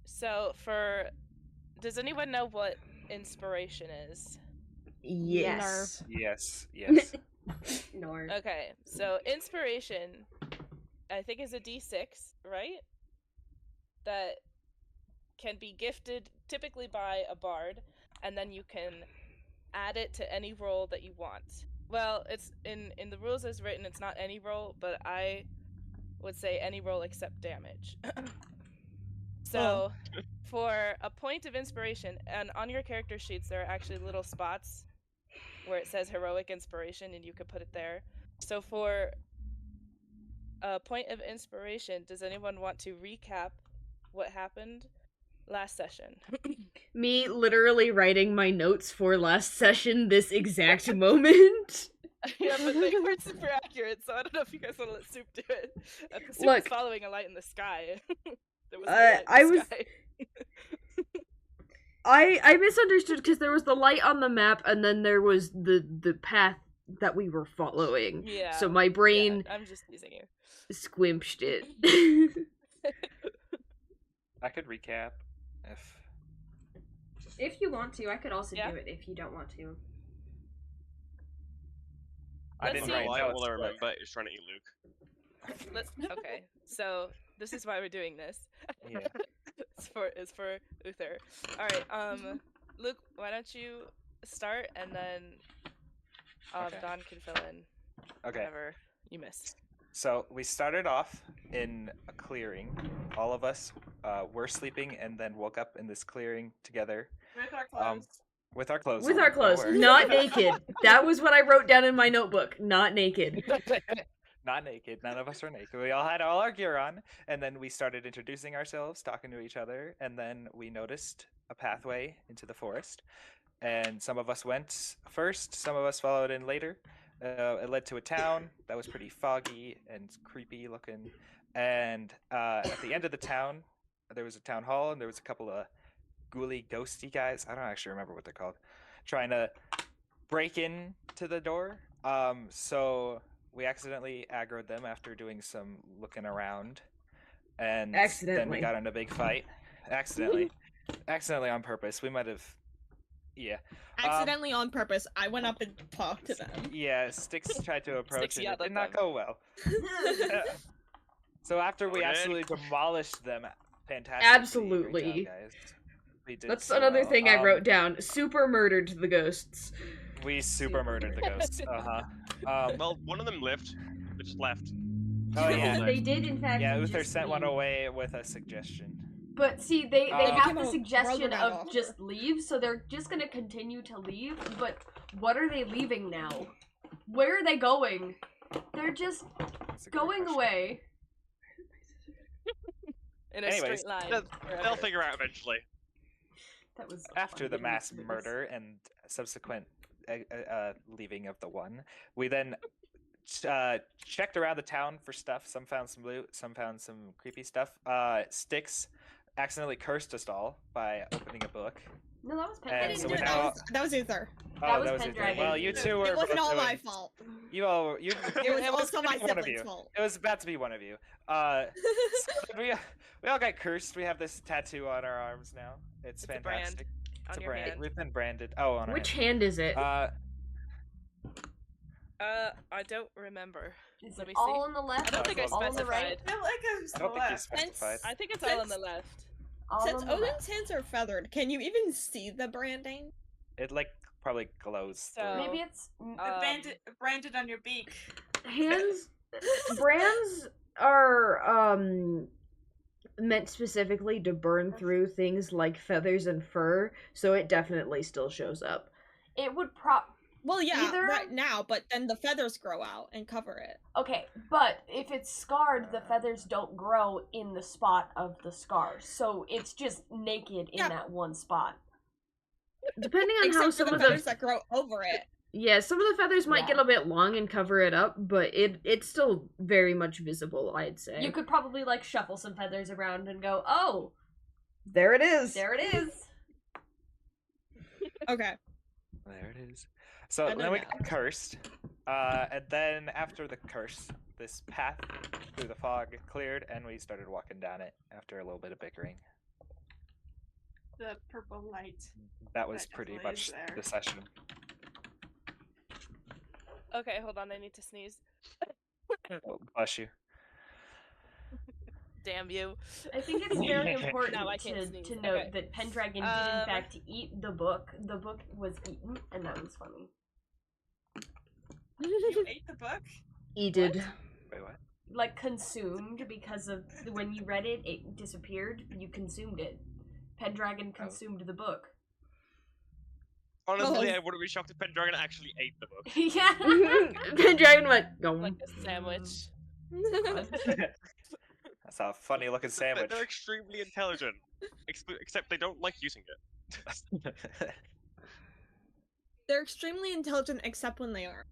So does anyone know what inspiration is? Yes. Yes. Nor. Okay, so inspiration, I think, is a d6, right? That can be gifted typically by a bard, and then you can add it to any roll that you want. Well, it's in the rules as written, it's not any roll, but I would say any roll except damage. So, for a point of inspiration, and on your character sheets there are actually little spots where it says heroic inspiration, and you could put it there. So for a point of inspiration, does anyone want to recap what happened last session? Me literally writing my notes for last session this exact moment. Yeah, but they weren't super accurate, so I don't know if you guys want to let Soup do it. Soup Look, was following a light in the sky. There was no light in the sky. I misunderstood because there was the light on the map and then there was the path that we were following. Yeah. So my brain I'm just teasing you. squimped it. I could recap If you want to, I could also Yeah. do it if you don't want to. I didn't write notes. All I remember is trying to eat Luke. Okay, so this is why we're doing this. Yeah. It's for Uther. Alright, Luke, why don't you start, and then Okay. Don can fill in whatever you missed. So we started off in a clearing. All of us were sleeping and then woke up in this clearing together. With our clothes. With our clothes. With on, our don't clothes, worry. not naked. That was what I wrote down in my notebook. Not naked. Not naked. None of us were naked. We all had all our gear on, and then we started introducing ourselves, talking to each other, and then we noticed a pathway into the forest. And some of us went first, some of us followed in later. It led to a town that was pretty foggy and creepy looking. And at the end of the town, there was a town hall, and there was a couple of ghouly, ghosty guys. I don't actually remember what they're called. Trying to break in to the door. So we accidentally aggroed them after doing some looking around. And then Accidentally. we got in a big fight. Accidentally on purpose. We might have... Yeah. Accidentally on purpose, I went up and talked to them. Yeah, Styx tried to approach Styx it. yelled It at did not them. go well. So after we Go ahead. absolutely demolished them, fantastic. Absolutely. Guys. We did That's so another well. thing I wrote down. Super murdered the ghosts. We super murdered the ghosts. Well, one of them lived. It just left. Oh yeah. They did, in fact. Yeah, Uther just sent one leave. away with a suggestion. But see, they They have became the a suggestion rubber of dog. just leave, so they're just gonna continue to leave. But what are they leaving now? Where are they going? They're just That's a great going question. away. In a Anyways, straight line. They'll forever. figure out eventually. That was After funny the to mass me. murder and subsequent leaving of the one, we then checked around the town for stuff. Some found some loot, some found some creepy stuff. Styx accidentally cursed us all by opening a book. No, that was And Pendragon. so Dude, we that now- was Uther. That Oh, was that was it. Pendragon. Well, you two were It wasn't both all my doing- fault. You all, you. It was was also gonna my be one of siblings' you. fault. It was about to be one of you. So we all got cursed. We have this tattoo on our arms now. It's It's a brand fantastic. It's on a your brand. hand. We've been branded. Oh, on our Which hand. hand is it? I don't remember. Is Let it me all see. on the left? I don't think I all on the right? specified. I feel like I was I don't think you left. specified. I think it's all on the left. All Since on the Odin's left. hands are feathered, can you even see the branding? It like probably glows. So- through. Maybe it's Branded on your beak. Hands brands are meant specifically to burn through things like feathers and fur, so it definitely still shows up. it would Well, yeah, Either- right now, but then the feathers grow out and cover it. Okay, but if it's scarred, the feathers don't grow in the spot of the scar, so it's just naked in Yeah. that one spot. Depending on Except how for some the of feathers the that grow over it. yeah, some of the feathers might Yeah. get a bit long and cover it up, but it's still very much visible, I'd say. You could probably like shuffle some feathers around and go, "Oh, There it is. there it is." Okay. There it is. So I know then we now. got cursed, and then after the curse, this path through the fog cleared, and we started walking down it after a little bit of bickering. the purple light. That was That pretty definitely much is there. the session. Okay, hold on. I need to sneeze. Oh, bless you. Damn you. I think it's very important Now I can't sneeze. to note Okay. that Pendragon did in Um, fact eat the book. The book was eaten, and that was funny. You ate the book? Edid. Wait, what? Like consumed because of when you read it, it disappeared. You consumed it. Pendragon consumed the book. Honestly, Oh. I wouldn't be shocked if Pendragon actually ate the book. Yeah. Pendragon went, go. Like a sandwich. That's a funny looking sandwich. They're extremely intelligent, except they don't like using it. They're extremely intelligent except when they are.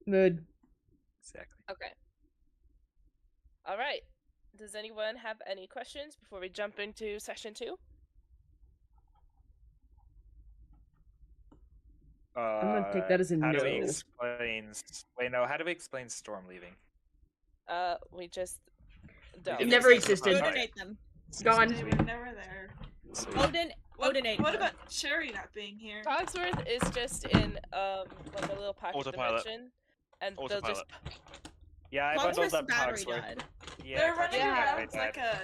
Mood. Exactly. Okay. All right. Does anyone have any questions before we jump into session 2? I'm gonna take that as a How do we no. explain? Wait, no. How do we explain Storm leaving? We just don't. It never existed. Odin ate them. Gone. They were never there. Sweet. Odin ate What them. about Sherry not being here? Cogsworth is just in like a little pocket Autopilot. dimension, and they'll just Autopilot. Yeah, I bundled Cogsworth's up battery Cogsworth. died. Yeah, They're running Cogsworth Yeah. battery around like died. a.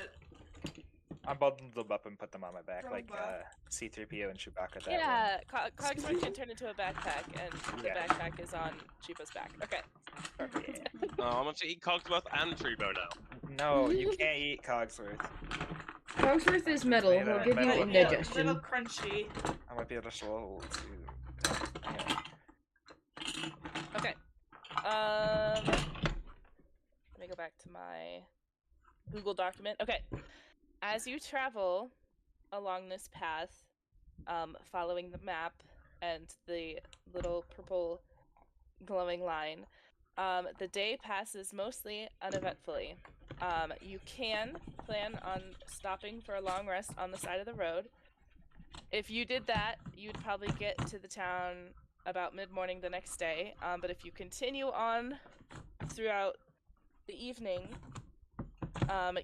I bundled them up and put them on my back, like Robot. C-3PO and Chewbacca. That way. yeah. Cogsworth can turn into a backpack, and the Yeah. backpack is on Chipo's back. Okay. Yeah. I'm going to eat Cogsworth and Treebo now. No, you can't eat Cogsworth. Cogsworth is metal. Made He'll out of give you metal. indigestion. Little crunchy. I might be able to swallow too. Yeah. Okay. Let me go back to my Google document. Okay. As you travel along this path, following the map and the little purple glowing line, the day passes mostly uneventfully. You can plan on stopping for a long rest on the side of the road. If you did that, you'd probably get to the town about mid-morning the next day. But if you continue on throughout the evening,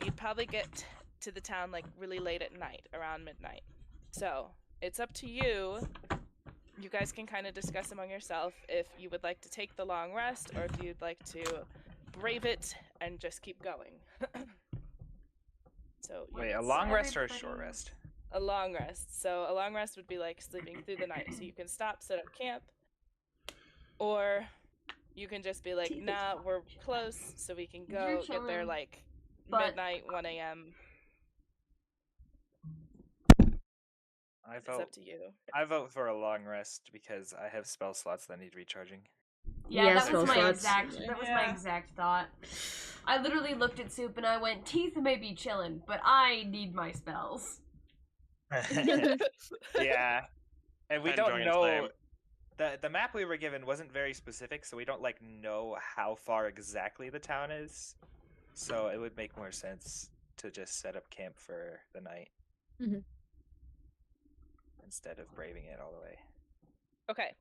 you'd probably get to the town like really late at night, around midnight. So it's up to you. You guys can kind of discuss among yourself if you would like to take the long rest or if you'd like to brave it and just keep going. So Wait, a What's long rest or a short everybody- rest? a long rest. So a long rest would be like sleeping through the night. So you can stop, set up camp, or you can just be like, nah, we're close, so we can go You're get there chilling, like but- midnight, 1 a.m. I It's vote. up to you. I vote for a long rest because I have spell slots that need recharging. Yeah, Yeah, that spell was my slots. exact. That was my Yeah. exact thought. I literally looked at Soup and I went, "Teeth may be chillin', but I need my spells." Yeah, and we And don't Dragon's know. Flame. The map we were given wasn't very specific, so we don't like know how far exactly the town is. So it would make more sense to just set up camp for the night Mhm. instead of braving it all the way. Okay.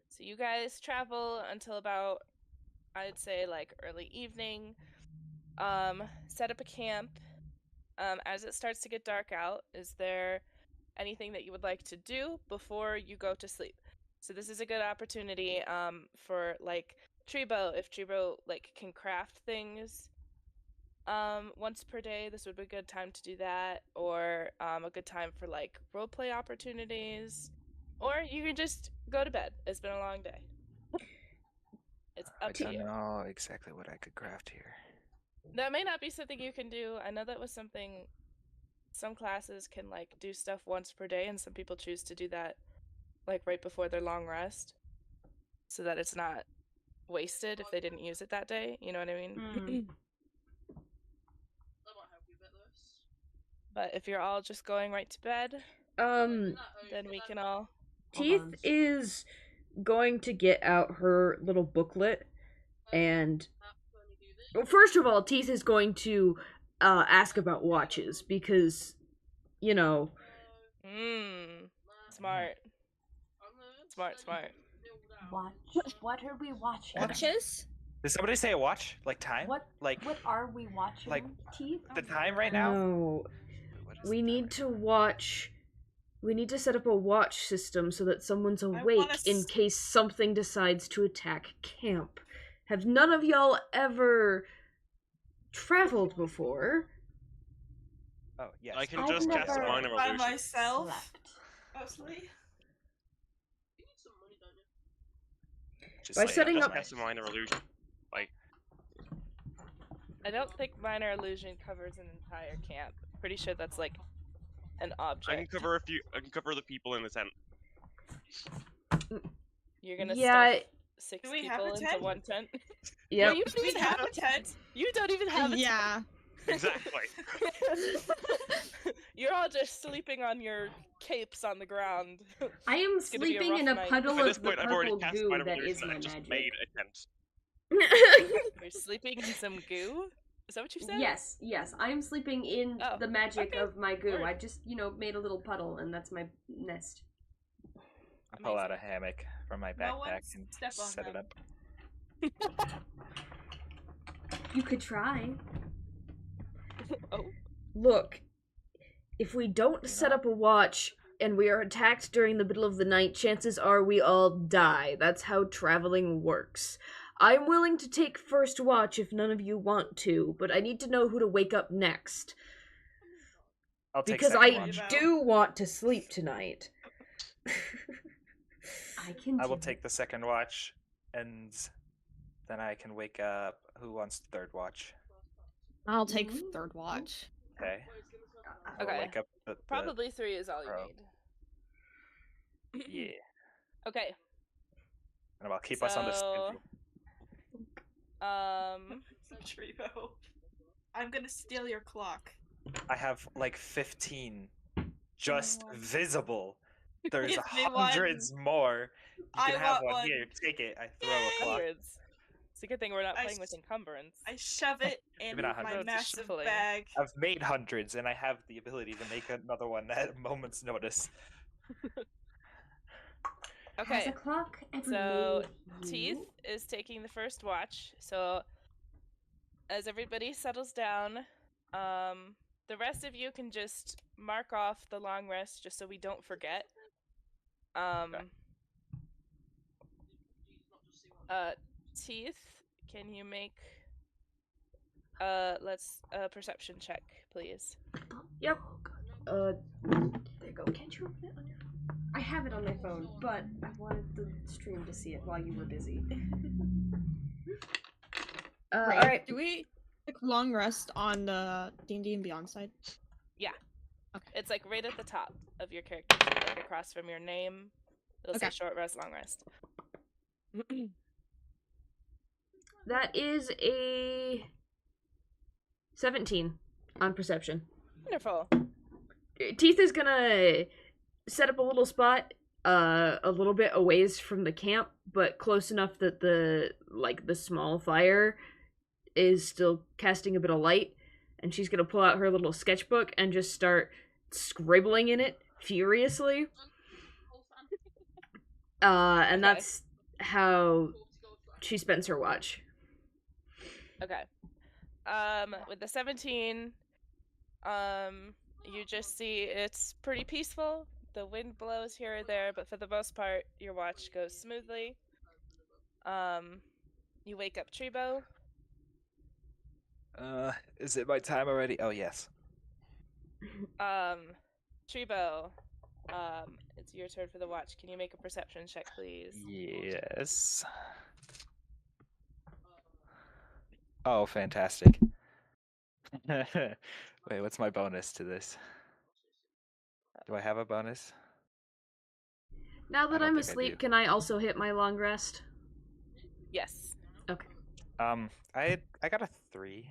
So you guys travel until about, I'd say, like early evening. Set up a camp. As it starts to get dark out, is there anything that you would like to do before you go to sleep? So this is a good opportunity for like Treebo, if Treebo like can craft things once per day, this would be a good time to do that, or a good time for like roleplay opportunities, or you can just go to bed. It's been a long day. It's I up to don't you. know exactly what I could craft here. That may not be something you can do. I know that was something some classes can like do stuff once per day, and some people choose to do that like right before their long rest, so that it's not wasted if they didn't use it that day. You know what I mean? Mm. But if you're all just going right to bed, Um, then we can all. Teeth on. is going to get out her little booklet and well, first of all, Teeth is going to ask about watches because, you know, Smart. Smart. Watch. What are we watching? Watches? Did somebody say a watch? Like time? What? Like What are we watching? like- Teeth? the time right now? no. What we need to watch. We need to set up a watch system so that someone's awake wanna in case something decides to attack camp. Have none of y'all ever traveled before? Oh yes. I can I've just cast a never- minor By illusion. myself, Slept. mostly. Just By saying, setting Just up- cast a minor illusion. Like, I don't think minor illusion covers an entire camp. Pretty sure that's like an object. I can cover I can cover the people in the tent. You're gonna Yeah. stuff 6 Do we have people a into tent? one tent. Yep. No, you don't We even have have a tent. You don't even have a Yeah. Exactly. You're all just sleeping on your capes on the ground. I am It's gonna be a sleeping in a rough night. puddle At this of the point, I've already purple cast goo minor that is illusion. my I just magic. made a tent. You're sleeping in some goo? Is that what you said? Yes, I am sleeping in Oh, the magic okay. of my goo. Word. I just, made a little puddle, and that's my nest. I pull out a hammock from my No one backpack and step on set it them. up. You could try. Oh, Look, if we don't set up a watch and we are attacked during the middle of the night, chances are we all die. That's how traveling works. I'm willing to take first watch if none of you want to, but I need to know who to wake up next. I'll take Because second I watch. do want to sleep tonight. I can. I will do take the second watch, and then I can wake up. Who wants third watch? I'll take Mhm. third watch. Okay. I'll Okay. wake up the probably 3 is all you Oh. need. yeah, Okay. and I'll keep us on the So- schedule. Tribo. I'm gonna steal your clock. I have like 15 just want- visible. There's Give me one. hundreds more. You I can have want one one. here. Take it. I throw a clock. Hundreds. It's a good thing we're not I playing with s- encumbrance. I shove it in not my hundreds, massive shuffling. bag. I've made hundreds, and I have the ability to make another one at a moment's notice. Has Okay. a clock ever So, made Teeth you? is taking the first watch. So, as everybody settles down, the rest of you can just mark off the long rest just so we don't forget. Teeth, can you make let's perception check, please. Yep. There you go. Can't you open it on your phone? I have it on my phone, but I wanted the stream to see it while you were busy. Right. Alright. Do we take long rest on the D&D and Beyond side? It's like right at the top of your character sheet, like across from your name. It'll say Okay. short rest, long rest. That is a 17 on perception. Wonderful. Teeth is gonna set up a little spot a little bit away from the camp, but close enough that the small fire is still casting a bit of light, and she's gonna pull out her little sketchbook and just start scribbling in it furiously. And Okay. that's how she spends her watch. Okay. With the 17, you just see it's pretty peaceful. The wind blows here or there, but for the most part, your watch goes smoothly. You wake up Tribo. Is it my time already? Oh yes. Tribo, it's your turn for the watch. Can you make a perception check, please? Yes. Oh, fantastic. Wait, what's my bonus to this? Do I have a bonus? Now that don't I'm think I asleep, do. can I also hit my long rest? Yes. I got a 3.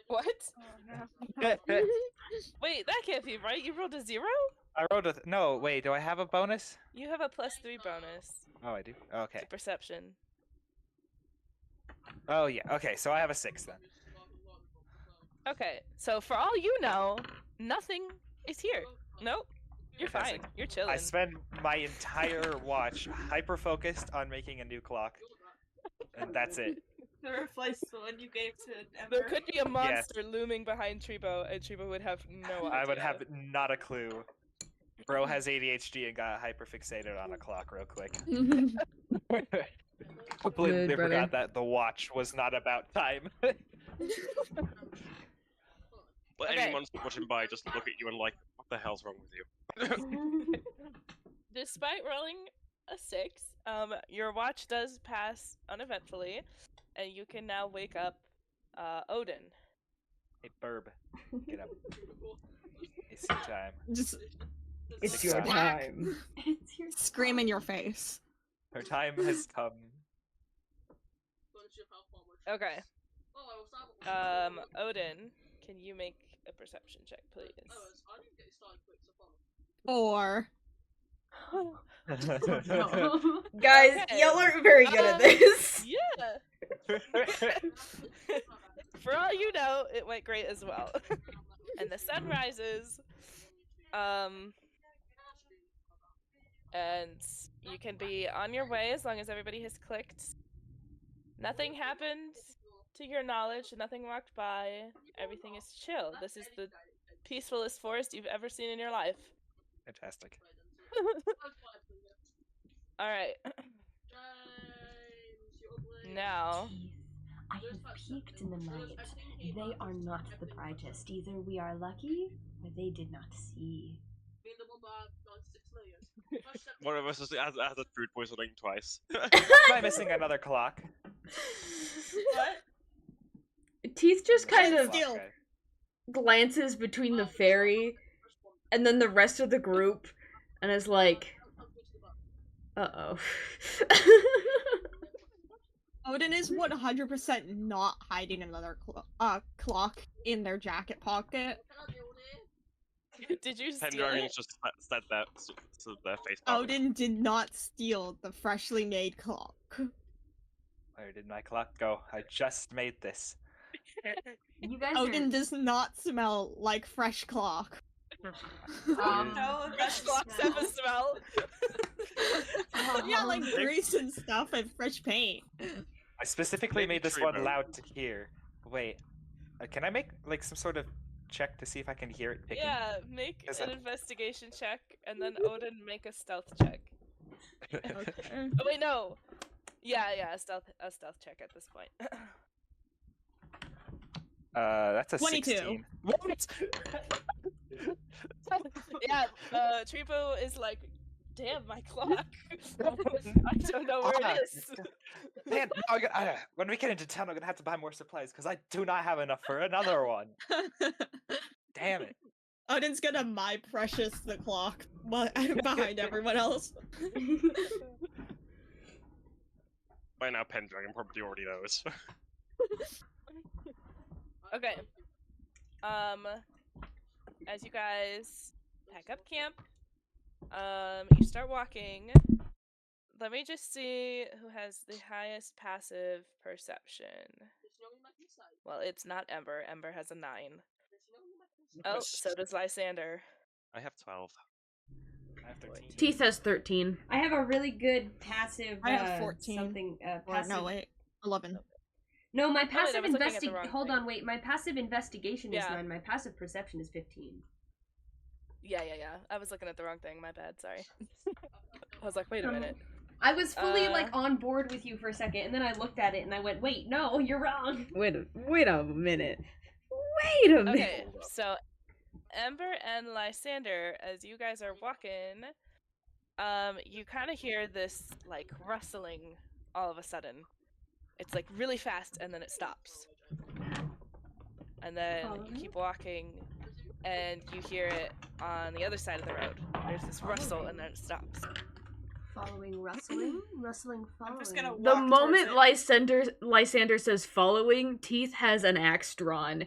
What? Oh, no. Wait, that can't be right. You rolled a 0? I wrote a no. Wait, do I have a bonus? You have a +3 bonus Oh, I do. Okay. to perception. Oh yeah. Okay, so I have a 6 then. Okay, so for all you know, nothing is here. Nope. You're fine. Fantastic. You're chilling. I spend my entire watch hyper focused on making a new clock, and that's it. to replace the one you gave to Ember. There could be a monster looming behind Trebo, and Trebo would have no idea. I would have not a clue. Bro has ADHD and got hyperfixated on a clock real quick. Completely Good, brother. forgot that the watch was not about time. But Okay. anyone's watching by just look at you and like, what the hell's wrong with you? Despite rolling a 6, your watch does pass uneventfully, and you can now wake up Odin. Hey, Burb, get up. It's your time. Just It's your your time. time. It's your scream in your face. Her time has come. Okay. Odin, can you make a perception check, please? Or Guys, Okay. y'all are very good at this. Yeah. For all you know, it went great as well. And the sun rises. And you can be on your way as long as everybody has clicked. Nothing happened to your knowledge, nothing walked by. Everything is chill. This is the peacefulest forest you've ever seen in your life. Fantastic. Alright. Now, I have peeked in the night. They are not the brightest. Either we are lucky, or they did not see. One of us has had food poisoning twice. Am I missing another clock? What? Teeth just kind of Steal. Okay. glances between the fairy and then the rest of the group and is like, uh-oh. Odin is 100% not hiding another clock in their jacket pocket. did you steal Pendragon's it? just said that to their face. palm. Odin did not steal the freshly made clock. Where did my clock go? I just made this. You guys Odin does not smell like fresh clock. No, Fresh clocks have a smell. Yeah, like grease and stuff and fresh paint. I specifically Maybe made this tree one moon. loud to hear. Wait, can I make like some sort of check to see if I can hear it picking? Yeah, make Is an that- investigation check, and then Odin make a stealth check. Okay. Oh wait, no. Yeah, a stealth check at this point. That's a 22. 16. What? Yeah, Tripo is like, damn, my clock. I don't know where Ah, it is. Man, when we get into town, I'm gonna have to buy more supplies because I do not have enough for another one. Damn it. Odin's gonna my precious the clock behind everyone else. By now, Pendragon probably already knows. Okay. As you guys pack up camp, you start walking. Let me just see who has the highest passive perception. Well, it's not Ember. Ember has a 9. Oh, so does Lysander. I have 12. I have 13. Teeth has 13. I have a really good passive. I have 14. Something. Or Passive. no, wait, 11. No, my I passive was looking at the wrong Hold thing. on, wait. My passive investigation is Yeah. 9. My passive perception is 15. Yeah. I was looking at the wrong thing. My bad. Sorry. I was like, wait a minute. I was fully Uh, like on board with you for a second, and then I looked at it and I went, "Wait, no, you're wrong." Wait a minute. Wait a minute. Okay, so Ember and Lysander, as you guys are walking, you kind of hear this like rustling all of a sudden. It's like really fast, and then it stops. And then you keep walking, and you hear it on the other side of the road. There's this rustle, and then it stops. following rustling, following. I'm just gonna The walk moment towards it. Lysander says following, Teeth has an axe drawn.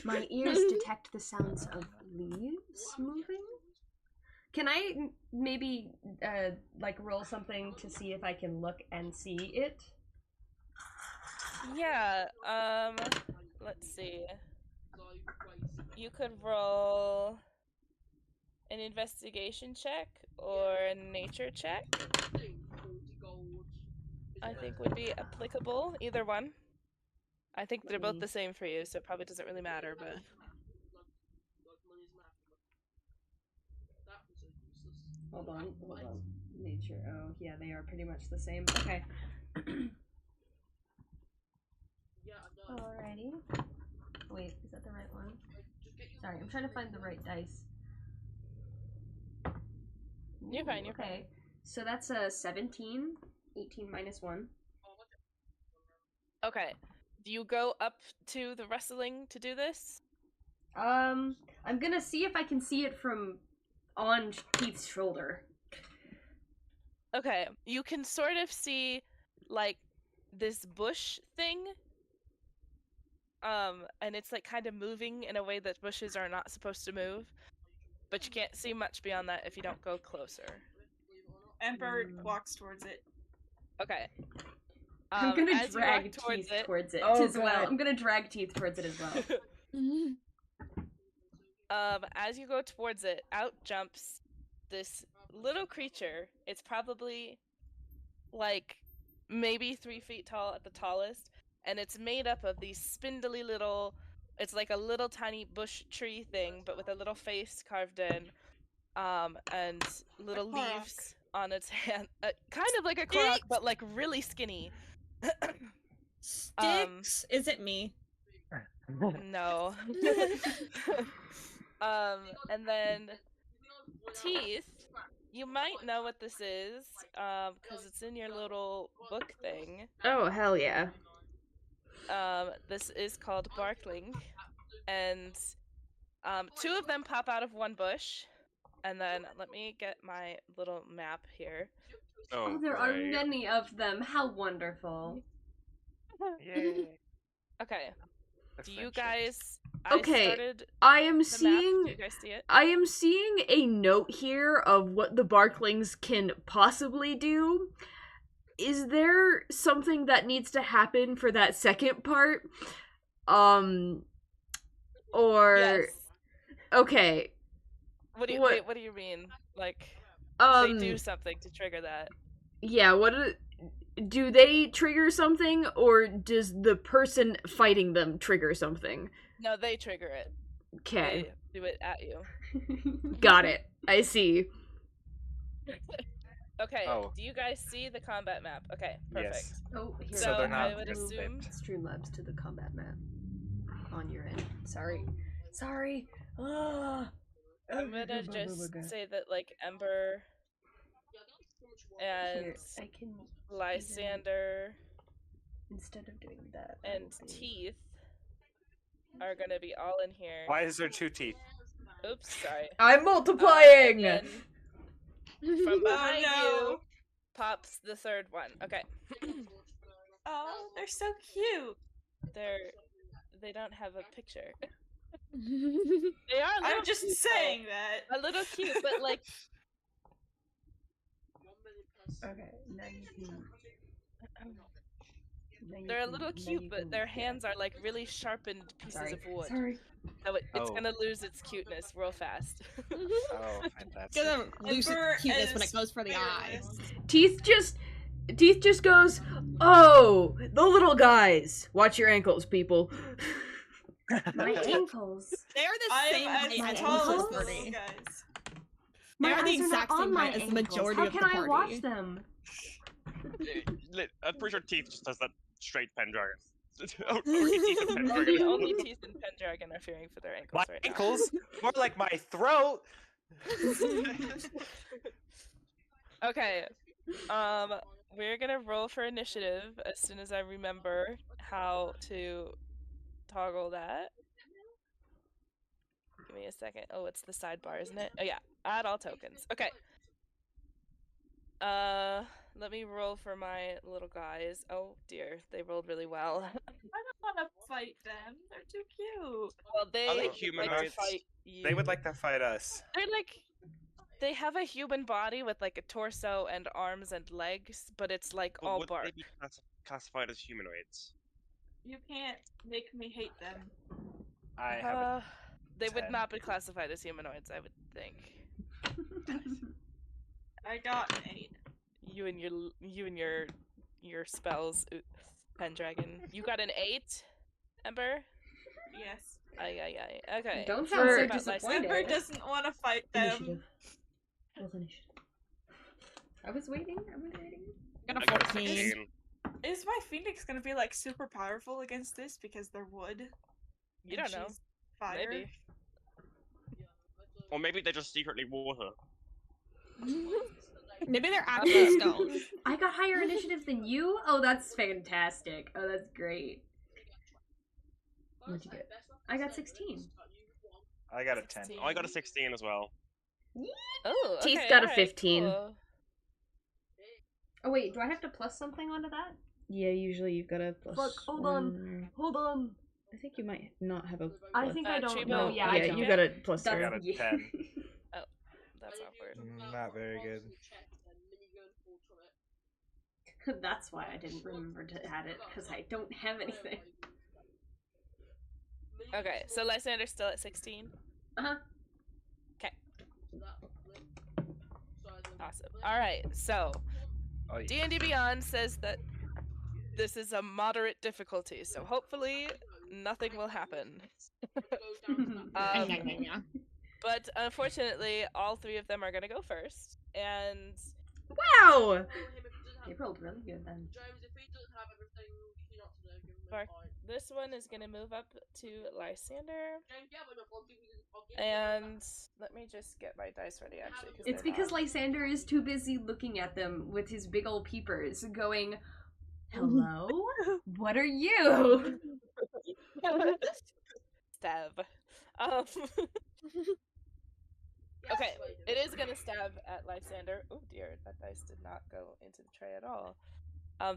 My ears detect the sounds of leaves moving. Can I maybe like roll something to see if I can look and see it? Yeah, let's see. You could roll an investigation check or a nature check. I think would be applicable. Either one. I think they're both the same for you, so it probably doesn't really matter, but... Hold on. Nature. Oh, yeah, they are pretty much the same. Okay. Alrighty. Wait, is that the right one? Sorry, I'm trying to find the right dice. You're fine, you're Okay. fine. So that's a 17. 18 minus 1. Okay. Do you go up to the wrestling to do this? I'm gonna see if I can see it from on Keith's shoulder. Okay. You can sort of see, like, this bush thing. And it's, like, kind of moving in a way that bushes are not supposed to move. But you can't see much beyond that if you don't go closer. Ember walks towards it. Okay. I'm gonna as you walk drag towards Teeth it, towards it Oh, as well. God. I'm gonna drag Teeth towards it as well. as you go towards it, out jumps this little creature. It's probably like maybe 3 feet tall at the tallest, and it's made up of these spindly little. It's like a little tiny bush tree thing, but with a little face carved in, and little Korok. leaves on its hand, kind of like a Korok, but like really skinny. Sticks? Is it me? No. And then Teeth. You might know what this is, because it's in your little book thing. Oh, hell yeah. This is called Barkling, and 2 of them pop out of one bush, and then let me get my little map here. Oh, there are many of them. How wonderful. Yay. Okay, The do you friendship. guys? Okay, I started I am the map. seeing Do you guys see it? I am seeing a note here of what the Barklings can possibly do. Is there something that needs to happen for that second part? Or Yes. okay. What do you what- wait? What do you mean? Like they do something to trigger that? Yeah, do they trigger something, or does the person fighting them trigger something? No, they trigger it. Okay, They do it at you. got it. I see. Okay. Oh. Do you guys see the combat map? Okay, perfect. Yes. Oh, here. So they're not I would equipped. assume. Streamlabs to the combat map on your end. Sorry. Ugh. I'm gonna just say that like Ember and Here, I can Lysander instead of doing that. I and will do- Teeth are gonna be all in here. Why is there 2 teeth? Oops, sorry. I'm multiplying. And then from behind no. you pops the third one. Okay. Oh, they're so cute. They don't have a picture. They are. I'm little just cute, though. saying that. A little cute, but like Okay, now you can. they're a little cute, but their hands are like really sharpened pieces of wood. Sorry. So it's Oh. gonna lose its cuteness real fast. Oh, fantastic. Gonna lose Ember its cuteness when is it goes for the eyes. fearless. Teeth just goes, "Oh, the little guys. Watch your ankles, people." My ankles. They are the I same am height as as tall the as those party. guys. They are the eyes exact not on same my height as the ankles. majority How of the can I party. watch them? I'm pretty sure Teeth just does that straight Pendragon. Only Teeth and Pendragon. The only Teeth and Pendragon are fearing for their ankles My right now. ankles? More like my throat! Okay. We're gonna roll for initiative as soon as I remember how to toggle that. Give me a second. Oh, it's the sidebar, isn't it? Oh yeah. Add all tokens. Okay. Let me roll for my little guys. Oh dear, they rolled really well. I don't want to fight them. They're too cute. Well, they they like to humanoids? fight you. They would like to fight us. They're like, they have a human body with like a torso and arms and legs, but it's like But all would bark. they be classified as humanoids? You can't make me hate them. I have They would 10. not be classified as humanoids, I would think. I got an 8. You and your your spells, Pendragon. You got an 8, Ember? Yes. Aye. Okay. Don't For- sound so About my disappointed. Ember doesn't want to fight them. Initiative. Roll initiative. I was waiting. Got I a got a 14. 16. Is my Phoenix gonna be like super powerful against this because they're wood? You and don't know. she's Fire? Maybe. Or maybe they're just secretly water. Maybe they're actually stone. I got higher initiative than you? Oh, that's fantastic. Oh, that's great. What'd you get? I got 16. I got a 10. Oh, I got a 16 as well. Oh, Teeth okay, got a alright, 15. cool. Oh, wait, do I have to plus something onto that? Yeah, usually you've got a plus. Fuck, hold on. Hold on. I think you might not have a. I plus. think I don't Chibo, know. No, Yeah, I yeah, don't. you got a plus I zero. got a Yeah. 10. That's awkward. Not very good. That's why I didn't remember to add it, because I don't have anything. Okay, so Lysander's still at 16. Uh-huh. Awesome. All right, so Oh, yeah. D&D Beyond says that this is a moderate difficulty, so hopefully nothing will happen. But unfortunately, all 3 of them are gonna go first, and Wow! They rolled really good then. this one is gonna move up to Lysander. And let me just get my dice ready, actually. It's they're because not. Lysander is too busy looking at them with his big old peepers, going, "Hello? What are you?" Stab. Okay, it is gonna stab at Lysander. Oh dear, that dice did not go into the tray at all.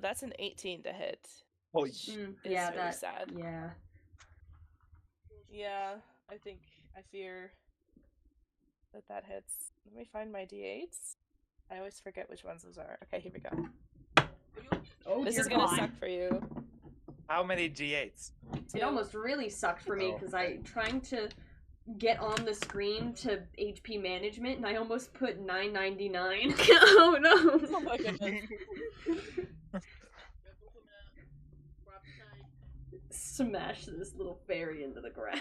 That's an 18 to hit. Holy It's Yeah, really that. sad. Yeah. Yeah, I fear that hits. Let me find my d8s. I always forget which ones those are. Okay, here we go. Oh, This dear is gonna God. suck for you. How many d8s? It almost really sucked for me Oh, because I trying to get on the screen to HP management and I almost put 999. Oh no! Oh my goodness. Smash this little fairy into the ground.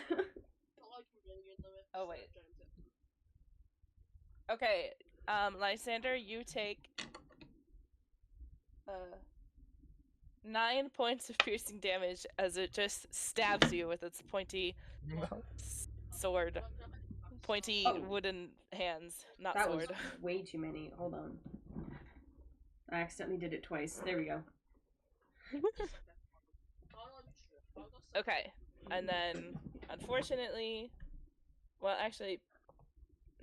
Oh wait. Okay, Lysander, you take 9 points of piercing damage as it just stabs you with its pointy sword. Pointy Oh. wooden hands, not That sword. was way too many. Hold on. I accidentally did it twice. There we go. Okay, and then unfortunately, well, actually,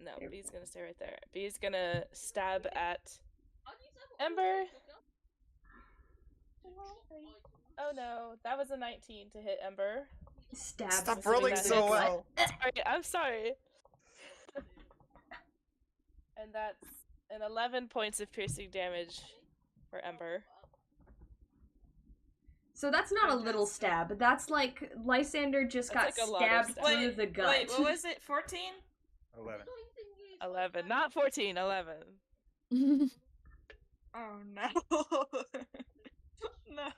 no, B's gonna stay right there. B's gonna stab at Ember. Oh no, that was a 19 to hit Ember. Stab. Stop Assuming rolling that so hits. well. Sorry, I'm sorry. And that's an 11 points of piercing damage for Ember. So that's not a little stab. That's like Lysander just That's got like a lot of stabbed stab. through the gut. Wait, what was it? 14? 11. 11, not 14, 11. Oh no. No.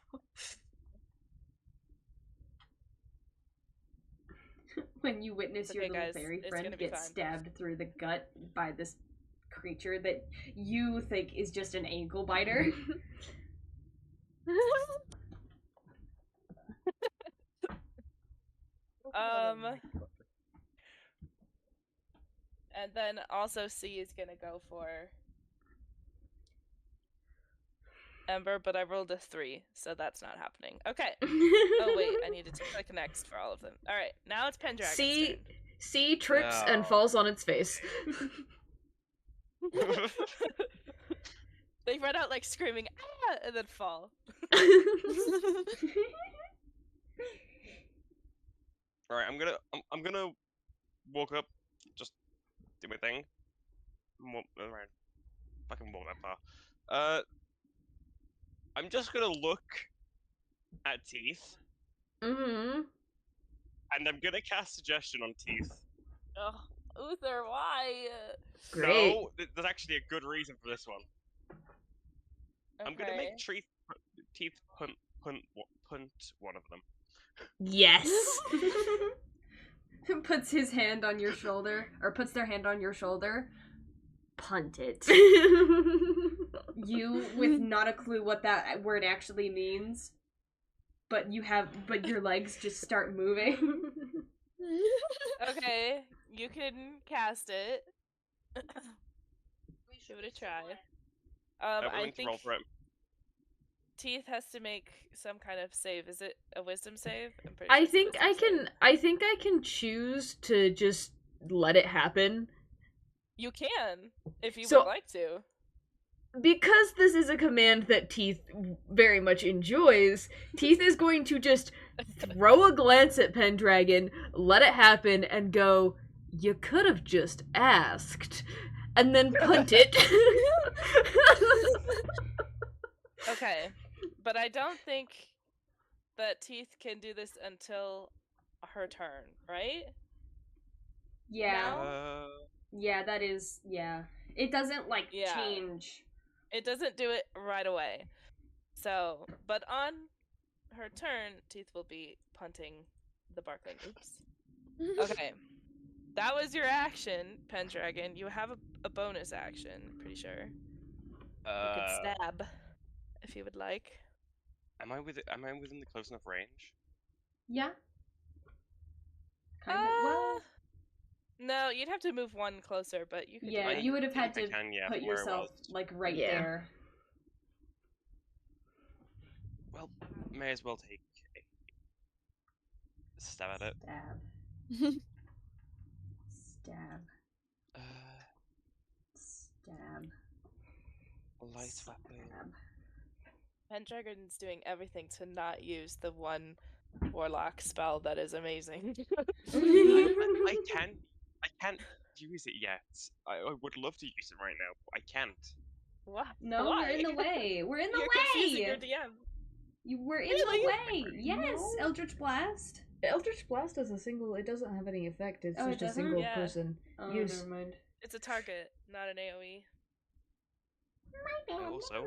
When you witness It's your okay, little guys. fairy It's friend gonna be get fine. stabbed through the gut by this creature that you think is just an ankle biter. And then also C is gonna go for Ember, but I rolled a 3, so that's not happening. Okay. Oh wait, I needed to click next for all of them. Alright, now it's Pendragon's turn. C trips and No. falls on its face. They run out like screaming, ah, and then fall. Alright, I'm gonna walk up, just do my thing. Alright. Fucking walk that far. I'm just gonna look at Teeth, Mm-hmm. and I'm gonna cast Suggestion on Teeth. Ugh, Uther, why? Great. No, there's actually a good reason for this one. I'm gonna Okay. make Teeth punt one of them. Yes. Puts his hand on your shoulder, or puts their hand on your shoulder. Punt it. You, with not a clue what that word actually means, but your legs just start moving. Okay, you can cast it. Give it a try. I'm I willing to think roll for it. Teeth has to make some kind of save. Is it a wisdom save? I'm pretty I sure it's a think wisdom I save. can. I think I can choose to just let it happen You can, if you So- would like to. because this is a command that Teeth very much enjoys. Teeth is going to just throw a glance at Pendragon, let it happen, and go, "You could have just asked," and then punt it. Okay, but I don't think that Teeth can do this until her turn, right? Yeah. No? Yeah, that is, yeah. It doesn't, like, Yeah. change. It doesn't do it right away. So, but on her turn, Teeth will be punting the Barkling Oops. Okay. That was your action, Pendragon. You have a bonus action, pretty sure. You could stab, if you would like. Am I within the close enough range? Yeah. Kind of, well, No, you'd have to move one closer, but you could yeah, do that. you would have had think to I can, yeah, put from where I yourself, was. like, right Yeah. there. Well, may as well take a stab at it. Stab. Stab. Stab. Light weapon. Stab. Pendragon's doing everything to not use the one warlock spell that is amazing. I can't use it yet. I would love to use it right now, but I can't. What? No, Why? we're in the way. We're in the You're way. confusing your DM. You were in Really? the way. Yes, No. Eldritch Blast. Eldritch Blast is a single. It doesn't have any effect. It's Oh, it just a doesn't? single Yeah. person Oh, use. never mind. It's a target, not an AoE. Also,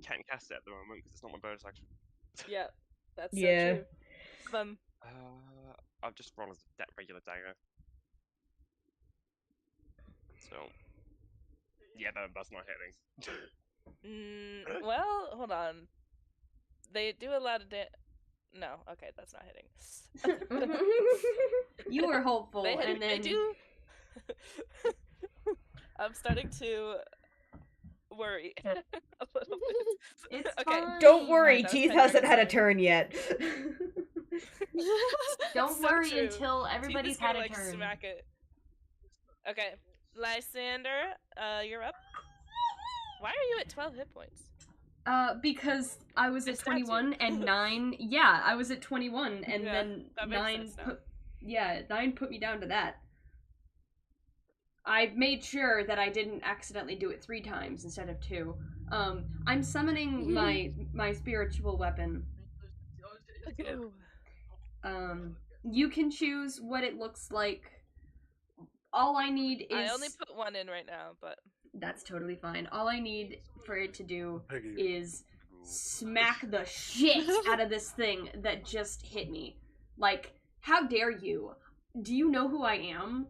can't cast it at the moment because it's not my bonus action. Yeah, that's Yeah. so true. I'll just roll as a regular dagger. So, yeah, that's not hitting. Well, hold on. They do a lot of No, okay, that's not hitting. You were hopeful, They and then do. I'm starting to worry a little bit. It's okay. fine. Don't worry, Alright, that was Teeth Pendragon's hasn't had a turn. turn yet. Don't So worry true. until Teeth everybody's is gonna, had a like, turn. Smack it. Okay, Lysander, you're up. Why are you at 12 hit points? Because I was at It's not 21 and 9. Yeah, I was at 21 and Yeah, then that makes 9 sense now. put. Yeah, 9 put me down to that. I made sure that I didn't accidentally do it 3 times instead of 2. I'm summoning my spiritual weapon. Ew. You can choose what it looks like. All I need is. I only put one in right now, but That's totally fine. All I need for it to do is smack the shit out of this thing that just hit me. Like, how dare you? Do you know who I am?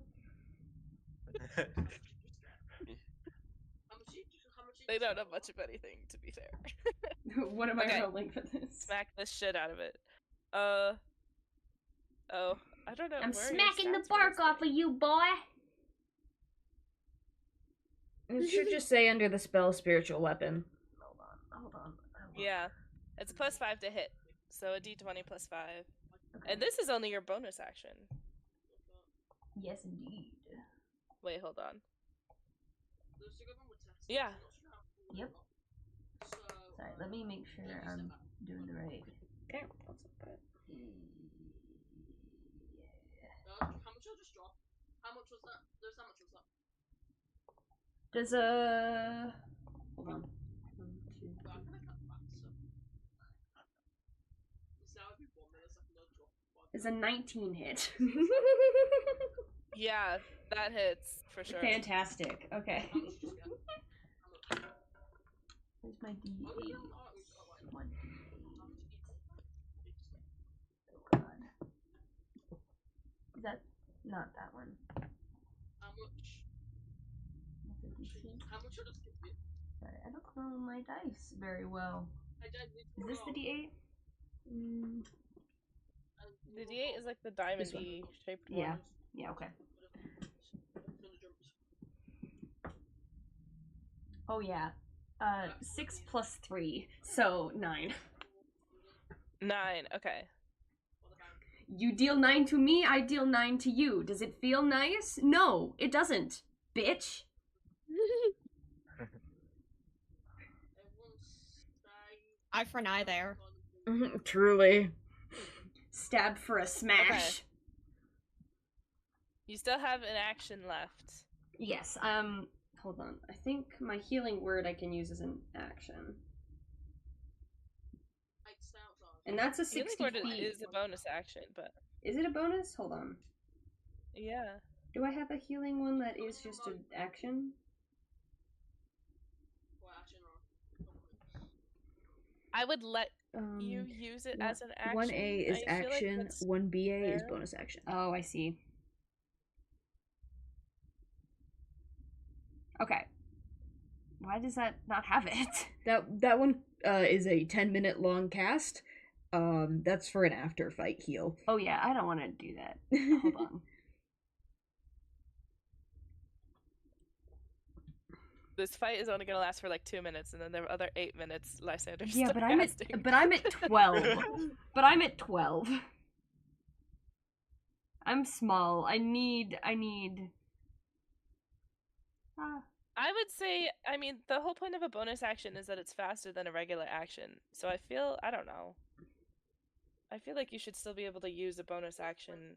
they don't know much of anything, to be fair. What am Okay. I rolling for this? Smack the shit out of it. Oh, I don't know. I'm where are your smacking the stats for bark this off thing? of you, boy. It should just say under the spell spiritual weapon. Hold on. Yeah, it's +5 to hit, so a d20 +5. And this is only your bonus action. Yes, indeed. Wait, hold on. Yeah. Yep. Sorry, let me make sure I'm doing the right. Okay. Does a. Hold on. 1, 2, 3. Is a 19 hit. Yeah, that hits for sure. Fantastic. Okay. Where's my D8? 1, Not that one. How much? That's a D6. How much should I give you? Sorry, I don't know my dice very well. I don't need to Is this the roll. D8? Mm, The D8 is like the diamond-y shaped one. yeah. Yeah, okay. Oh yeah. 6 plus 3, so 9. 9, okay. You deal 9 to me, I deal 9 to you. Does it feel nice? No, it doesn't, bitch. Eye for an eye there. Truly. Stabbed for a smash. Okay. You still have an action left. Yes, hold on. I think my healing word I can use as an action. And that's a 60 Healing word feet. is a bonus action, but Is it a bonus? Hold on. yeah. Do I have a healing one that is just an action? I would let you use it as an action. 1A is I feel like action, that's 1BA is fair. bonus action. Oh, I see. Okay. Why does that not have it? That one is a 10-minute long cast. That's for an after fight heal. Oh yeah, I don't want to do that. Hold on. This fight is only gonna last for like 2 minutes, and then there are other 8 minutes Lysander's Yeah, still but I'm casting. at 12. But I'm at 12. I'm small. I need I would say, I mean, the whole point of a bonus action is that it's faster than a regular action. So I don't know. I feel like you should still be able to use a bonus action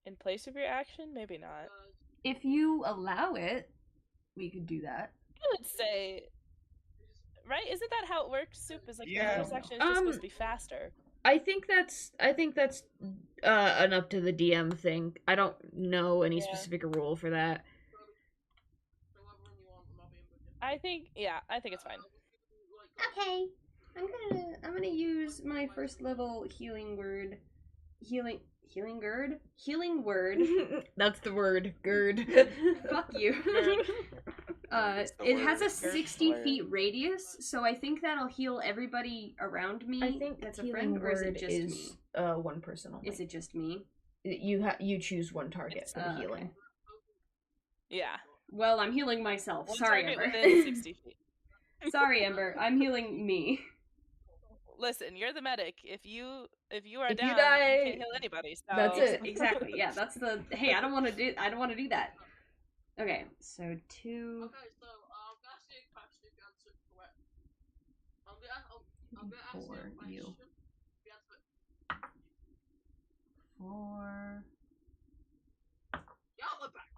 in place of your action. Maybe not. If you allow it, we could do that. I would say, right? Isn't that how it works? Soup is like Yeah. the bonus action is just supposed to be faster. I think that's an up to the DM thing. I don't know any Yeah. specific rule for that. I think it's fine. Okay. I'm gonna use my first level healing word. Healing word. That's the word. Gird. Fuck you. It's the It has a word. 60 Word. feet radius, so I think that'll heal everybody around me. I think that's a healing friend, or is it word just is me? one person only. Is it just me? You choose one target for the Okay. healing. Yeah. Well, I'm healing myself. One Sorry, target Ember. within 60 feet. Sorry, Ember. I'm healing me. Listen, you're the medic. If you are If you down, you die, can't heal anybody. So that's it. Exactly. Yeah, that's the. Hey, I don't want to do that. Okay, so 2. Okay, so I'm gonna ask you a question if you answer it correct. I'm gonna ask you For a question. you. If you answer it, 4 get out the back.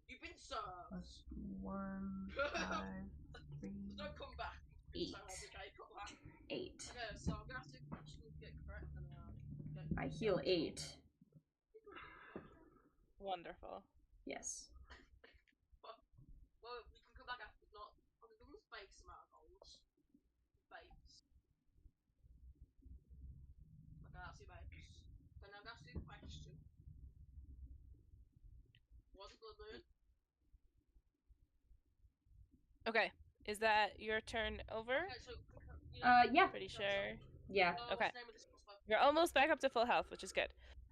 You've been served. plus 1, 5, 3, Don't come back. Eight. Okay, come back. 8. Okay, so I'm gonna ask you a question if you get correct, and I heal 8. Wonderful. Yes. Well, we can come back after. Not. I'm gonna give him a face amount of goals. Face. Okay, that's your face. So now I'm gonna ask you a question. What's it gonna do? Okay. Is that your turn over? Okay, so Yeah. Pretty sure. Yeah. Okay. What's the name of this boss? You're almost back up to full health, which is good.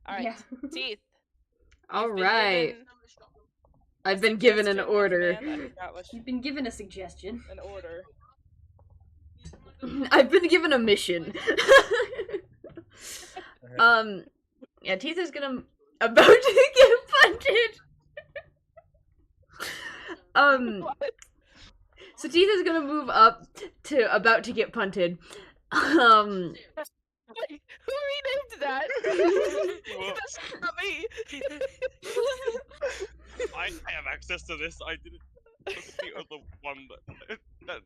Alright. Yeah. Teeth. All You've been right. given I've a been given an suggestion, a order. command, I forgot what You've been given a suggestion. an order. I've been given a mission. Yeah, Teeth is about to get punted. What? So Teeth is gonna move up to about to get punted. Wait, who renamed that? That's not me. I have access to this. I didn't look at the other one that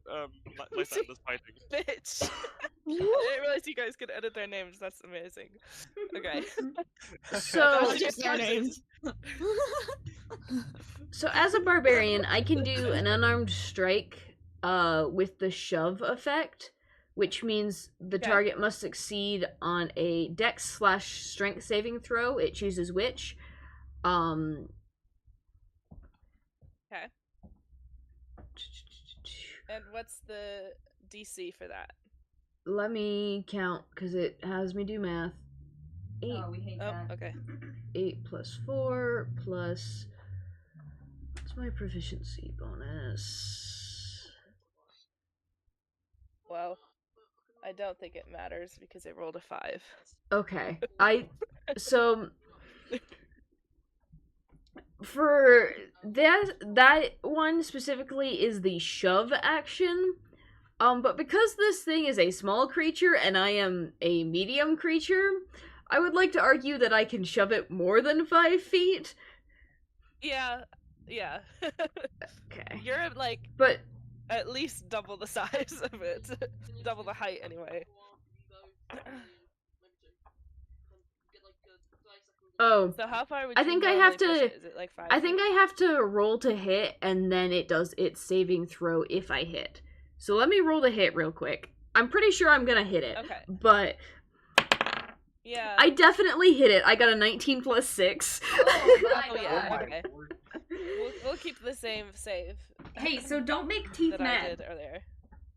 Lysander's fighting. Bitch. I didn't realize you guys could edit their names. That's amazing. Okay. So, Just their names. so as a barbarian, I can do an unarmed strike with the shove effect, which means the Okay. target must succeed on a dex/strength saving throw. It chooses which. Okay. And what's the DC for that? Let me count because it has me do math. 8. Oh, we hate Oh, that. okay. 8 plus 4 plus. What's my proficiency bonus? Well, I don't think it matters because it rolled a 5. Okay. So for that one specifically is the shove action. But because this thing is a small creature and I am a medium creature, I would like to argue that I can shove it more than 5 feet. Yeah. Okay. You're like But at least double the size of it. Double the height anyway. oh, So how far would I you think I normally have push to. it? Is it like 5 I think feet? I have to roll to hit, and then it does its saving throw if I hit. So let me roll to hit real quick. I'm pretty sure I'm gonna hit it. Okay. But Yeah. I definitely hit it. I got a 19 plus 6. Oh my Oh god. yeah, okay. We'll keep the same save Hey, so don't make Teeth that I mad. did earlier.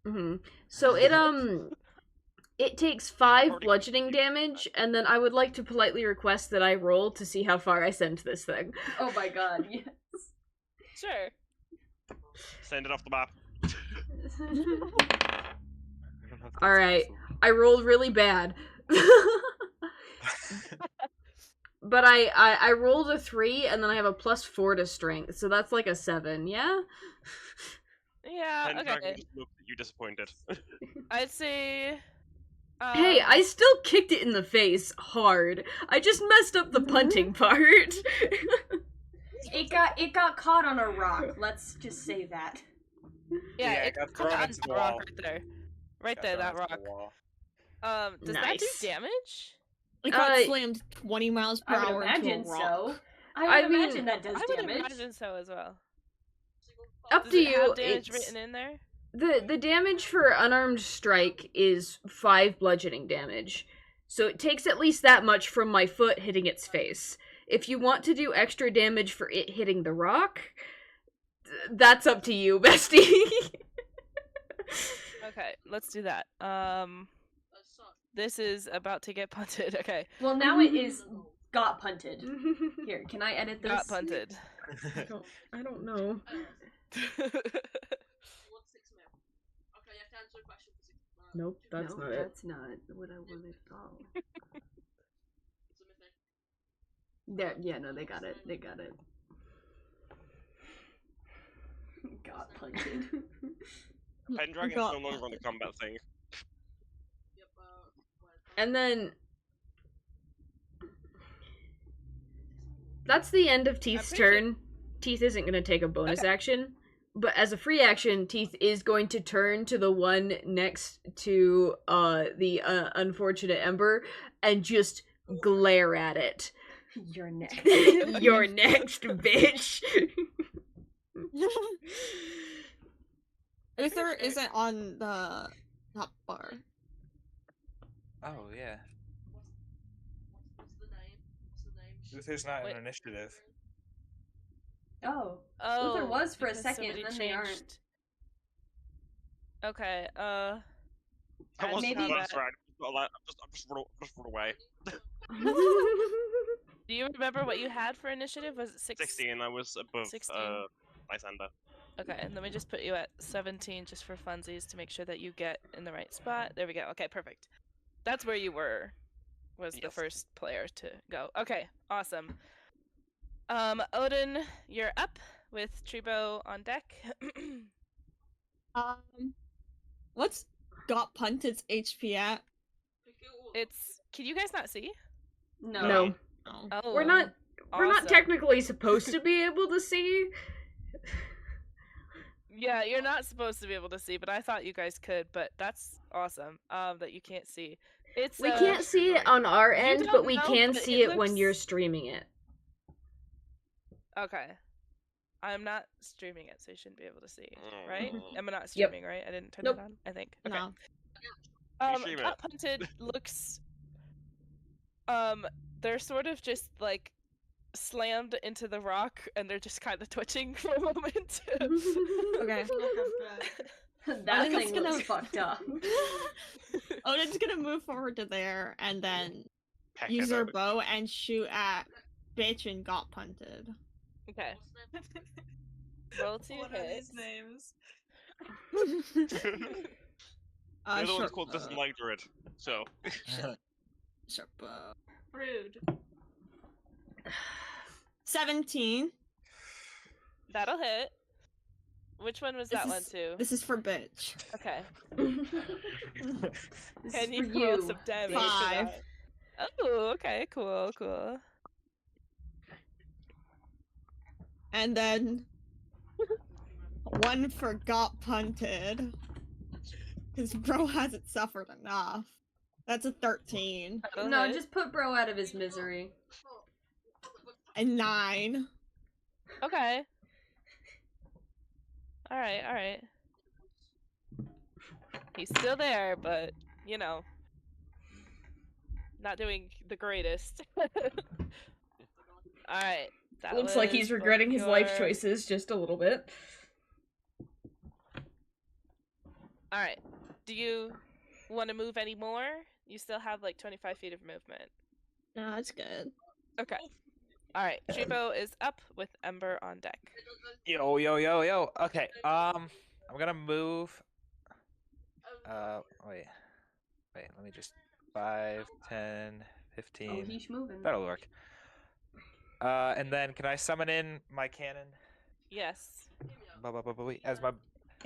Mm-hmm. So it takes 5 bludgeoning damage, and then I would like to politely request that I roll to see how far I send this thing. Oh my god, yes. Sure. Send it off the map. Alright, I rolled really bad. But I rolled a 3, and then I have a plus 4 to strength, so that's like a 7, yeah? Yeah, Pendragon okay. just looked at you disappointed. I'd say Hey, I still kicked it in the face hard. I just messed up the punting part. It got caught on a rock. Let's just say that. Yeah, Yeah, it it got got thrown on into the the rock wall. right there. Right Got there, thrown that into the rock. wall. Does that do Nice. It damage? got slammed 20 miles per I would hour into imagine a rock. so. I I would mean, imagine that does I would damage. imagine so as well. Up Does to it you. have damage It's written in there? the damage for unarmed strike is 5 bludgeoning damage. So it takes at least that much from my foot hitting its face. If you want to do extra damage for it hitting the rock, that's up to you, bestie. Okay, let's do that. This is about to get punted. Okay, Well, now it is got punted. Here, can I edit this? got punted. I don't know. What's 6 mil? Okay, you have to answer a question for 6 mil. Nope, that's no, not it. that's not what I wanted at all. It's a mythic. Yeah, no, they got it. They got it. Got punted. Pendragon's Got no longer on the combat thing. Yep, And then that's the end of Teeth's pretty sure- turn. Teeth isn't going to take a bonus action, but as a free action, Teeth is going to turn to the one next to the unfortunate Ember and just glare at it. You're next. You're next, bitch. Uther isn't on the top bar. Oh yeah. what's the name? What's the name? Uther's not Wait. an initiative. Oh. Oh, Uther was for a because second, somebody and then they aren't. changed. Okay, That I wasn't maybe- the last round. I'm just run away. do you remember what you had for initiative? Was it 16. I was above 16? Lysander. Okay, and let me just put you at 17 just for funsies to make sure that you get in the right spot. There we go. Okay, perfect. That's where you were. Was the Yes. first player to go. Okay, awesome. Odin, you're up with Tribo on deck. What's got punted's HP at? Pick it all. It's. Can you guys not see? No. No, Oh. Oh, we're not awesome. technically supposed to be able to see. Yeah, you're not supposed to be able to see, but I thought you guys could. But that's awesome. That you can't see. It's. We can't see it on our end, don't but we know, can but see it it when you're looks- streaming it. Okay. I'm not streaming it, so you shouldn't be able to see, right? Mm. Am I not streaming, right? I didn't turn Nope. it on, I think. Okay. No. stream Got it. punted looks they're sort of just like slammed into the rock, and they're just kind of twitching for a moment. Okay. That Odin's thing gonna- looks fucked up. Odin's gonna move forward to there and then Peck use it her out. bow and shoot at bitch and got punted. Okay. Roll to What are hit. these names? The other one's short called Doesn't bow. Like Druid. So, Short bow. Rude. 17. That'll hit. Which one was that one is- too? This is for bitch. Okay. This Can is you for roll you. some damage? bitch. for 5. that? Oh, okay, cool, cool. And then 1 for got punted. Because bro hasn't suffered enough. That's a 13. That'll No, hit. just put bro out of his misery. And 9. Okay. Alright, alright. He's still there, but, you know. Not doing the greatest. Alright. that Looks like was he's both regretting his life your- choices just a little bit. Alright. Do you want to move any more? You still have like 25 feet of movement. No, that's good. Okay. Alright. Chibo is up with Ember on deck. Yo, yo, yo, yo. Okay. I'm gonna move. Wait. Let me just 5, 10, 15. Oh, he's moving. That'll work. And then can I summon in my cannon? Yes. As my,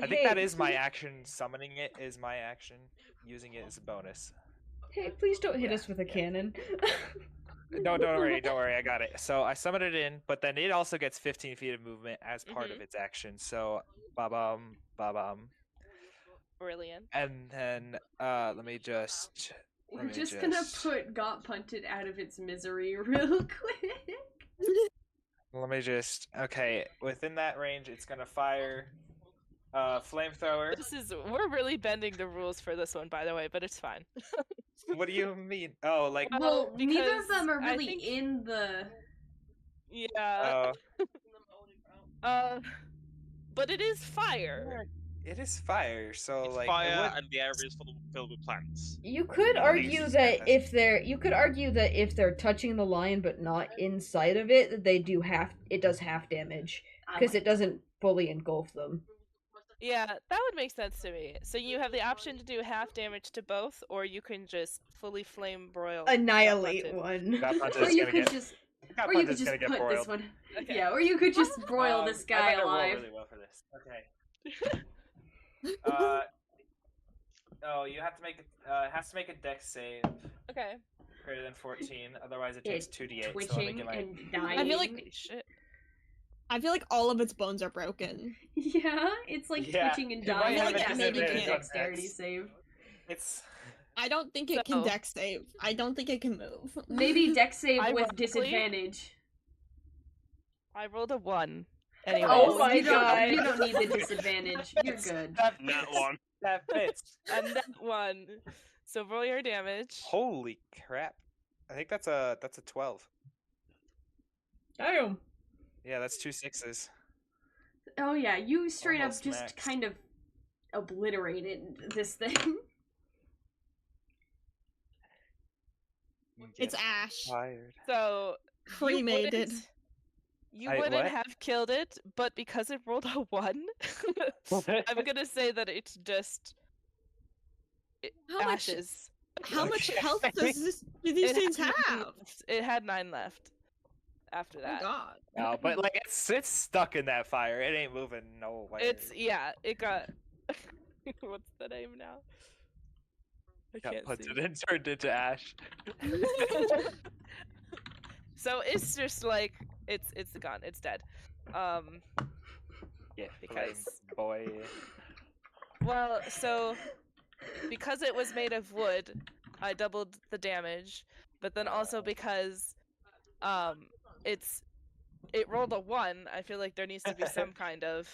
I think that is my action. Summoning it is my action. Using it as a bonus. Hey, please don't hit us with a cannon. No, don't worry, I got it. So I summon it in, but then it also gets 15 feet of movement as part of its action. So, ba-bum. Brilliant. And then, let me just. We're just gonna put got punted out of its misery real quick. Let me just. Okay, within that range, it's gonna fire. Flamethrower. We're really bending the rules for this one, by the way, but it's fine. What do you mean? Oh, like. Well, neither because of them are I really think- in the. Yeah. But it is fire. It is fire, so it's like. fire and the area is filled with plants. You could argue that if they're touching the lion but not inside of it, that they do it does half damage because it doesn't fully engulf them. Yeah, that would make sense to me. So you have the option to do half damage to both, or you can just fully flame broil. Annihilate Gut one. Gut Punted Or is you gonna could get- just. Gut Or you could Punted's just gonna get put this broiled. one. Okay. Yeah, or you could just broil this I guy better roll alive. really well for this. Okay. Oh, you have to make it has to make a dex save Okay. greater than 14, otherwise it It's takes 2d8. So let me twitching get my. and dying. I feel like Holy shit. I feel like all of its bones are broken. Yeah, it's like Yeah, twitching and it might dying. have Like a that maybe disadvantage can on dexterity dex. save. It's. I don't think it So- can dex save. I don't think it can move. Maybe dex save with Ironically- disadvantage. I rolled a 1. Anyway. Oh my you God. You don't need the disadvantage. You're good. That That fits. one. That fits. And that 1. So roll your damage. Holy crap! I think that's a 12. Damn. Yeah, that's 2 6s. Oh yeah, you straight Almost up just maxed. kind of obliterated this thing. It's Ash. Fired. So Cremated. You I- wouldn't what? have killed it, but because it rolled a 1, I'm gonna say that it's just How much- ashes. How much Okay. health do these It things had 9 have? left. It had 9 left after Oh that. god. No, but like it's stuck in that fire. It ain't moving nowhere. It got what's the name now? I Got can't punted see. and turned into ash. So it's just like it's gone. It's dead. Yeah, Because- boy. Well, so because it was made of wood, I doubled the damage, but then also because it rolled a 1, I feel like there needs to be some kind of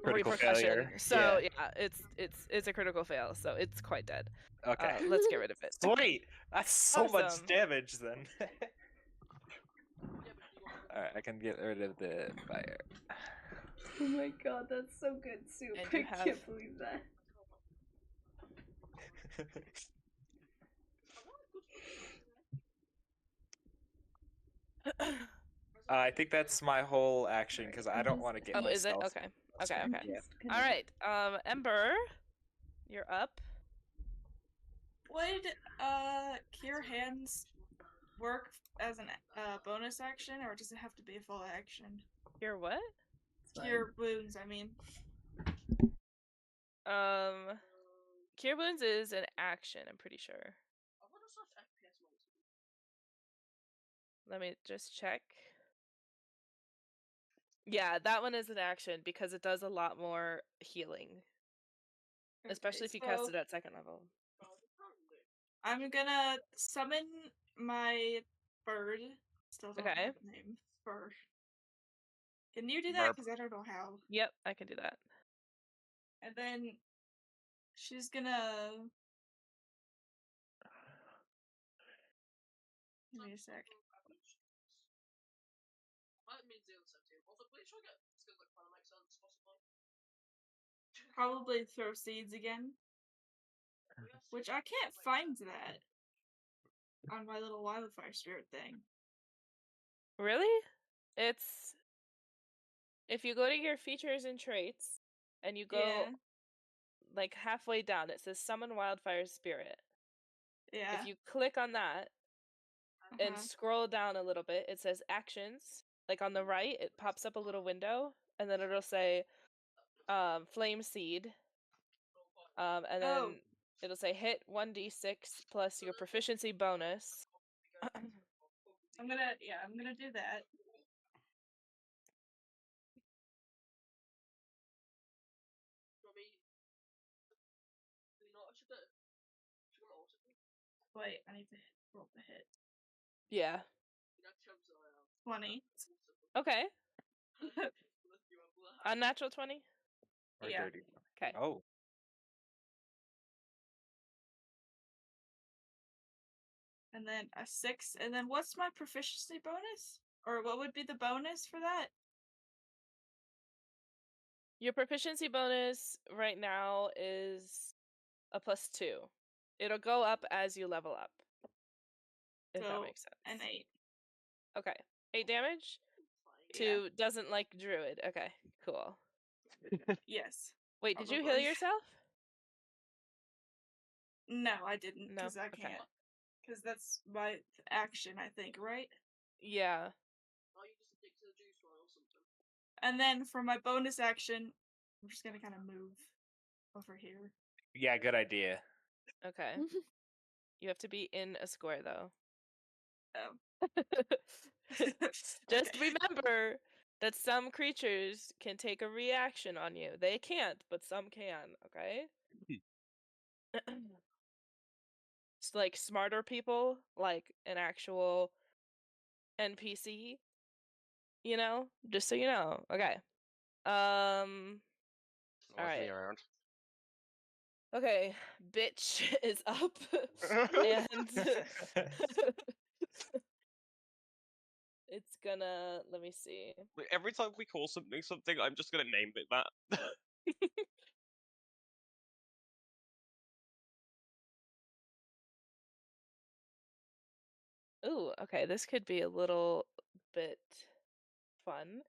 Critical repercussion. failure. So yeah, it's a critical fail, so it's quite dead. Okay. Let's get rid of it. Sweet. That's so much Awesome. damage then. Alright, I can get rid of the fire. Oh my god, that's so good, Soup. And I you have- can't believe that. I think that's my whole action because I don't want to get Oh, my is it? stealth. Okay. Okay, Sorry. okay. Yeah. All right. Ember, you're up. Would Cure Hands work as an bonus action, or does it have to be a full action? Cure what? Cure wounds, I mean. Cure wounds is an action, I'm pretty sure. Let me just check. Yeah, that one is an action because it does a lot more healing. Especially if you cast so it at second level. I'm gonna summon my bird. Still don't Okay. have a name. Bird. Can you do that? Because I don't know how. Yep, I can do that. And then she's gonna. Give me a sec. Probably throw seeds again. Which I can't find that on my little wildfire spirit thing. Really? It's if you go to your features and traits and you go Yeah. like halfway down, it says summon wildfire spirit. Yeah. If you click on that and Uh-huh. scroll down a little bit, it says actions. Like on the right, it pops up a little window and then it'll say flame seed. And then Oh. it'll say hit 1d6 plus your proficiency bonus. I'm gonna do that. Wait, I need to roll the hit. Yeah. 20. Okay. Unnatural 20? Or Yeah. dirty. Okay. Oh. And then a 6. And then what's my proficiency bonus? Or what would be the bonus for that? Your proficiency bonus right now is a +2. It'll go up as you level up. If that So, makes sense. an 8. Okay. 8 damage? Yeah. To doesn't like druid. Okay, cool. Yes. Wait, did you heal Probably. yourself? No, I didn't, No? because I Okay. can't. Because that's my action, I think, right? Yeah. And then for my bonus action, I'm just gonna kind of move over here. Yeah, good idea. Okay. You have to be in a square though. Oh. Just Okay. remember that some creatures can take a reaction on you. They can't, but some can, okay? It's like smarter people, like an actual NPC, you know? Just so you know. Okay. All right. Around. Okay, bitch is up, and it's gonna. Let me see. Wait, every time we call something something, I'm just gonna name it that. Ooh, okay, this could be a little bit fun.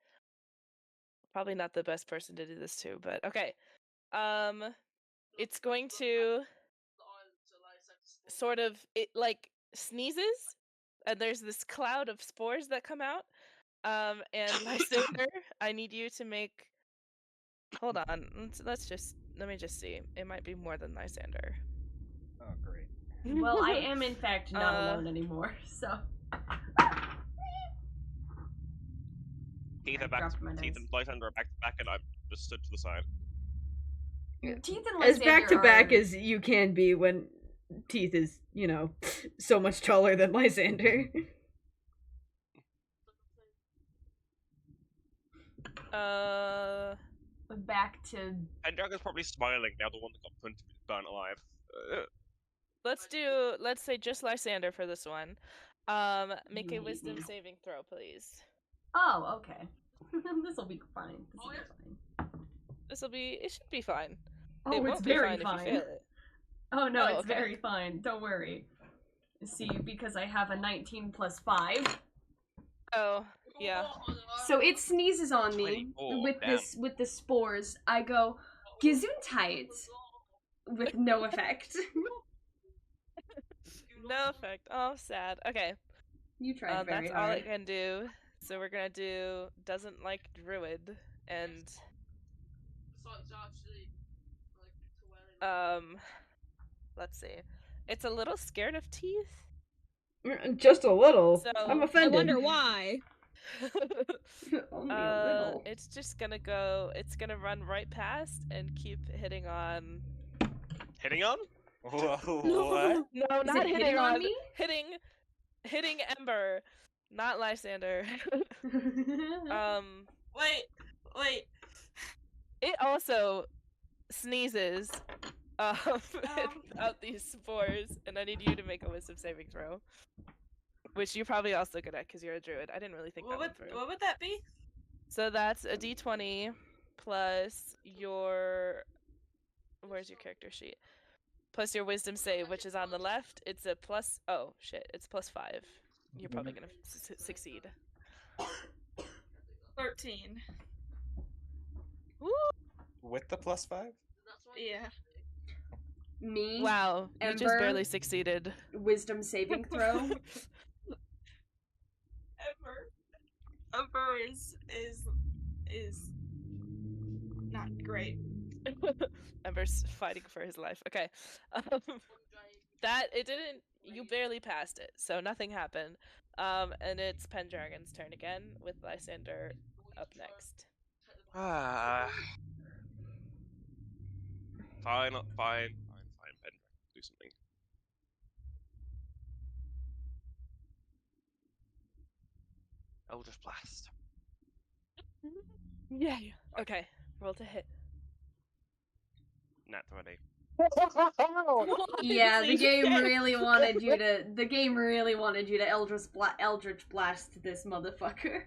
Probably not the best person to do this to, but okay. It's going to sort of it like sneezes, and there's this cloud of spores that come out. And Lysander, I need you to make. Hold on, let me just see. It might be more than Lysander. Oh, great. Well, I am in fact not alone anymore, so. Teeth I are back. dropped my Teeth dice. and Lysander are back to back, and I'm just stood to the side. Teeth and As back to Lysander back are- as you can be when Teeth is, you know, so much taller than Lysander. Back to. And Dragon's probably smiling now. The one that got burnt alive. Let's say just Lysander for this one. Make a wisdom Maybe. saving throw, please. Oh, okay. This will be fine. This will be fine. It should be fine. Oh, it it's won't be very fine if you fine. fail it. Oh no, Oh, it's okay. very fine. Don't worry. See, because I have a 19 plus 5. Oh, yeah. So it sneezes on me 24, with damn. with the spores. I go Gesundheit with no effect. No effect. Oh, sad. Okay. You tried very that's all hard. it can do. So we're gonna do doesn't like druid and let's see. It's a little scared of teeth. Just a little. So I'm I offended. wonder why. Only a little. It's just gonna go. It's gonna run right past and keep hitting on. Hitting on? Whoa, No. what? No, Is not it hitting on me? Hitting Ember, not Lysander. Wait. It also sneezes out these spores, and I need you to make a wisdom saving throw. Which you're probably also good at because you're a druid. I didn't really think that one through. What would that be? So that's a d20 plus your. Where's your character sheet? Plus your wisdom save, which is on the left. It's a plus. Oh shit! It's plus 5. You're probably gonna succeed. 13. Woo! With the +5? Yeah. Me. Wow, you just Ember, barely succeeded. Wisdom saving throw. Ember is not great. Ember's fighting for his life. Okay. That it didn't. You barely passed it, so nothing happened. And it's Pendragon's turn again with Lysander up next. Fine, Ben. Do something. Eldritch Blast. Yay. Okay. Roll to hit. Nat 20. Yeah, the game really wanted you to. The game really wanted you to Eldritch Blast this motherfucker.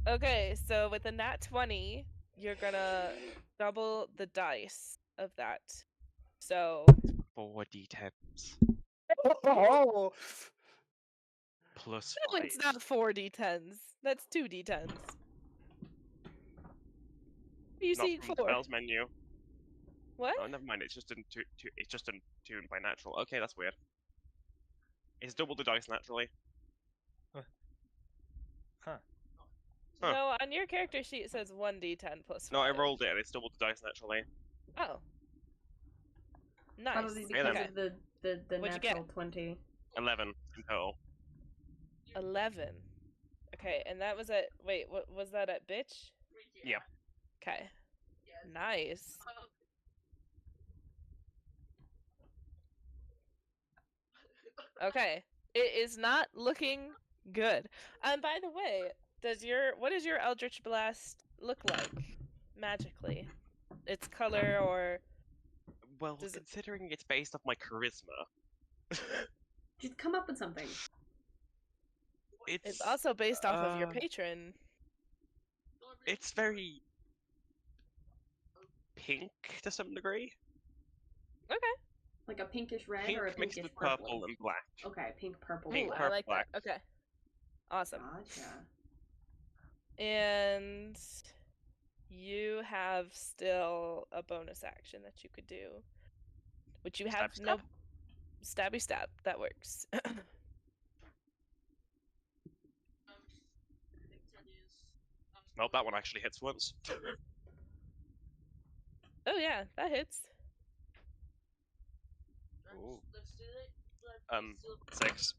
Okay, so with a nat 20, you're gonna double the dice of that. So 4d10s. Oh! Plus no, 5. it's not 4d10s. That's 2d10s. You Not see from the 4. spells menu. What? Oh, never mind. It's just in it's just in tuned by natural. Okay, that's weird. It's double the dice naturally. Huh. Huh. No, on your character sheet it says 1d10 plus 5. No, I rolled it and it's double the dice naturally. Oh. Nice. Probably because Okay. of the What'd you natural get? 20. 11 in total. 11. Okay, and that was at. Wait, what was that at bitch? Yeah. Okay. Nice. Okay. It is not looking good. And by the way, what does your Eldritch Blast look like magically? Its color or Well, Does it- considering it's based off my charisma, Just come up with something. it's also based off of your uh, patron. It's very pink to some degree. Okay. Like a pinkish red Pink or a mixed pinkish with purple? purple and black. Okay, pink, purple, Pink, black. I like black. that. Okay. Awesome. Gotcha. And you have still a bonus action that you could do, which you have Stab, no stabby stab. That works. Nope, that one actually hits once. Oh yeah, that hits. Ooh. 6.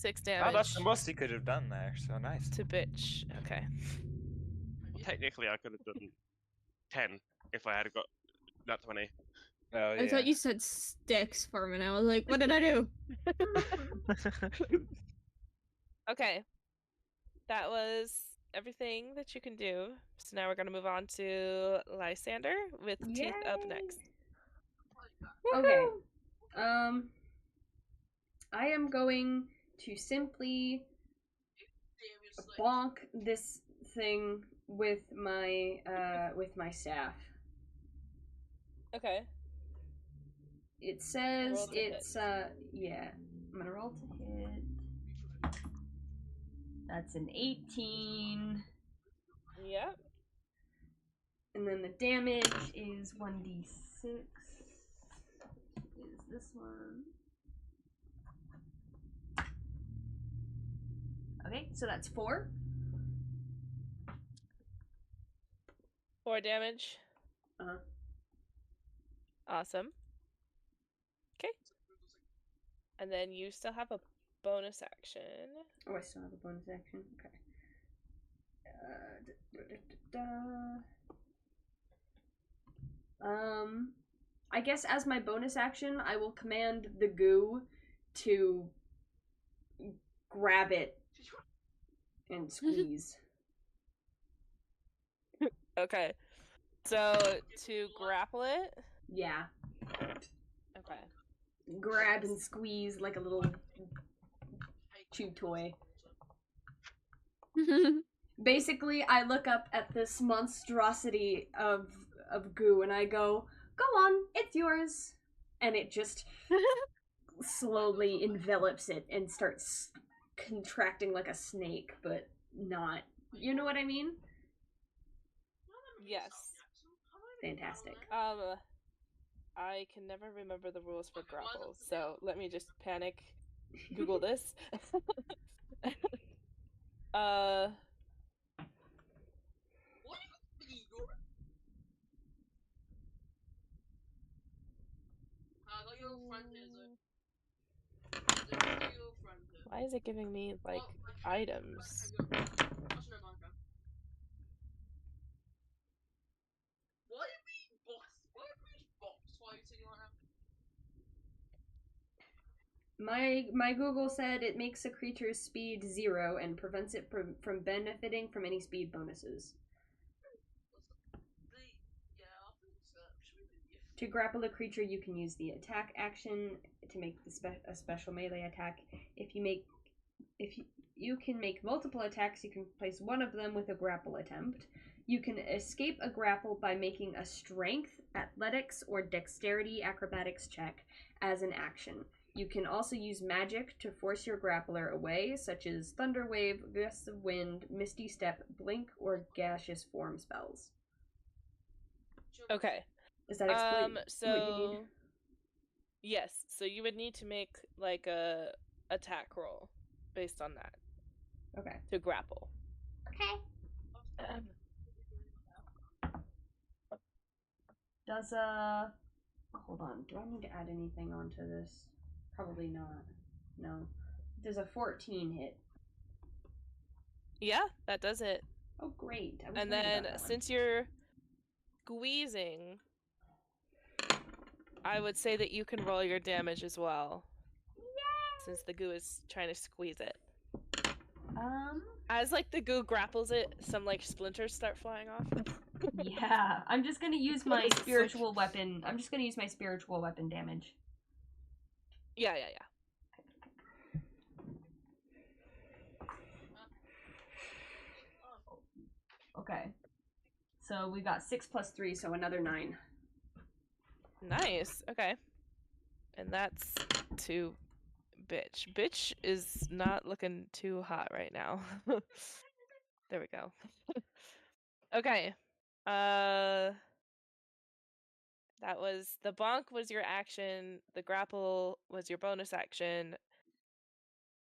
6 Oh, damage that's the most he could have done there, so nice. to bitch. Okay. Technically, I could have done 10 if I had got that 20. Oh, yeah. I thought you said sticks for a minute. I was like, what did I do? Okay. That was everything that you can do. So now we're gonna move on to Lysander with teeth up next. Okay. I am going to simply bonk this thing with my staff. Okay. It says Roll to it's yeah. I'm gonna roll to hit. That's an 18. Yep. And then the damage is 1d6. Is this one? Okay, so that's 4. 4 damage. Uh-huh. Awesome. Okay. And then you still have a bonus action. Oh, I still have a bonus action. Okay. I guess as my bonus action, I will command the goo to grab it and squeeze. Okay. So, to grapple it? Yeah. Okay. Grab and squeeze like a little chew toy. Basically, I look up at this monstrosity of goo and I go, "Go on, it's yours." And it just slowly envelops it and starts contracting like a snake, but not. You know what I mean? Yes. Fantastic. I can never remember the rules for grapple, so let me just panic. Google this. Why is it giving me, like, items? My Google said it makes a creature's speed 0 and prevents it from benefiting from any speed bonuses. To grapple a creature, you can use the attack action to make a special melee attack. If you can make multiple attacks, you can place one of them with a grapple attempt. You can escape a grapple by making a strength, athletics, or dexterity acrobatics check as an action. You can also use magic to force your grappler away, such as Thunder Wave, Gusts of Wind, Misty Step, Blink, or Gaseous Form spells. Okay. Does that explain so what you need? Yes, so you would need to make like a attack roll based on that. Okay. To grapple. Okay. Does hold on, do I need to add anything onto this? Probably not. No. Does a 14 hit? Yeah, that does it. Oh great. And then since you're squeezing, I would say that you can roll your damage as well. Yeah. Since the goo is trying to squeeze it. As like the goo grapples it, some like splinters start flying off. Yeah, I'm just gonna use my spiritual weapon. I'm just gonna use my spiritual weapon damage. Yeah. Okay. So we got 6 plus 3, so another 9. Nice. Okay. And that's to Bitch. Bitch is not looking too hot right now. There we go. Okay. That was the bonk was your action. The grapple was your bonus action.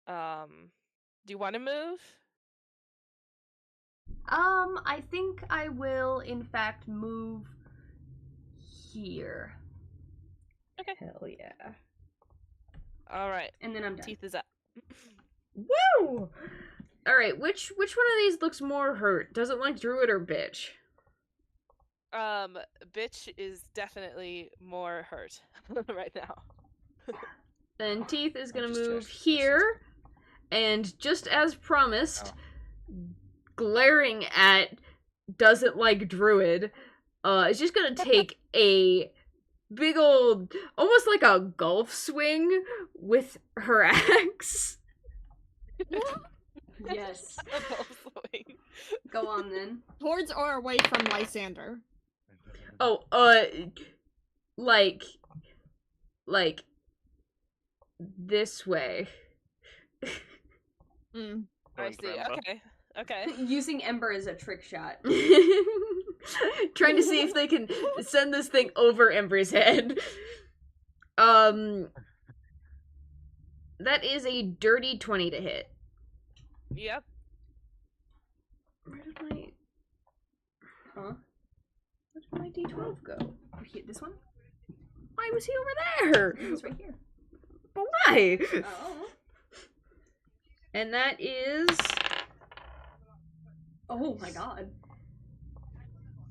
Do you want to move? I think I will in fact move here. Okay. Hell yeah. All right. And then I'm done. Teeth is up. Woo! Alright, which one of these looks more hurt? Does it like Druid or Bitch? Bitch is definitely more hurt right now. Then Teeth is gonna move here, and just as promised, glaring at doesn't like Druid, is just gonna take a big old, almost like a golf swing with her axe. Yes. A ball swing. Go on then. Towards or away from Lysander? Oh, like this way. Mm. I Going see. for Ember. Okay. Okay. Using Ember as a trick shot. Trying to see if they can send this thing over Ember's head. That is a dirty 20 to hit. Yep. Where did my Huh? Where did my D12 go? Oh, this one? Why was he over there? It's right here. But why? Oh. And that is Oh my god.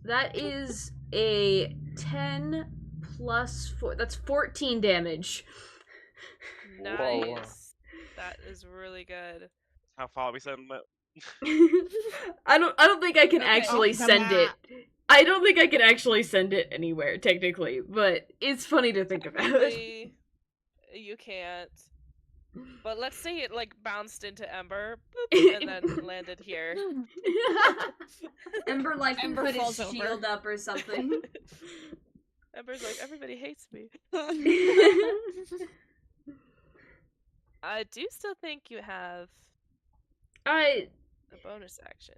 that is a 10 plus 4. That's 14 damage. Nice. That is really good. How far are we sending it? I don't think I can Okay. actually Off the send it. map. I don't think I can actually send it anywhere technically, but it's funny to think about. Technically, you can't. But let's say it like bounced into Ember boop, and then landed here. Ember like Ember put his falls over. shield up or something. Ember's like, everybody hates me. I do still think you have I a bonus action.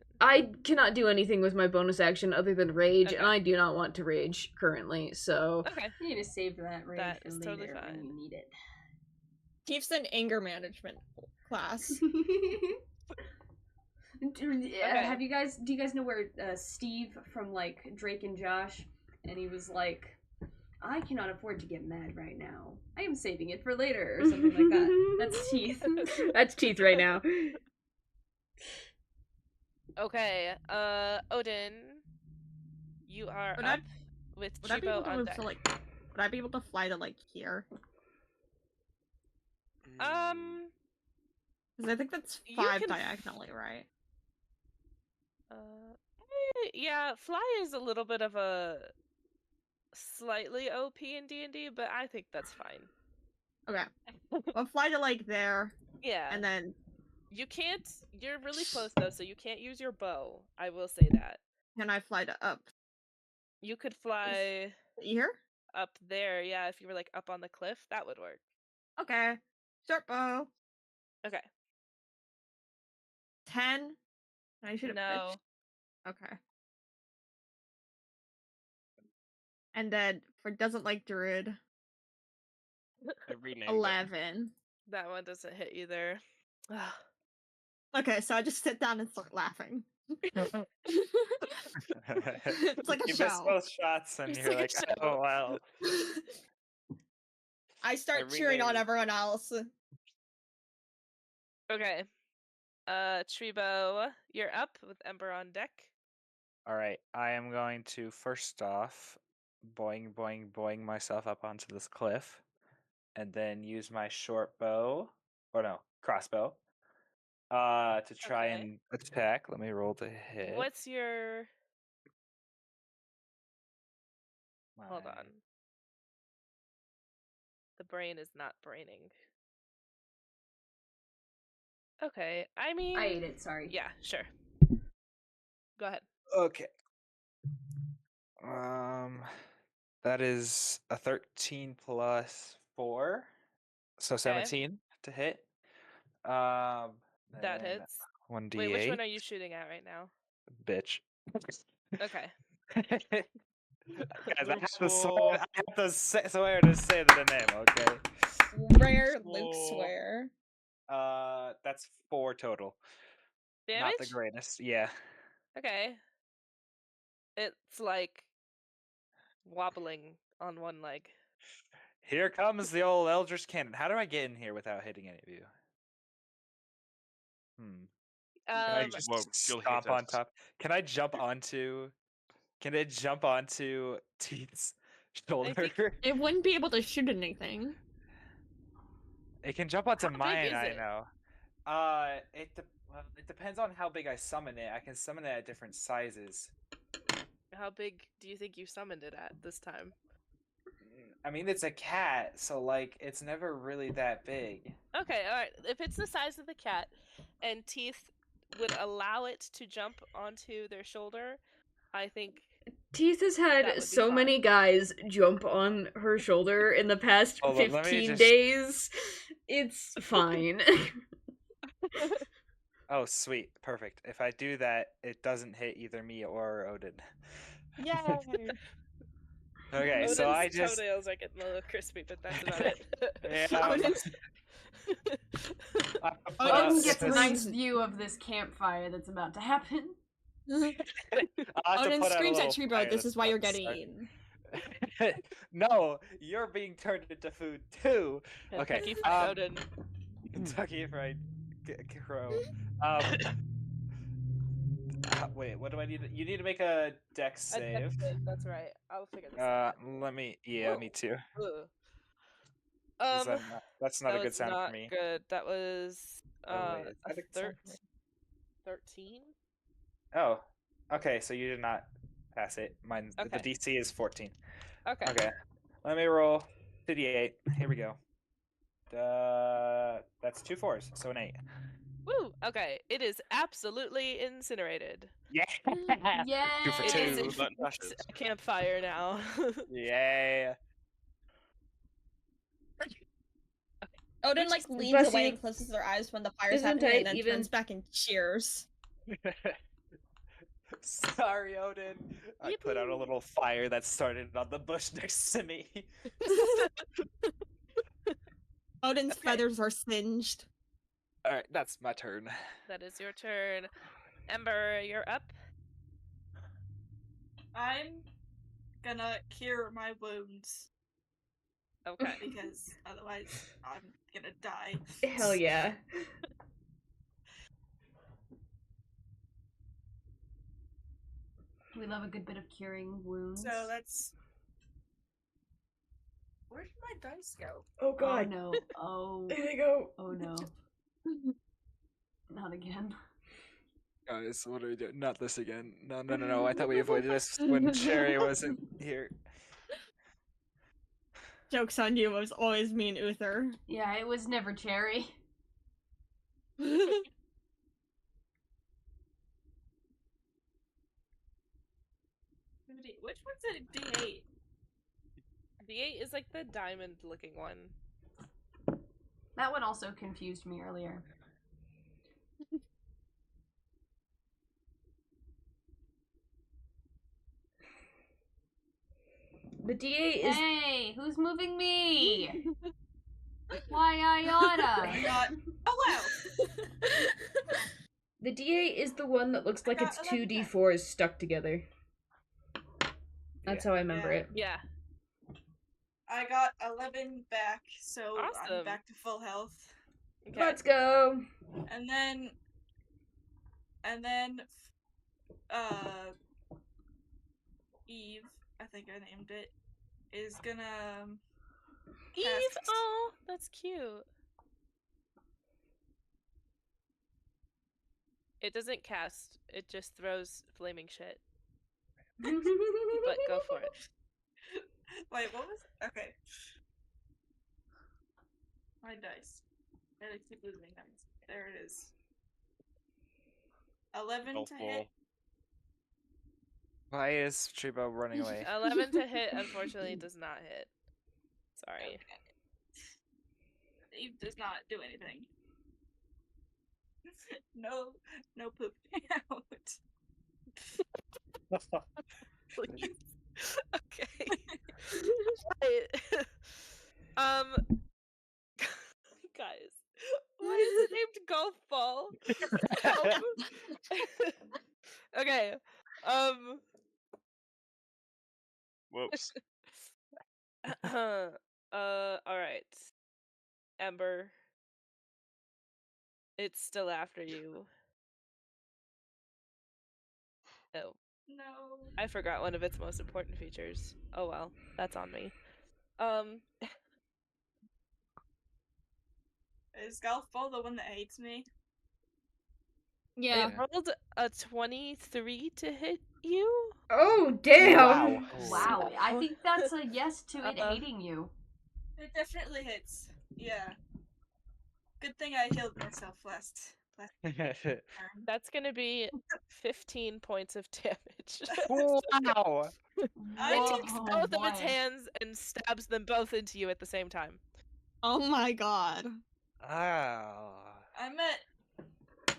cannot do anything with my bonus action other than rage, and Okay. I do not want to rage currently, so Okay. You need to save that rage That for is later totally when fine. you need it. Chief's an anger management class. Have you guys? Do you guys know where Steve from like Drake and Josh? And he was like, "I cannot afford to get mad right now. I am saving it for later," or something like that. That's Teeth. That's Teeth right now. Okay. Odin, you are Would I- up with Would I be able Chibo to on move deck. to like? Would I be able to fly to like here? Because I think that's You 5 can- diagonally, right? Yeah, fly is a little bit of a slightly OP in D&D, but I think that's fine. Okay. I'll fly to like there, Yeah. and then You can't. You're really close though, so you can't use your bow. I will say that. can I fly to up You could fly here? up there, yeah. If you were like up on the cliff, that would work. Okay. Short bow. Okay. 10. I should have No. pitched. Okay. And then for doesn't like druid, I renamed it. 11. That one doesn't hit either. Okay, so I just sit down and start laughing. It's like a You miss show. both shots, and It's you're like like, a oh show. wow. I start I cheering on renamed- everyone else. Okay. Treebo, you're up with Ember on deck. All right, I am going to first off boing myself up onto this cliff, and then use my short bow, or no, crossbow, to try Okay. and attack. Let me roll to hit. What's your hold My- on. The brain is not braining. Okay. I mean I ate it. Sorry. yeah, sure. Go ahead. Okay. That is a 13 plus 4, so 17 to hit. That then hits. 1d8. Wait, which one are you shooting at right now? Bitch. Okay. Guys, I Luke have to swore. swear, I have to swear to say the name, okay? Rare Luke Oh. swear. That's 4 total. Damage? Not the greatest. Yeah. Okay. It's like wobbling on one leg. Here comes the old Eldritch Cannon. How do I get in here without hitting any of you? Can I Um, just Well, you'll hit stomp on us. top? Can I jump onto? Can it jump onto Teeth's shoulder? think- It wouldn't be able to shoot anything. It can jump onto How big mine. is I it? know. Well, it depends on how big I summon it. I can summon it at different sizes. how big do you think you summoned it at this time? I mean, it's a cat, so like it's never really that big. Okay, alright. If it's the size of the cat, and Teeth would allow it to jump onto their shoulder, I think Teeth has that would had be so many fine. guys jump on her shoulder in the past Hold on, let me 15 just- days. It's fine. Oh, sweet. Perfect. If I do that, it doesn't hit either me or Odin. Yay! Okay, so I Odin's just... toenails are getting a little crispy, but that's about it. Yeah, Odin's- Odin gets gets a nice view of this campfire that's about to happen. Odin screams at Treebo, "This is why you're getting eaten." No, you're being turned into food too. Okay, Kentucky Fried Odin. Kentucky Fried Crow. Wait, what do I need? You need to make a dex A dex save. save, that's right. I'll figure this out. Let me. Yeah, Whoa. me too. Ugh. 'Cause that's not that a good was sound not for me. Good. That was Oh, wait, is a that a good sound for me? 13. Oh, okay. So you did not pass it. Mine. The Okay. DC is 14. Okay. Okay. Let me roll 2d8. Here we go. That's 2 4s, so an 8. Woo. Okay. It is absolutely incinerated. Yeah. Yay! 2 for It is 2. in fact a campfire now. Yeah. Odin like leans Bless away you. and closes their eyes when the fire's Isn't happening, it and then even- turns back and cheers. Sorry, Odin. I put out a little fire that started on the bush next to me. Odin's feathers are singed. All right, that's my turn. That is your turn. Ember, you're up. I'm gonna cure my wounds Okay. because otherwise I'm gonna die. Hell yeah. We love a good bit of curing wounds. So that's. Where did my dice go? Oh Oh god. no. Oh. There they go. Oh no. Not again. Guys, what are we doing? Not this again. No. I thought we avoided this when Sherry wasn't here. Joke's on you, it was always me and Uther. Yeah, it was never cherry. Which one's a D8? D8 is like the diamond looking one. That one also confused me earlier. The D8 is Hey, who's moving me? Why I oughta? Got. Oh wow! the D8 is the one that looks like got it's 11 two back. D4s stuck together. That's how I remember Yeah. it. Yeah. I got 11 back, so Awesome. I'm back to full health. Okay. Let's go. And then, Eve, I think I named it, is gonna Eve! cast- Oh, that's cute. It doesn't cast, it just throws flaming shit. But go for it. Wait, what was? Okay. My dice. I keep losing them. There it is. 11 to hit. Why is Treebo running away? 11 to hit, unfortunately, does not hit. Sorry. Eve does not do anything. No poop out. Please. Okay. Right. Guys, why is it named golf ball? Okay. Whoops. All right. Ember. It's still after you. Oh, No. I forgot one of its most important features. Oh well, that's on me. Is golf ball the one that hates me? Yeah. It rolled a 23 to hit you. Oh damn. Wow. Wow, I think that's a yes to it Uh-oh. hating you. It definitely hits. Yeah. Good thing I healed myself last That's gonna be 15 points of damage. Wow! It takes Whoa, both of its boy. hands and stabs them both into you at the same time. Oh my god. Wow. I'm at.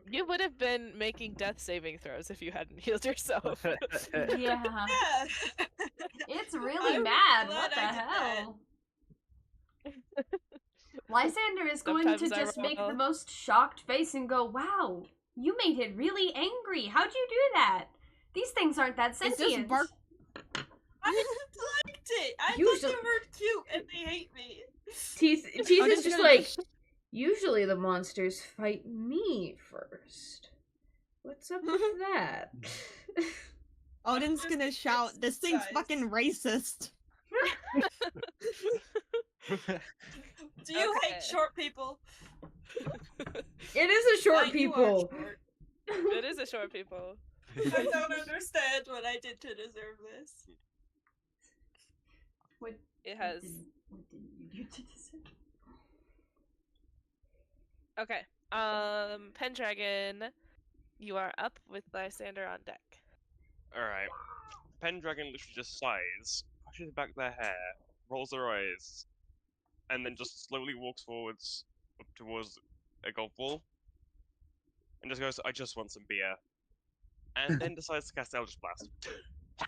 You would have been making death saving throws if you hadn't healed yourself. Yeah. Yeah. It's really I'm mad. glad What the I did that. hell? Lysander is going to Sometimes I just make roll. the most shocked face and go, "Wow, you made it really angry. How'd you do that? These things aren't that It's sentient." just bark. I liked it. I thought Usually- they were cute and they hate me. Teeth Oh, is just just gonna- like, usually the monsters fight me first. What's up with that? Odin's Just gonna shout, it's "This thing's size. fucking racist." Do you Okay. hate short people? It is a short Yeah, you are people. short. It is a short people. I don't understand what I did to deserve this. What, It has. what didn't you do to deserve? Okay. Pendragon, you are up with Lysander on deck. Alright. Pendragon literally just sighs, pushes back their hair, rolls their eyes, and then just slowly walks forwards up towards a golf ball. And just goes, "I just want some beer." And then decides to cast Eldritch Blast.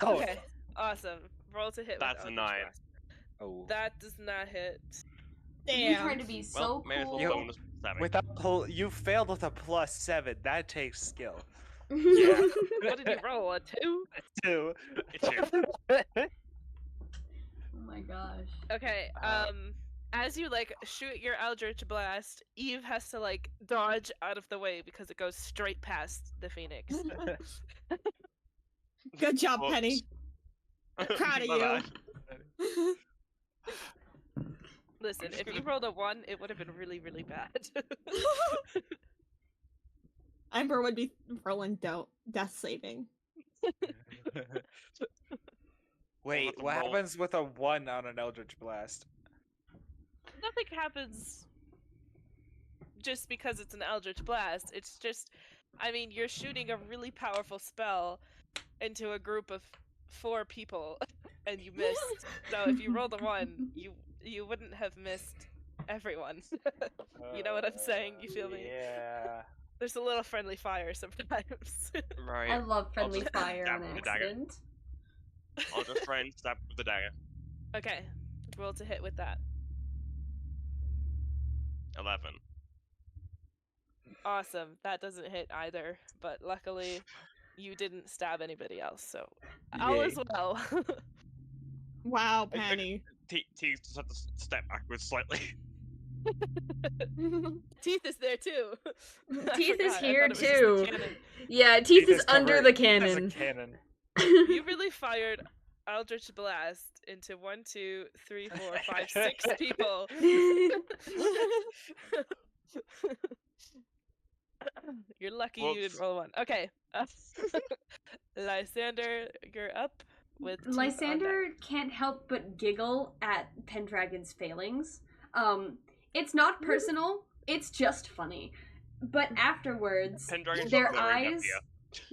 Oh, Okay. Awesome. Roll to hit. That's a with 9. Eldritch Blast. oh. That does not hit. You Damn. trying to be Well, so may as well cool. bonus 7. With you failed with a +7. That takes skill. Yeah. What did you roll? A 2? 2. It's you. Oh my gosh. Okay. As you like shoot your Eldritch Blast, Eve has to like dodge out of the way because it goes straight past the Phoenix. Good job, Whoops. Penny. Proud of My you. bad. Listen, if you rolled a 1, it would have been really, really bad. Ember would be rolling death saving. Wait, to what roll. happens with a 1 on an Eldritch Blast? Nothing happens just because it's an Eldritch Blast. It's just, I mean, you're shooting a really powerful spell into a group of 4 people, and you missed. So if you rolled a 1, you wouldn't have missed everyone. You know what I'm saying? You feel me? Yeah. There's a little friendly fire sometimes. Right. I love friendly just fire stab on with the dagger. accident. I'll just try and stab with the dagger. Okay, roll to hit with that. 11. Awesome. That doesn't hit either, but luckily you didn't stab anybody else, so all Yay. is well. Wow, I- Penny. T just had to step backwards slightly. Teeth is there too. I Teeth is forgot, I here thought it was just the too. cannon. Yeah, Teeth is is under covered the as a cannon. cannon. You really fired Eldritch Blast into 1, 2, 3, 4, 5, 6 people. You're lucky you didn't Whoops. roll a 1. Okay. Lysander, you're up with Teeth on deck. Lysander can't help but giggle at Pendragon's failings. It's not personal, it's just funny. But afterwards, Pendragon's their glaring at eyes you.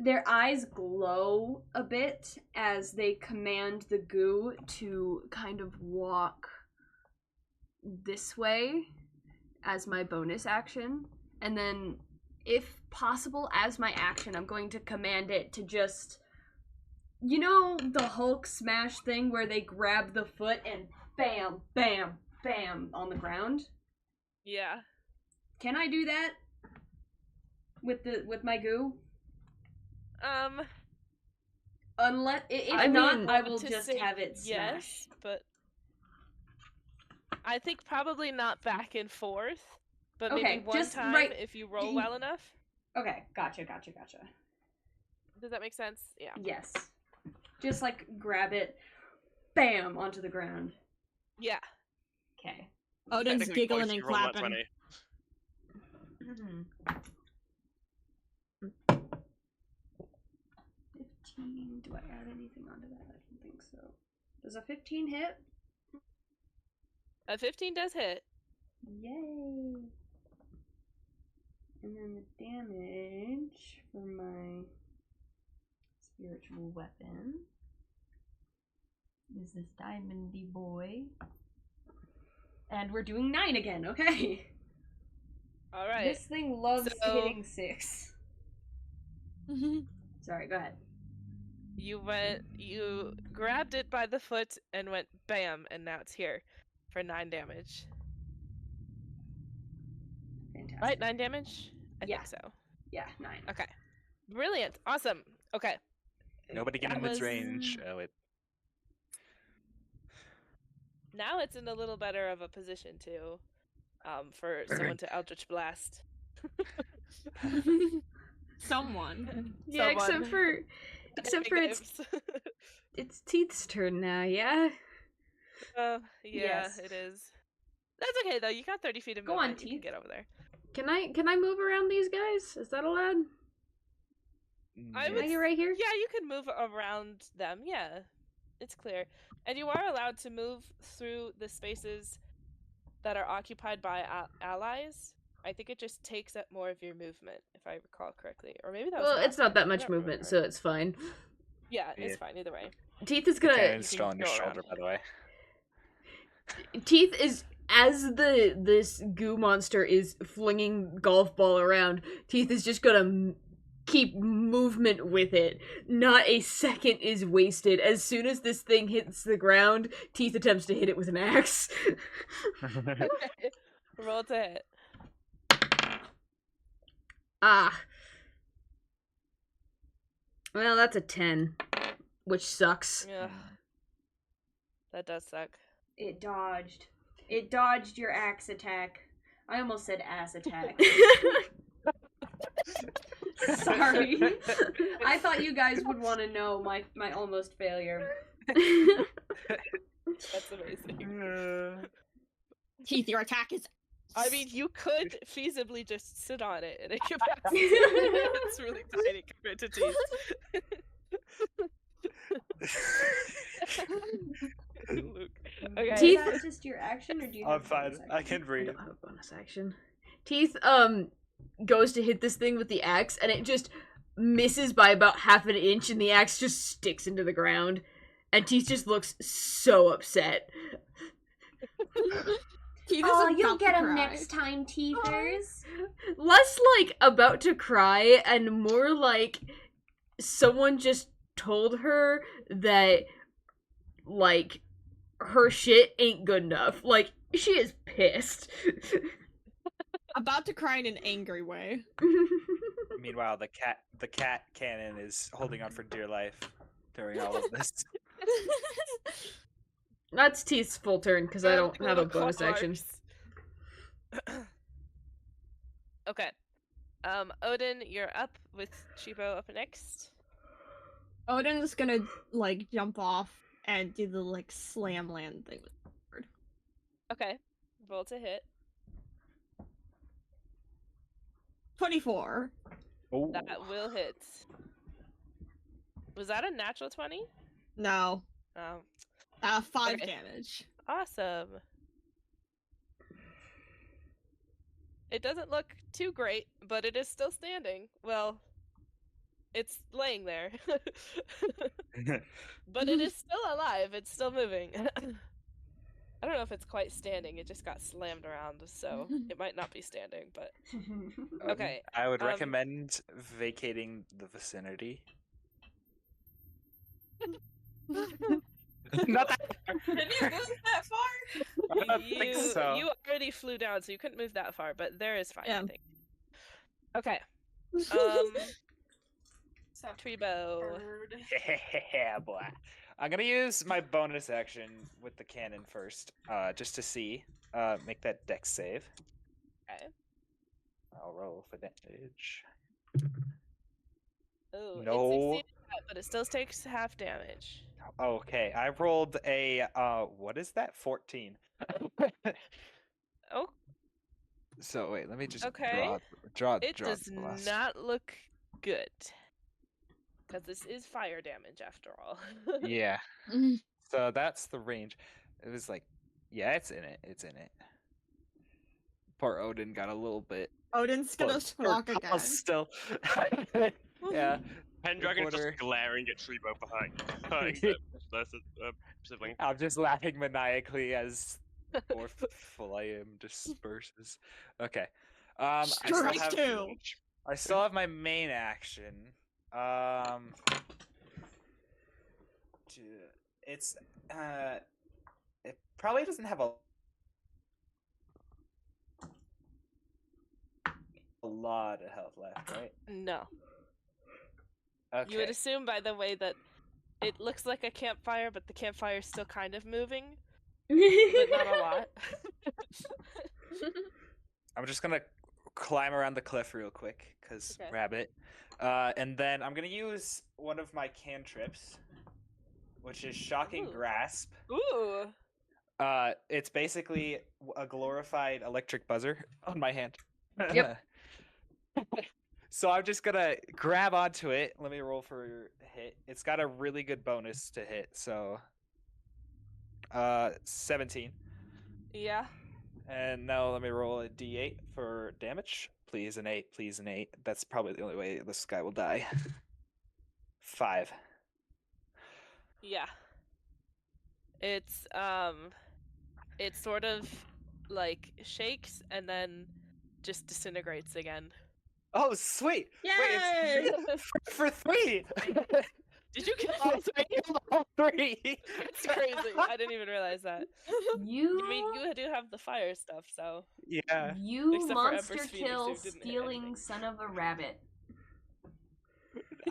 their eyes glow a bit as they command the goo to kind of walk this way as my bonus action. And then, if possible, as my action, I'm going to command it to just... You know the Hulk smash thing where they grab the foot and bam, bam, bam on the ground? Yeah. Can I do that? With my goo? Unless if I not, mean- I will to just say have it smash. yes, but I think probably not back and forth, but Okay, maybe one just time right- if you roll well enough. Okay, gotcha. Does that make sense? Yeah. Yes. Just like grab it, bam, onto the ground. Yeah. Okay. Odin's Technically, giggling twice and you roll that clapping. 15. Do I add anything onto that? I don't think so. Does a 15 hit? A 15 does hit. Yay. And then the damage for my spiritual weapon is this diamondy boy. And we're doing 9 again, okay. Alright. This thing loves So- hitting 6. Sorry, go ahead. You grabbed it by the foot and went bam, and now it's here for 9 damage. Fantastic. Right, 9 damage? I Yeah. think so. Yeah, 9. Okay. Brilliant. Awesome. Okay. Nobody get That in its was- range. Oh, it. Now it's in a little better of a position to for someone to Eldritch Blast. Someone. Yeah, except Someone. for Negatives. it's Teeth's turn now, yeah? Yeah, Yes. it is. That's okay though. You got 30 feet of Go movement. on, You can Teeth. get over there. Can I move around these guys? Is that allowed? I Can would I get right here? Yeah, you can move around them. Yeah, it's clear. And you are allowed to move through the spaces that are occupied by allies. I think it just takes up more of your movement, if I recall correctly. Or maybe that was Well, last it's not time. that I much don't movement, remember. so it's fine. Yeah, it's Yeah. fine either way. Teeth is The gonna cannon's you still can on your go shoulder, around. by the way. Teeth is as this goo monster is flinging golf ball around. Teeth is just gonna keep movement with it. Not a second is wasted. As soon as this thing hits the ground, Teeth attempts to hit it with an axe. Roll to hit. Ah. Well, that's a 10, which sucks. Yeah. That does suck. It dodged. It dodged your axe attack. I almost said ass attack. Sorry. I thought you guys would want to know my almost failure. That's amazing. Teeth, your attack is. I mean, you could feasibly just sit on it and incapacitated it. It's really tiny compared to Teeth. Luke. Okay. Teeth- Is that just your action, or do you I'm have a bonus fine. I action? can breathe. I don't have a bonus action. Teeth goes to hit this thing with the axe, and it just misses by about half an inch, and the axe just sticks into the ground. And Teeth just looks so upset. Teeth is Oh, about you'll to get him cry. next time, Teethers. Less like about to cry, and more like someone just told her that, like, her shit ain't good enough. Like, she is pissed. About to cry in an angry way. Meanwhile, the cat cannon is holding on for dear life during all of this. That's Teeth's full turn, because I don't Good have a little bonus claw action. marks. Okay. Odin, you're up with Chibo up next. Odin's gonna like jump off and do the like slam land thing. Okay. Roll to hit. 24. Oh, That will hit. Was that a natural 20? No. Oh, 5 Okay. damage. awesome. It doesn't look too great, but it is still standing. Well, it's laying there. But it is still alive. It's still moving. I don't know if it's quite standing. It just got slammed around, so it might not be standing, but okay. I would um, recommend vacating the vicinity. Not that. Can you move that far? I don't think so. You already flew down, so you couldn't move that far, but there is fine, Yeah. I think. Okay. Treebo. Bird. Yeah, boy. I'm gonna use my bonus action with the cannon first, just to see. Make that dex save. Okay. I'll roll for damage. Oh, No. it succeeded that, but it still takes half damage. Okay, I rolled a what is that? 14. Oh, So wait, let me just Okay. draw. it draw does the blast. not look good. Because this is fire damage after all. Yeah. Mhm. So that's the range. It was like, yeah, it's in it. It's in it. Poor Odin got a little bit Odin's gonna clock again. Still. Yeah. Pendragon Reporter. just glaring at Trebo behind the sibling. I'm just laughing maniacally as more flame disperses. Okay. Strike two. I still have my main action. It's it probably doesn't have a lot of health left, right? No. Okay. You would assume by the way that it looks like a campfire, but the campfire's still kind of moving, but not a lot. I'm just gonna climb around the cliff real quick, cause Okay. rabbit. And then I'm gonna use one of my cantrips, which is Shocking Ooh. Grasp. Ooh. It's basically a glorified electric buzzer on my hand. Yep. So I'm just gonna grab onto it. Let me roll for hit. It's got a really good bonus to hit, so 17. Yeah. And now let me roll a d8 for damage. Please an 8, please an 8. That's probably the only way this guy will die. 5. Yeah. It sort of like shakes and then just disintegrates again. Oh, sweet! Yay! Wait, it's for 3! Did you kill all I killed all 3! It's crazy. I didn't even realize that. You, I mean, you do have the fire stuff, so. Yeah. you Except for monster Ember's Phoenix, kill who didn't hit stealing anything. son of a rabbit.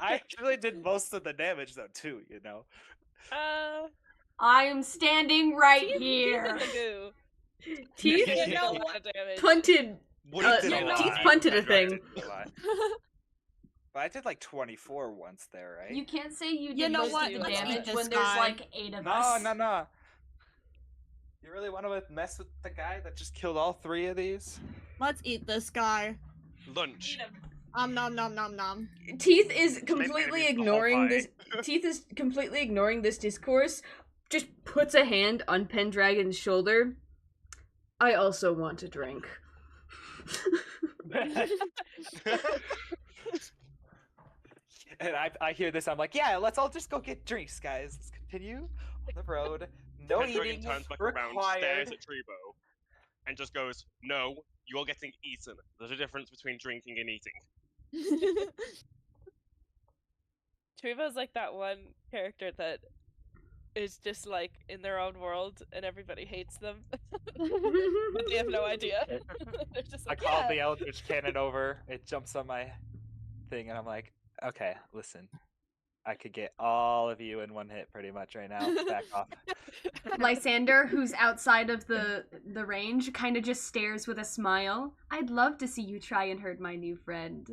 I actually did most of the damage though too, you know. I am standing right Teeth in the here. goo. Teeth You You did know a lot of damage. punted. Woody did a Teeth lot. punted a Pendragon thing. did a lot. But I did like 24 once there, right? You can't say you did You know most what? of the Let's eat damage this when there's guy. like 8 of No, us. no. You really want to mess with the guy that just killed all 3 of these? Let's eat this guy. Lunch. Nom nom nom nom nom. Teeth is Maybe completely it's the whole ignoring pie. this. Teeth is completely ignoring this discourse. Just puts a hand on Pendragon's shoulder. I also want a drink. And I hear this, I'm like, yeah, let's all just go get drinks, guys. Let's continue on the road. No Pendragon eating turns back around, required. stares at Trebo, and just goes, "No, you're getting eaten. There's a difference between drinking and eating." Trevo's like that one character that is just like in their own world and everybody hates them. But they have no idea. They're just I like, called yeah. the Eldritch Cannon over. It jumps on my thing, and I'm like, okay, listen. I could get all of you in one hit pretty much right now. Back off. Lysander, who's outside of the range, kind of just stares with a smile. I'd love to see you try and hurt my new friend.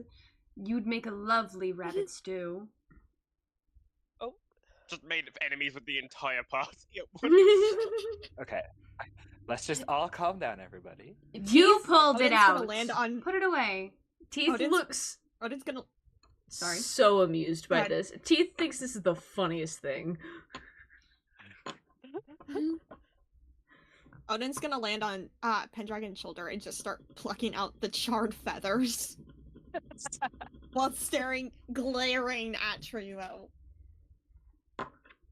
You'd make a lovely rabbit stew. Just made enemies with the entire party at once. Okay. Let's just all calm down, everybody. You pulled it Odin's out. gonna land on. Put it away. Teeth Odin's- looks Odin's gonna. Sorry. so amused by God. this. Teeth thinks this is the funniest thing. Odin's gonna land on Pendragon's shoulder and just start plucking out the charred feathers while staring, glaring at Trio.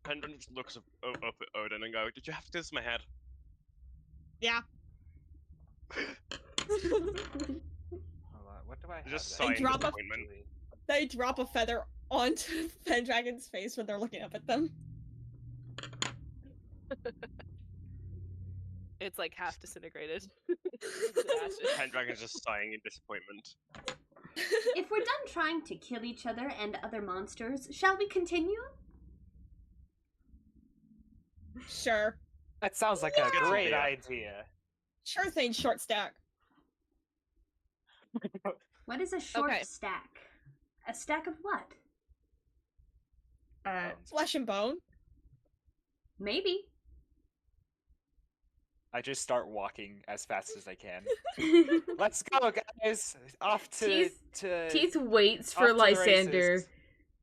Pendragon just looks up at Odin and go, "Did you have to kiss my head?" Yeah. Hold on, what do I have? Just that sigh is in drop a- disappointment. actually- They drop a feather onto Pendragon's face when they're looking up at them. It's like half disintegrated. Pendragon's just sighing in disappointment. If we're done trying to kill each other and other monsters, shall we continue? Sure. That sounds like a Good great idea. idea. Sure thing, short stack. What is a short Okay. stack? A stack of what? Flesh and bone. Maybe. I just start walking as fast as I can. Let's go, guys! Off to Teeth- to Teeth waits off for to the Lysander. races.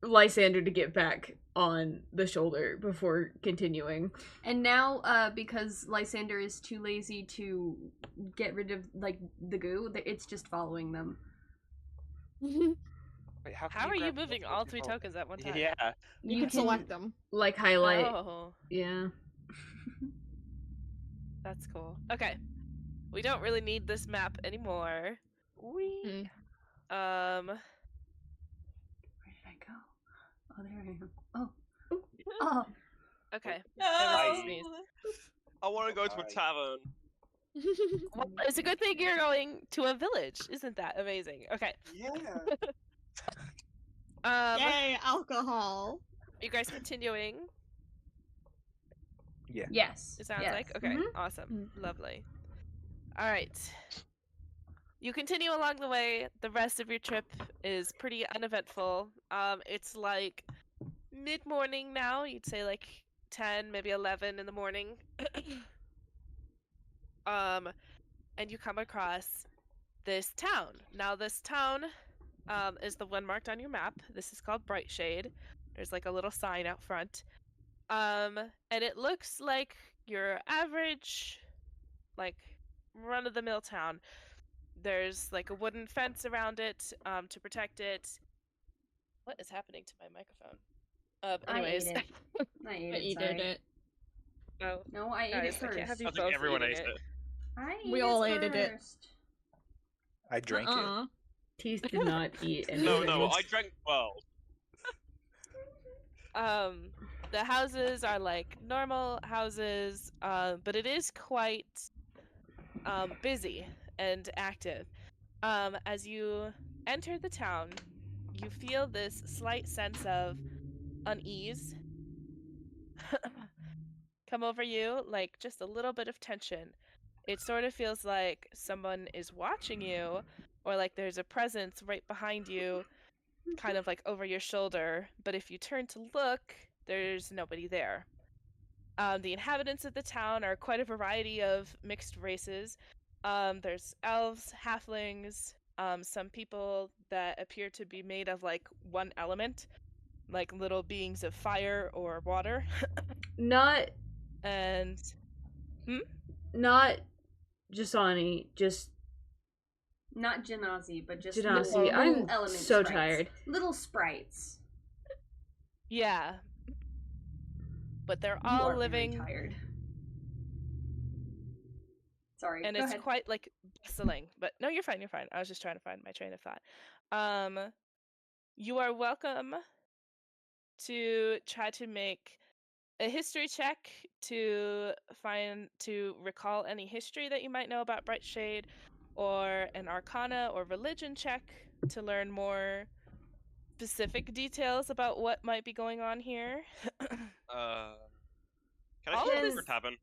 Lysander to get back on the shoulder before continuing. And now, because Lysander is too lazy to get rid of like the goo, it's just following them. Wait, How are you grab moving multiple all 3 people? tokens at one time? Yeah. You can select them. Like highlight. Oh, Yeah. that's cool. Okay. We don't really need this map anymore. Mm. Where did I go? Oh, there I am. Oh. Oh. Okay. No. Sneeze. I want to go to a tavern. Well, it's a good thing you're going to a village. Isn't that amazing? Okay. Yeah. Yay, alcohol. You guys continuing? Yes. It sounds yes. like? Okay, Mhm. awesome. Lovely. Alright. You continue along the way. The rest of your trip is pretty uneventful. It's like mid-morning now. You'd say like 10, maybe 11 in the morning. And you come across this town. Now this town is the one marked on your map. This is called Brightshade. There's like a little sign out front. And it looks like your average, like, run-of-the-mill town. There's like a wooden fence around it to protect it. What is happening to my microphone? Anyways. I ate I it. eated Sorry. it. Oh, No, I ate guys, it I first. can't have you I think both everyone eating ate it. I We ate all it ate it. first. I drank it. Teeth did not eat anything. No, I drank well. The houses are like normal houses, but it is quite busy and active. As you enter the town, you feel this slight sense of unease come over you, like just a little bit of tension. It sort of feels like someone is watching you, or like there's a presence right behind you, kind of like over your shoulder, but if you turn to look, there's nobody there. The inhabitants of the town are quite a variety of mixed races. There's elves, halflings, some people that appear to be made of like one element, like little beings of fire or water. Not And not Jasani, just Not Genasi, but just Genasi. little I'm element so sprites. tired. Little sprites. yeah. But they're You all are living, very tired. Sorry. and go it's ahead. quite like bustling. But no, you're fine, you're fine. I was just trying to find my train of thought. You are welcome to try to make a history check to recall any history that you might know about Brightshade, or an arcana or religion check to learn more specific details about what might be going on here. Can I All check of for this- tavern?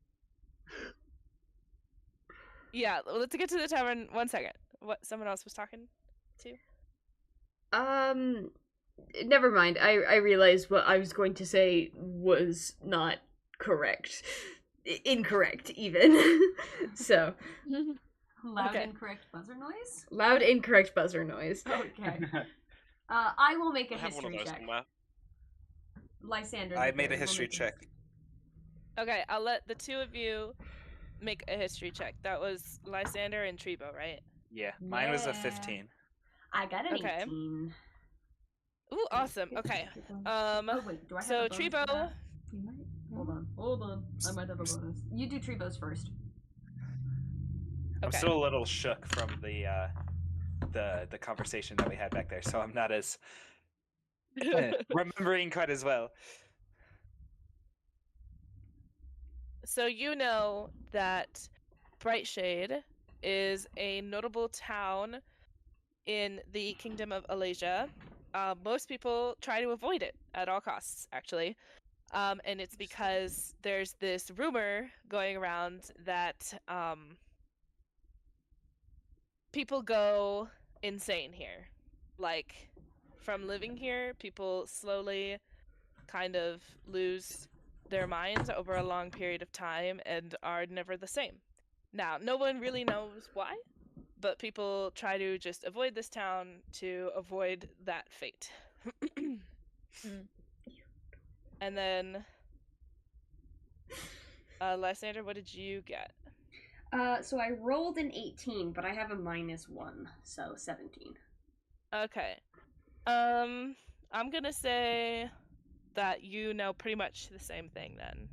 Yeah, let's get to the tavern. 1 second. What, someone else was talking to? Never mind. I realized what I was going to say was not correct. Incorrect, even. So, Loud Okay. incorrect buzzer noise? loud, incorrect buzzer noise. Okay. I will make a I have one of history those check. somewhere. Lysander. I the made a fairy, will history make check. Okay, I'll let the two of you make a history check. That was Lysander and Trebo, right? Yeah, mine was a Yeah. 15. I got an Okay. 18. Ooh, awesome. Okay. Oh wait, do I have So a bonus for Trebo, that? You might. Hold on. I might have a bonus. You do Trebo's first. I'm Okay. still a little shook from the conversation that we had back there, so I'm not as remembering quite as well. so you know that Brightshade is a notable town in the Kingdom of Alasia. Most people try to avoid it at all costs, actually. And it's because there's this rumor going around that people go insane here. Like, from living here, people slowly kind of lose their minds over a long period of time and are never the same. Now, no one really knows why, but people try to just avoid this town to avoid that fate. And then, Lysander, what did you get? So I rolled an 18, but I have a -1, so 17. Okay. I'm gonna say that you know pretty much the same thing then.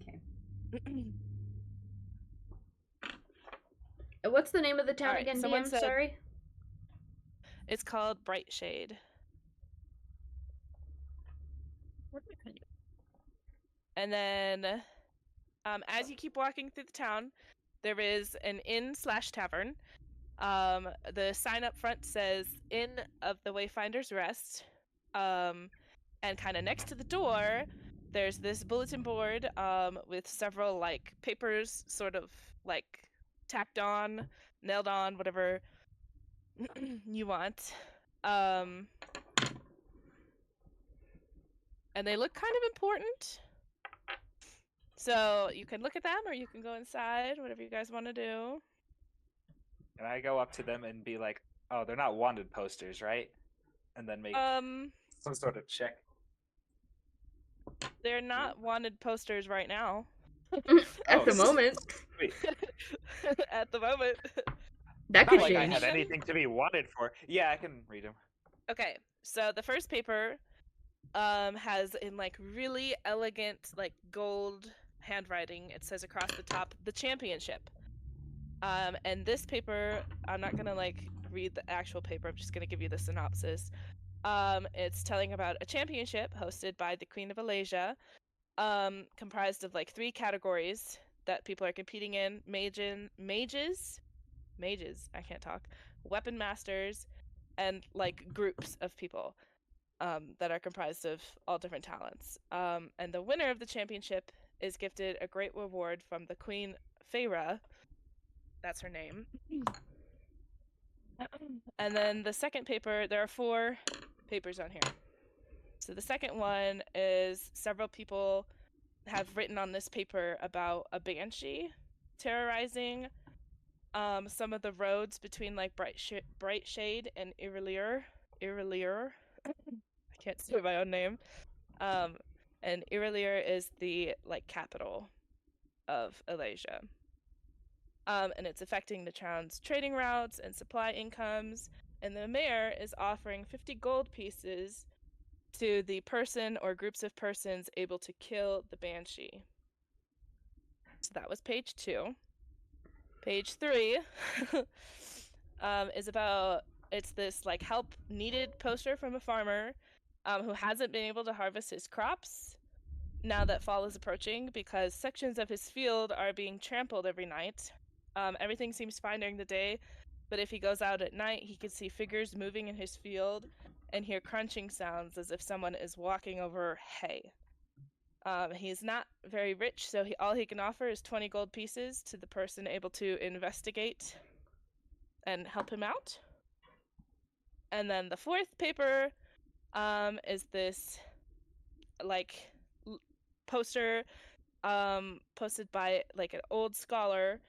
Okay. What's the name of the town Alright, again, someone DM? said- Sorry. It's called Bright Shade. And then, as you keep walking through the town, there is an inn/tavern. The sign up front says Inn of the Wayfinder's Rest. And kind of next to the door, there's this bulletin board with several like papers sort of like tacked on, nailed on, whatever you want. And they look kind of important. So you can look at them or you can go inside, whatever you guys want to do. And I go up to them and be like, "Oh, they're not wanted posters, right?" And then make some sort of check. They're not wanted posters right now. At the moment. Wait, At the moment. That not could like change. I had anything to be wanted for. Yeah, I can read them. Okay, so the first paper has in like really elegant like gold handwriting, it says across the top, the championship. And this paper, I'm not gonna like read the actual paper, I'm just gonna give you the synopsis. It's telling about a championship hosted by the Queen of Alasia, comprised of like 3 categories that people are competing in: mages, I can't talk, weapon masters, and like groups of people that are comprised of all different talents. And the winner of the championship is gifted a great reward from the Queen Feyre. That's her name. And then the second paper, there are 4 papers on here. So the second one is several people have written on this paper about a banshee terrorizing some of the roads between like Bright Shade and Irillir. I can't say my own name. And Irillir is the like capital of Alasia. And it's affecting the town's trading routes and supply incomes. And the mayor is offering 50 gold pieces to the person or groups of persons able to kill the banshee. So that was page 2. Page 3 is about, it's this like help needed poster from a farmer who hasn't been able to harvest his crops now that fall is approaching because sections of his field are being trampled every night. Everything seems fine during the day, but if he goes out at night, he can see figures moving in his field and hear crunching sounds as if someone is walking over hay. He's not very rich, so all he can offer is 20 gold pieces to the person able to investigate and help him out. And then the 4th paper is this like poster posted by like an old scholar.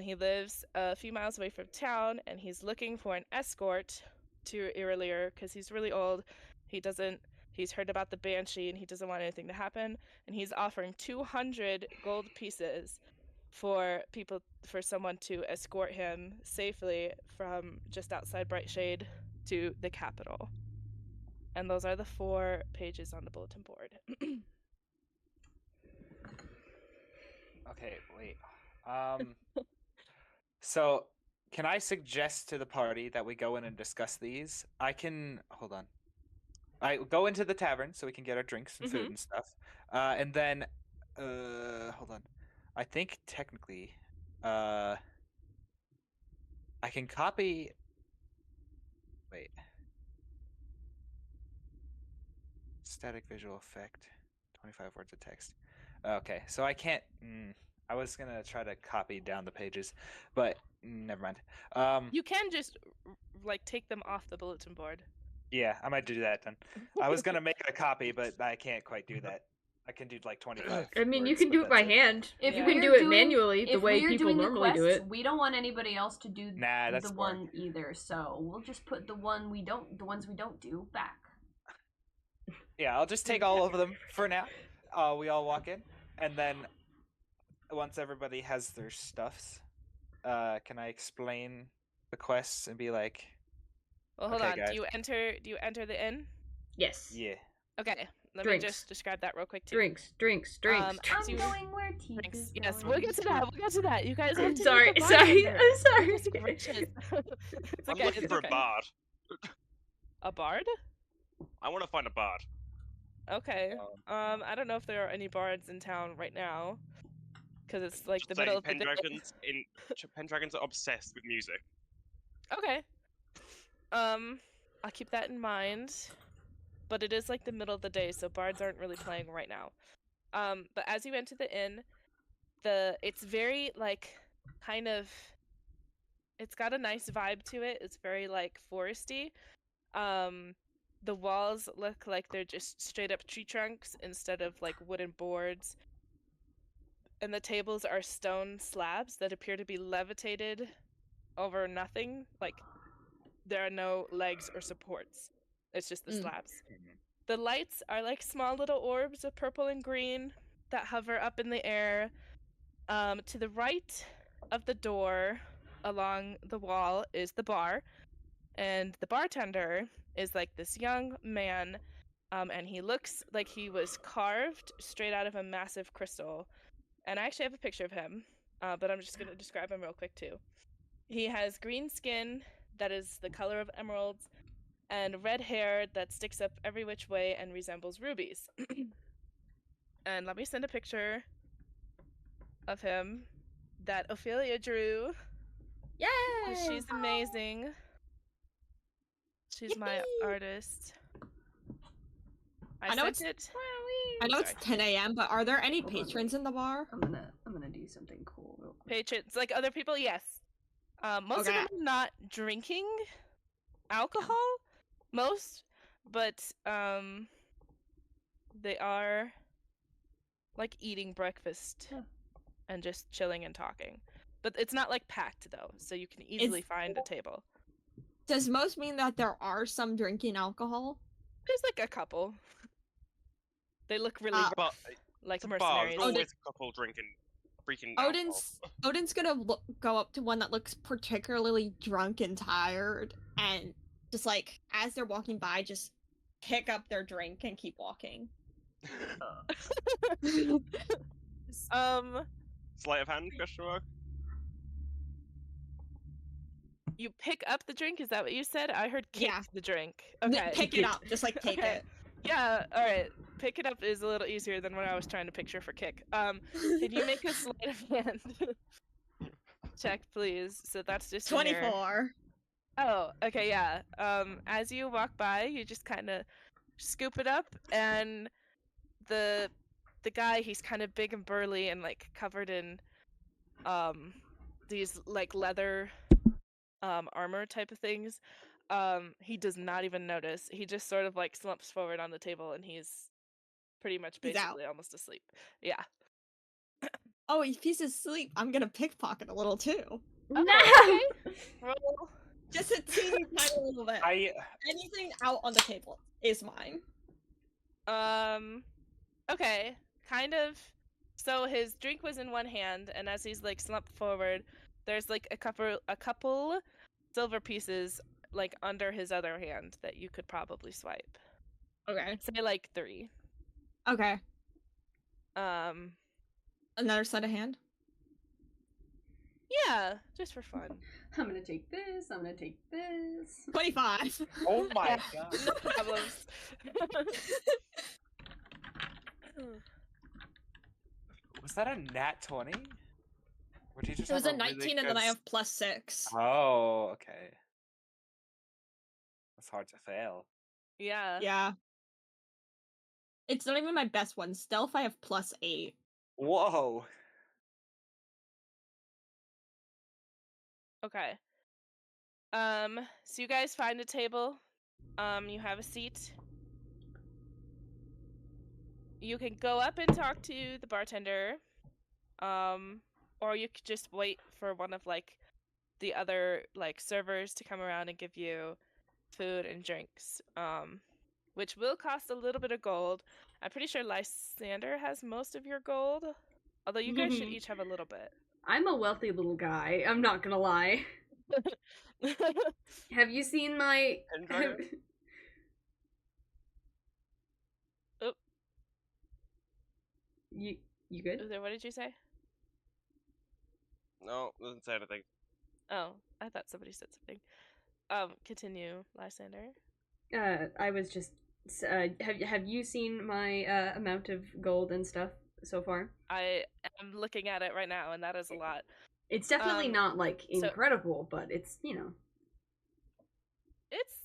He lives a few miles away from town, and he's looking for an escort to Irillir because he's really old. He's heard about the banshee, and he doesn't want anything to happen. And he's offering 200 gold pieces for someone to escort him safely from just outside Bright Shade to the capital. And those are the 4 pages on the bulletin board. Okay, wait. So can I suggest to the party that we go in and discuss these? Hold on. I go into the tavern so we can get our drinks and food and stuff. And then, hold on. I think technically, I can copy. Wait. Static visual effect. 25 words of text. Okay, so I can't. I was gonna try to copy down the pages, but never mind. You can just like take them off the bulletin board. Yeah, I might do that then. I was gonna make a copy, but I can't quite do that. I can do like 25. I mean, you words, can but do it by that's hand. If You we're can do it doing- manually, the if way we're people doing the normally do quests, it. we don't want anybody else to do Nah, that's the boring. one either. So we'll just put the ones we don't do back. Yeah, I'll just take all of them for now. We all walk in, and then once everybody has their stuffs, can I explain the quests and be like, Well, hold okay, on. guys. Do you enter the inn? Yes. Yeah. Okay. Let Drinks. me just describe that real quick too. Drinks. Um, I'm you- going where Teeth Drinks. is Yes, going. we'll get to that. We'll get to that. You guys have to Sorry, meet the sorry, bartender. I'm sorry. Goodness gracious. It's I'm okay. looking It's for okay. a bard. A bard? I want to find a bard. Okay. I don't know if there are any bards in town right now, because it's like Just the saying, middle of the day. Pendragons are obsessed with music. Okay. I'll keep that in mind. But it is like the middle of the day, so bards aren't really playing right now. But as you enter the inn, it's very like kind of, it's got a nice vibe to it. It's very like foresty. The walls look like they're just straight up tree trunks instead of like wooden boards. And the tables are stone slabs that appear to be levitated over nothing. Like there are no legs or supports. It's just the slabs. The lights are like small little orbs of purple and green that hover up in the air. To the right of the door along the wall is the bar. And the bartender is like this young man. And he looks like he was carved straight out of a massive crystal. And I actually have a picture of him, but I'm just going to describe him real quick too. He has green skin that is the color of emeralds, and red hair that sticks up every which way and resembles rubies. And let me send a picture of him that Ophelia drew. Yay! She's amazing. She's my artist. I know sent it's- it. I know it's Sorry. 10 a.m., but are there any patrons in the bar? I'm gonna do something cool real quick. Patrons, like other people, yes. Most Okay. of them are not drinking alcohol, but they are like eating breakfast and just chilling and talking. But it's not like packed though, so you can easily find a table. Does most mean that there are some drinking alcohol? There's like a couple. They look really Uh, But like it's a bar. mercenaries. There's always a couple drinking freaking Odin's gonna go up to one that looks particularly drunk and tired, and just like as they're walking by, just pick up their drink and keep walking. Sleight of hand? Question mark. You pick up the drink? Is that what you said? I heard kick Yeah. the drink. N- Okay. Pick it up, just like take Okay. it. Yeah, alright. Pick it up is a little easier than what I was trying to picture for kick. Can you make a sleight of hand check, please? So that's just in your- 24. Oh, okay, yeah. As you walk by, you just kind of scoop it up, and the guy, he's kind of big and burly and like covered in these like leather armor type of things. He does not even notice. He just sort of like slumps forward on the table, and he's pretty much He's out. basically almost asleep. Yeah. Oh, if he's asleep, I'm gonna pickpocket a little too. No! Roll. Just a teeny tiny little bit. Anything out on the table is mine. Okay, kind of. So his drink was in one hand, and as he's like slumped forward, there's like a couple silver pieces like under his other hand that you could probably swipe. Okay. Say like 3. Okay. Another set of hand? Yeah, just for fun. I'm gonna take this. I'm gonna take this. 25. Oh my Yeah, god. no problems. Was that a nat 20? Or did you just It was have a really 19 and then I good have +6. Oh, okay. That's hard to fail. Yeah. Yeah. It's not even my best one. Stealth, I have +8. Whoa. Okay. So you guys find a table. You have a seat. You can go up and talk to the bartender. Or you could just wait for one of like the other like servers to come around and give you food and drinks. which will cost a little bit of gold. I'm pretty sure Lysander has most of your gold, although you guys should each have a little bit. I'm a wealthy little guy. I'm not gonna lie. Have you seen my? Pendragon? Oh, You good? what did you say? No, doesn't say anything. Oh, I thought somebody said something. Continue, Lysander. I was just. Have you seen my amount of gold and stuff so far? I am looking at it right now, and that is a lot. It's definitely not like so- incredible, but it's It's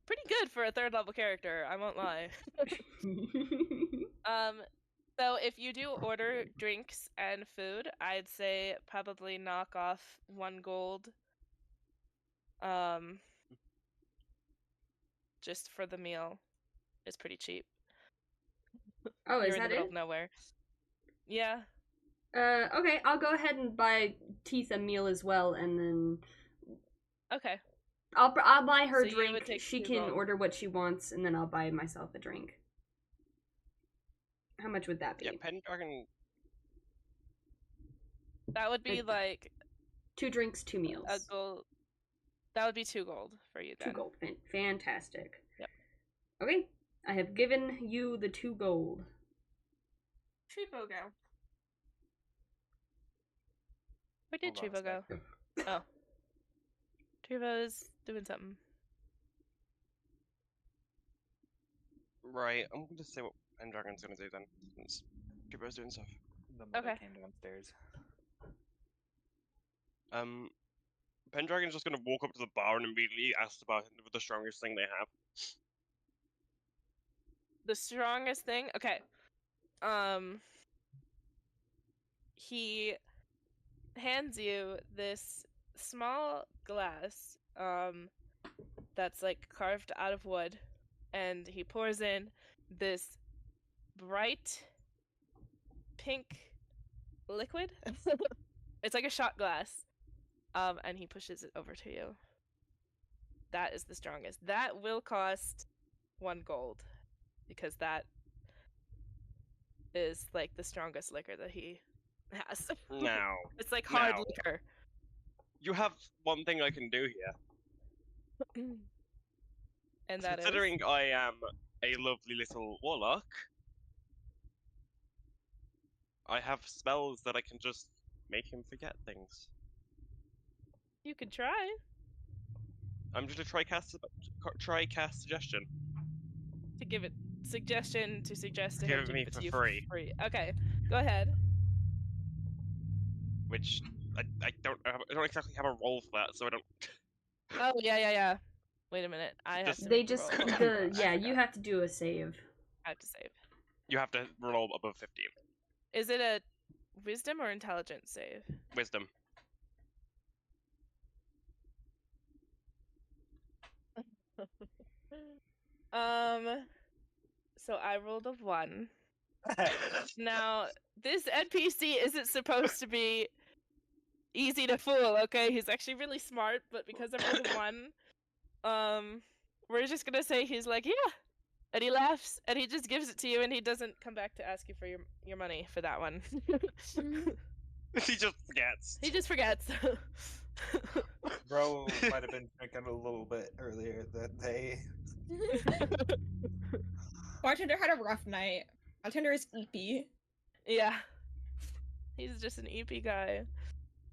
pretty good for a 3rd level character, I won't lie. So if you do order drinks and food, I'd say probably knock off 1 gold. Just for the meal. It's pretty cheap. Oh, You're is in the that middle it? of nowhere. Yeah. Okay, I'll go ahead and buy Teeth a meal as well, and then Okay. I'll buy her So you would drink. take She 2 can gold. order what she wants, and then I'll buy myself a drink. How much would that be? Yeah, Pendragon. That would be like 2 drinks, 2 meals. a gold. That would be 2 gold for you then. 2 gold. Fantastic. Yep. Okay, I have given you the 2 gold. Tripo go. Where did Hold on a Trivo go? Oh. Trivo's doing something. Right, I'm going to say what Pendragon's going to do then, since Tribo's doing stuff. The mother Okay. came downstairs. Pendragon's just going to walk up to the bar and immediately ask about the strongest thing they have. The strongest thing? Okay. He hands you this small glass, that's like carved out of wood, and he pours in this bright pink liquid. It's like a shot glass. And he pushes it over to you. That is the strongest. That will cost 1 gold, because that is like the strongest liquor that he has. Now, It's like hard now. liquor. you have one thing I can do here. And that Considering I am a lovely little warlock, I have spells that I can just make him forget things. you could try. I'm just gonna try cast suggestion. To give it suggestion to suggest to Give him to it me give it for to you free. for free. Okay, go ahead. Which I don't exactly have a roll for that, so I don't. Oh yeah. Wait a minute. I have Just- to They make a just roll. yeah, you have to do a save. I have to save. You have to roll above 15. Is it a wisdom or intelligence save? Wisdom. So I rolled a 1. Now, this NPC isn't supposed to be easy to fool, okay? He's actually really smart, but because I rolled a 1, we're just gonna say he's like, yeah! And he laughs, and he just gives it to you, and he doesn't come back to ask you for your money for that one. He just forgets. He just forgets. Bro might have been drinking a little bit earlier that day. Bartender had a rough night. Bartender is eepy. Yeah. He's just an EP guy.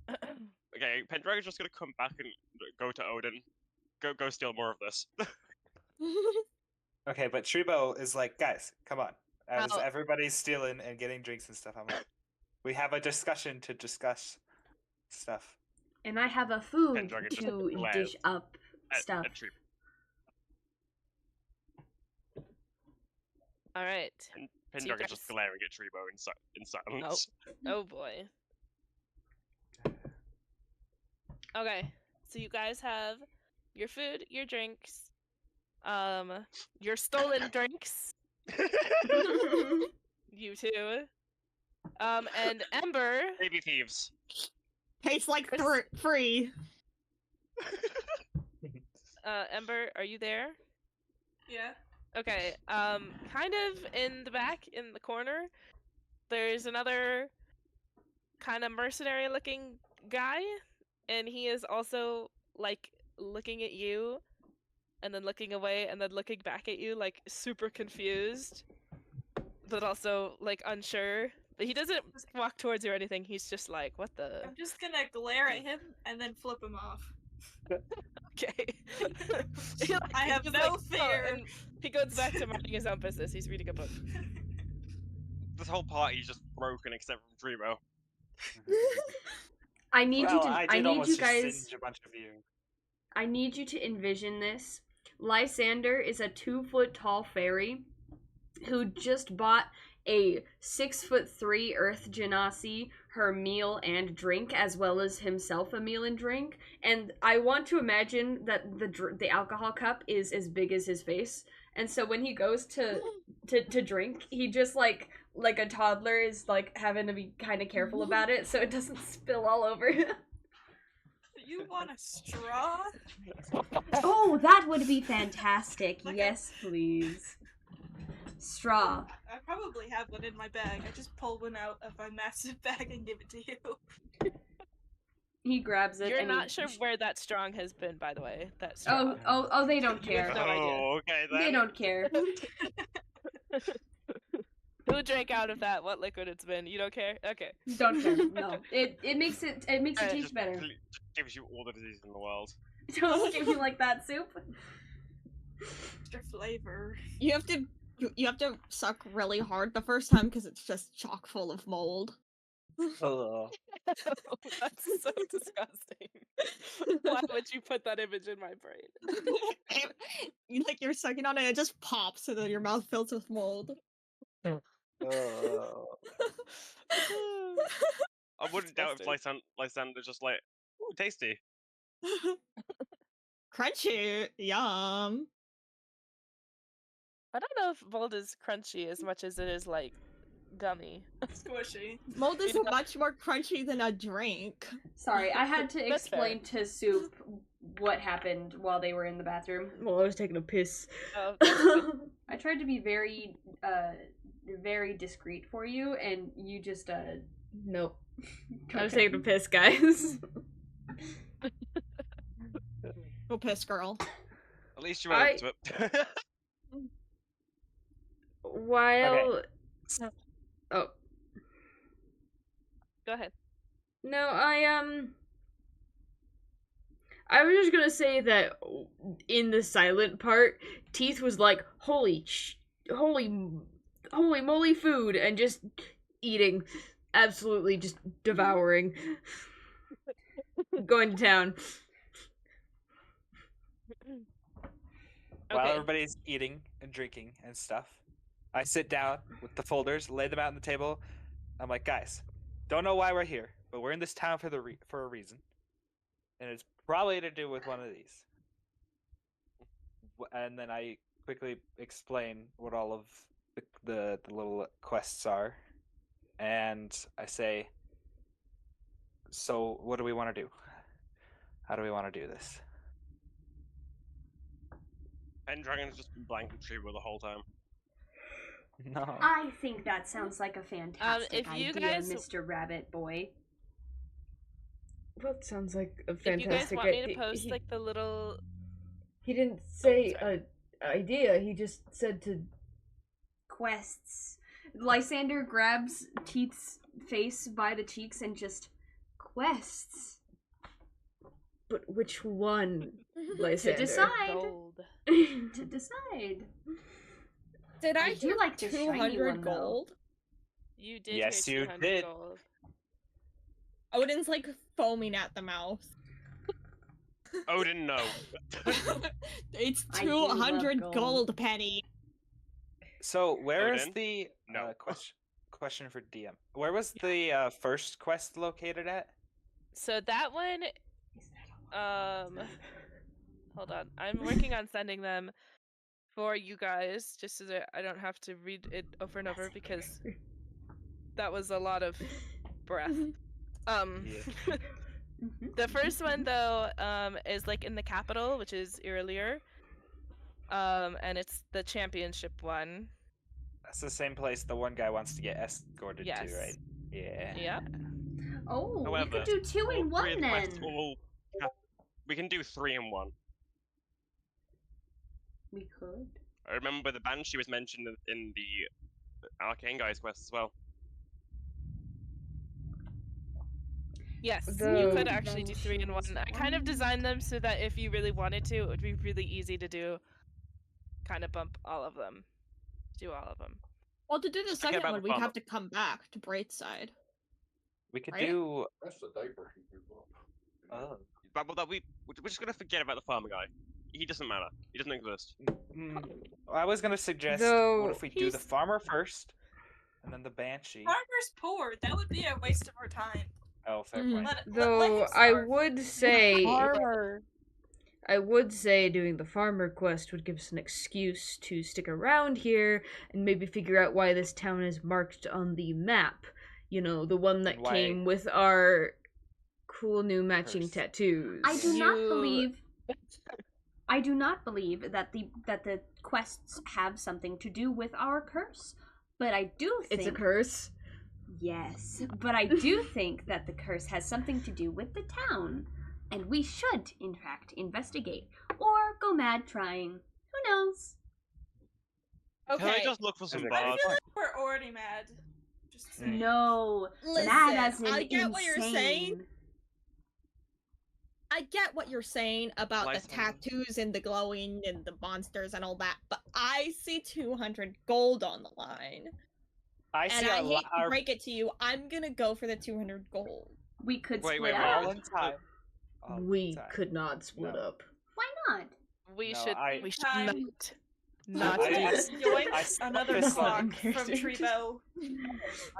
Okay, Pendragon's just gonna come back and go to Odin. Go steal more of this. Okay, but Tribo is like, guys, come on. As Oh. everybody's stealing and getting drinks and stuff, I'm like, we have a discussion to discuss stuff. And I have a food Pendragon just to glares dish up stuff. At Tribo. Alright. Pendragon's just guys- glaring at Tribo in silence. Oh boy. Okay, so you guys have your food, your drinks, your stolen drinks, you two, and Ember. Baby thieves. Tastes like free. Ember, are you there? Yeah. Okay, kind of in the back, in the corner, there's another kind of mercenary-looking guy, and he is also, like, looking at you, and then looking away, and then looking back at you, like, super confused, but also, like, unsure. But he doesn't walk towards you or anything, he's just like, what the... I'm just gonna glare at him and then flip him off. Okay. He, like, I have just, no like, oh, fear. and he goes back to minding his own business, he's reading a book. This whole party's just broken except for Dreamo. I need well, you to. I I did need almost you just guys. singe a bunch of you. I need you to envision this. Lysander is a 2-foot tall fairy who just bought a 6'3" Earth Genasi her meal and drink, as well as himself a meal and drink. And I want to imagine that the alcohol cup is as big as his face. And so when he goes to drink, he just like a toddler is like having to be kind of careful about it so it doesn't spill all over him. You want a straw? Oh, that would be fantastic. Like Yes, please. Straw. I probably have one in my bag. I just pull one out of my massive bag and give it to you. He grabs it. You're and not he... sure where that strong has been, by the way. That straw. Oh, they don't You have care. no idea. Oh, okay then. They don't care. Who drank out of that? What liquid it's been? You don't care? Okay. Don't care. No. It makes it Alright, taste Just better. just gives you all the disease in the world. Don't give me like that soup. Extra flavor. You have to suck really hard the first time because it's just chock full of mold. Ugh. That's so disgusting. Why would you put that image in my brain? You're sucking on it, it just pops, and then your mouth fills with mold. Ugh. I wouldn't doubt if Disgusting. Lysander's just like, ooh, tasty. Crunchy, yum. I don't know if mold is crunchy as much as it is like gummy. Squishy. Mold is You know- much more crunchy than a drink. Sorry, I had to That's fair. explain to Soup what happened while they were in the bathroom. Well, I was taking a piss. Oh, that's good. I tried to be very discreet for you, and you just Nope. I was okay. taking a piss, guys. Go piss, girl. At least you went up to it. While oh Go ahead. no, I was just gonna say that in the silent part, Teeth was like, holy moly food, and just eating, absolutely just devouring, going to town. While Okay. everybody's eating and drinking and stuff, I sit down with the folders, lay them out on the table. I'm like, guys, don't know why we're here, but we're in this town for for a reason, and it's probably to do with one of these. And then I quickly explain what all of the little quests are, and I say, so what do we want to do? How do we want to do this? Pendragon's just been blanking Dreamo the whole time. No. I think that sounds like a fantastic if you idea, guys- Mr. Rabbit Boy. That sounds like a If you guys fantastic want me idea. to post like the little He didn't say sorry. a idea. He just said to. Quests. Lysander grabs Teeth's face by the cheeks and just quests. But which one, To Lysander? decide. gold. To decide. Did I I do hear like the shiny 200 one, though. gold? You did Yes, hear you 200 did. gold. Odin's like foaming at the mouth. Odin, no. It's I do love 200 gold. gold, Penny. So where is Odin? the No. question for DM? Where was the first quest located at? So that one, hold on. I'm working on sending them for you guys, just so that I don't have to read it over and over because that was a lot of breath. The first one though, is like in the capital, which is Irillir. And it's the championship one. That's the same place the one guy wants to get escorted Yes. to, right? Yeah. Yep. Oh, we However, could do 2 in all three 1 of the quests then. we can do 3 in 1. We could. I remember the Banshee was mentioned in the Arcane Guys quest as well. Yes, you The- could actually do 3 in 1. I kind of designed them so that if you really wanted to, it would be really easy to do. Kind of bump all of them. Do all of them. Well, to do the Just forget second about one, the we'd farmer. have to come back to Brightside. We could Right? do. That's the diaper. Oh. But we're just gonna forget about the farmer guy. He doesn't matter. He doesn't exist. I was gonna suggest, Though what if we do the he's- farmer first, and then the banshee? Farmer's poor. That would be a waste of our time. Oh, fair Mhm. point. Let him Though I starve. would say Farmer. doing the farmer quest would give us an excuse to stick around here and maybe figure out why this town is marked on the map. You know, the one that Why- came with our cool new matching Curse. tattoos. I do not You- believe. I do not believe that the quests have something to do with our curse, but I do think It's a curse. Yes, but I do think that the curse has something to do with the town, and we should, in fact, investigate or go mad trying. Who knows? Can I Okay. just look for some Okay. I bars? feel like we're already mad. Just saying. No, Listen, mad as in I get what you're saying. insane. I get what you're saying about License. the tattoos and the glowing and the monsters and all that, but I see 200 gold on the line. I And see I our, hate li- to our break it to you, I'm gonna go for the 200 gold. We could Wait, split wait, up. all in time. All in We time. could not split No. up. Why not? We No, should. I- We should Time. not I- do I- this. Yoink, I another focus clock on- from Treebo.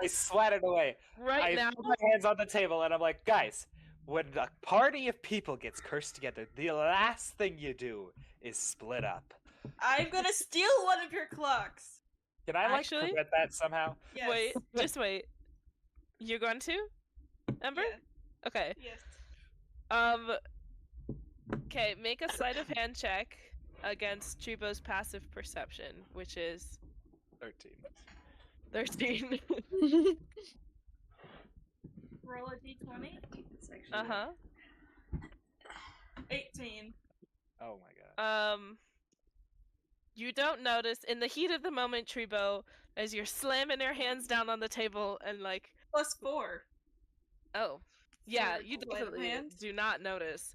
I swatted away. Right I now. put my hands on the table and I'm like, guys, when a party of people gets cursed together, the last thing you do is split up. I'm gonna steal one of your clocks. Can I like Actually- prevent that somehow? Yes. Wait, just wait. You're going to? Ember? Yeah. Okay. Yes. Okay, make a sleight of hand check against Treebo's passive perception, which is 13. 13. Roll a d20. It's actually- Uh-huh. 18. Oh my god. You don't notice in the heat of the moment, Treebo, as you're slamming your hands down on the table and like, Plus 4. oh, yeah, For you sleight of definitely hand? do not notice.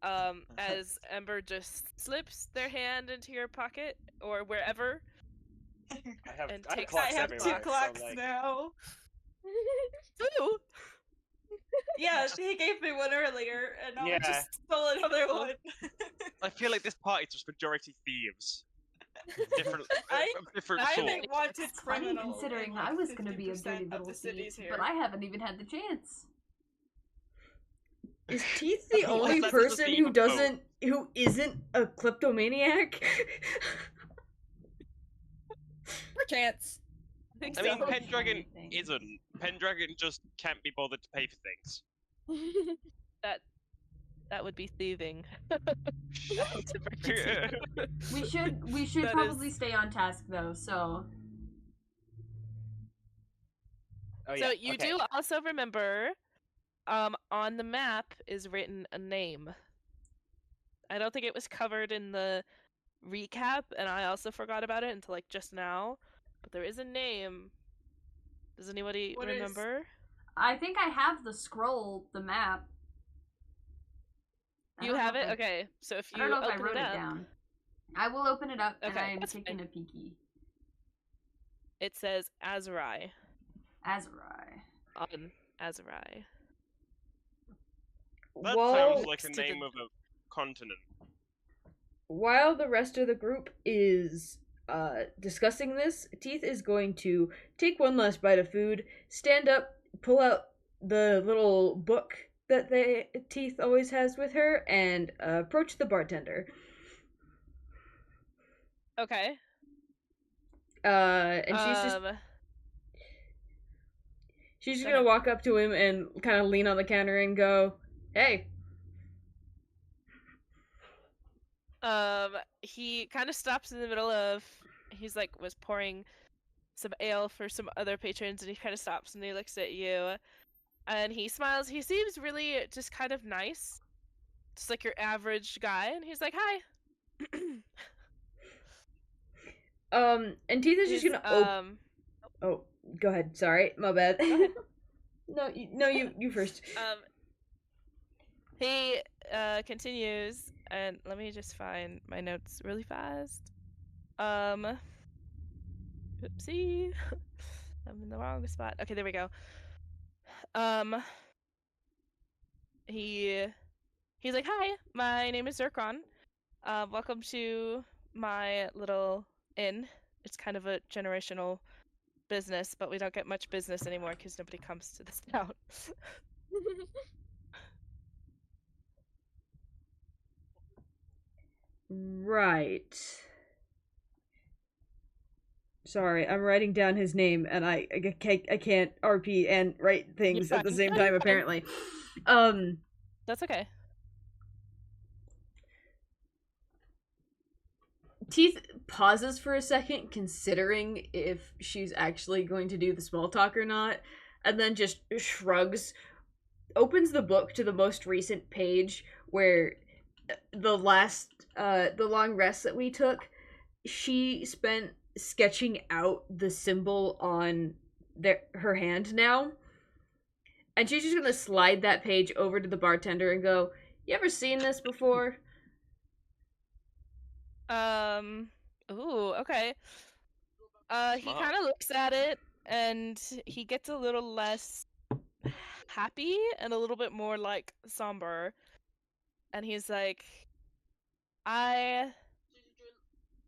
As Ember just slips their hand into your pocket or wherever. I have, and I have takes- clocks I have 2 everywhere, so, clocks like, now. Ooh. Yeah, he gave me one earlier, and I Yeah. just stole another one. I feel like this party's just majority thieves. Different, different I'm sort. a wanted Funny criminal. considering in, like, I was gonna be a 50% dirty of little the cities thief, here. but I haven't even had the chance. Is Teeth the Oh, only that's the person theme who of- who isn't a kleptomaniac? Perchance. I think I mean, so. Pendragon Anything. isn't. Pendragon just can't be bothered to pay for things. That would be thieving. I hate to break it to you. We should That probably is- stay on task though, so Oh, So yeah, you okay. do also remember, on the map is written a name. I don't think it was covered in the recap, and I also forgot about it until like just now. But there is a name. Does anybody What is- remember? I think I have the scroll, the map. I You don't know have if it? I- Okay, so if I you don't know if I open wrote it it up, down. I will open it up and Okay, I'm that's taking fine. a peeky. it says Azrai Azurai. on Azrai. That While, sounds like a to the- name of a continent. while the rest of the group is discussing this, Teeth is going to take one last bite of food, stand up, pull out the little book that Teeth always has with her, and approach the bartender. Okay. And she's just go gonna ahead. walk up to him and kind of lean on the counter and go, "Hey, He kind of stops in the middle of. He's like was pouring some ale for some other patrons, and he kind of stops and he looks at you, and he smiles. He seems really just kind of nice, just like your average guy, and he's like, "Hi." And Teeth is just He's, gonna. Oh, go ahead. Sorry, my bad. No, you first. He continues, and let me just find my notes really fast. Oopsie, I'm in the wrong spot. Okay, there we go. He's like, "Hi, my name is Zircon. Welcome to my little inn. It's kind of a generational business, but we don't get much business anymore because nobody comes to this town." Right. Sorry, I'm writing down his name, and I can't RP and write things at the same time, apparently. That's okay. Teeth pauses for a second, considering if she's actually going to do the small talk or not, and then just shrugs, opens the book to the most recent page where the long rest that we took, she spent sketching out the symbol on her hand now, and she's just gonna slide that page over to the bartender and go, "You ever seen this before?" Ooh, okay. He kind of looks at it, and he gets a little less happy and a little bit more like somber, and he's like, "I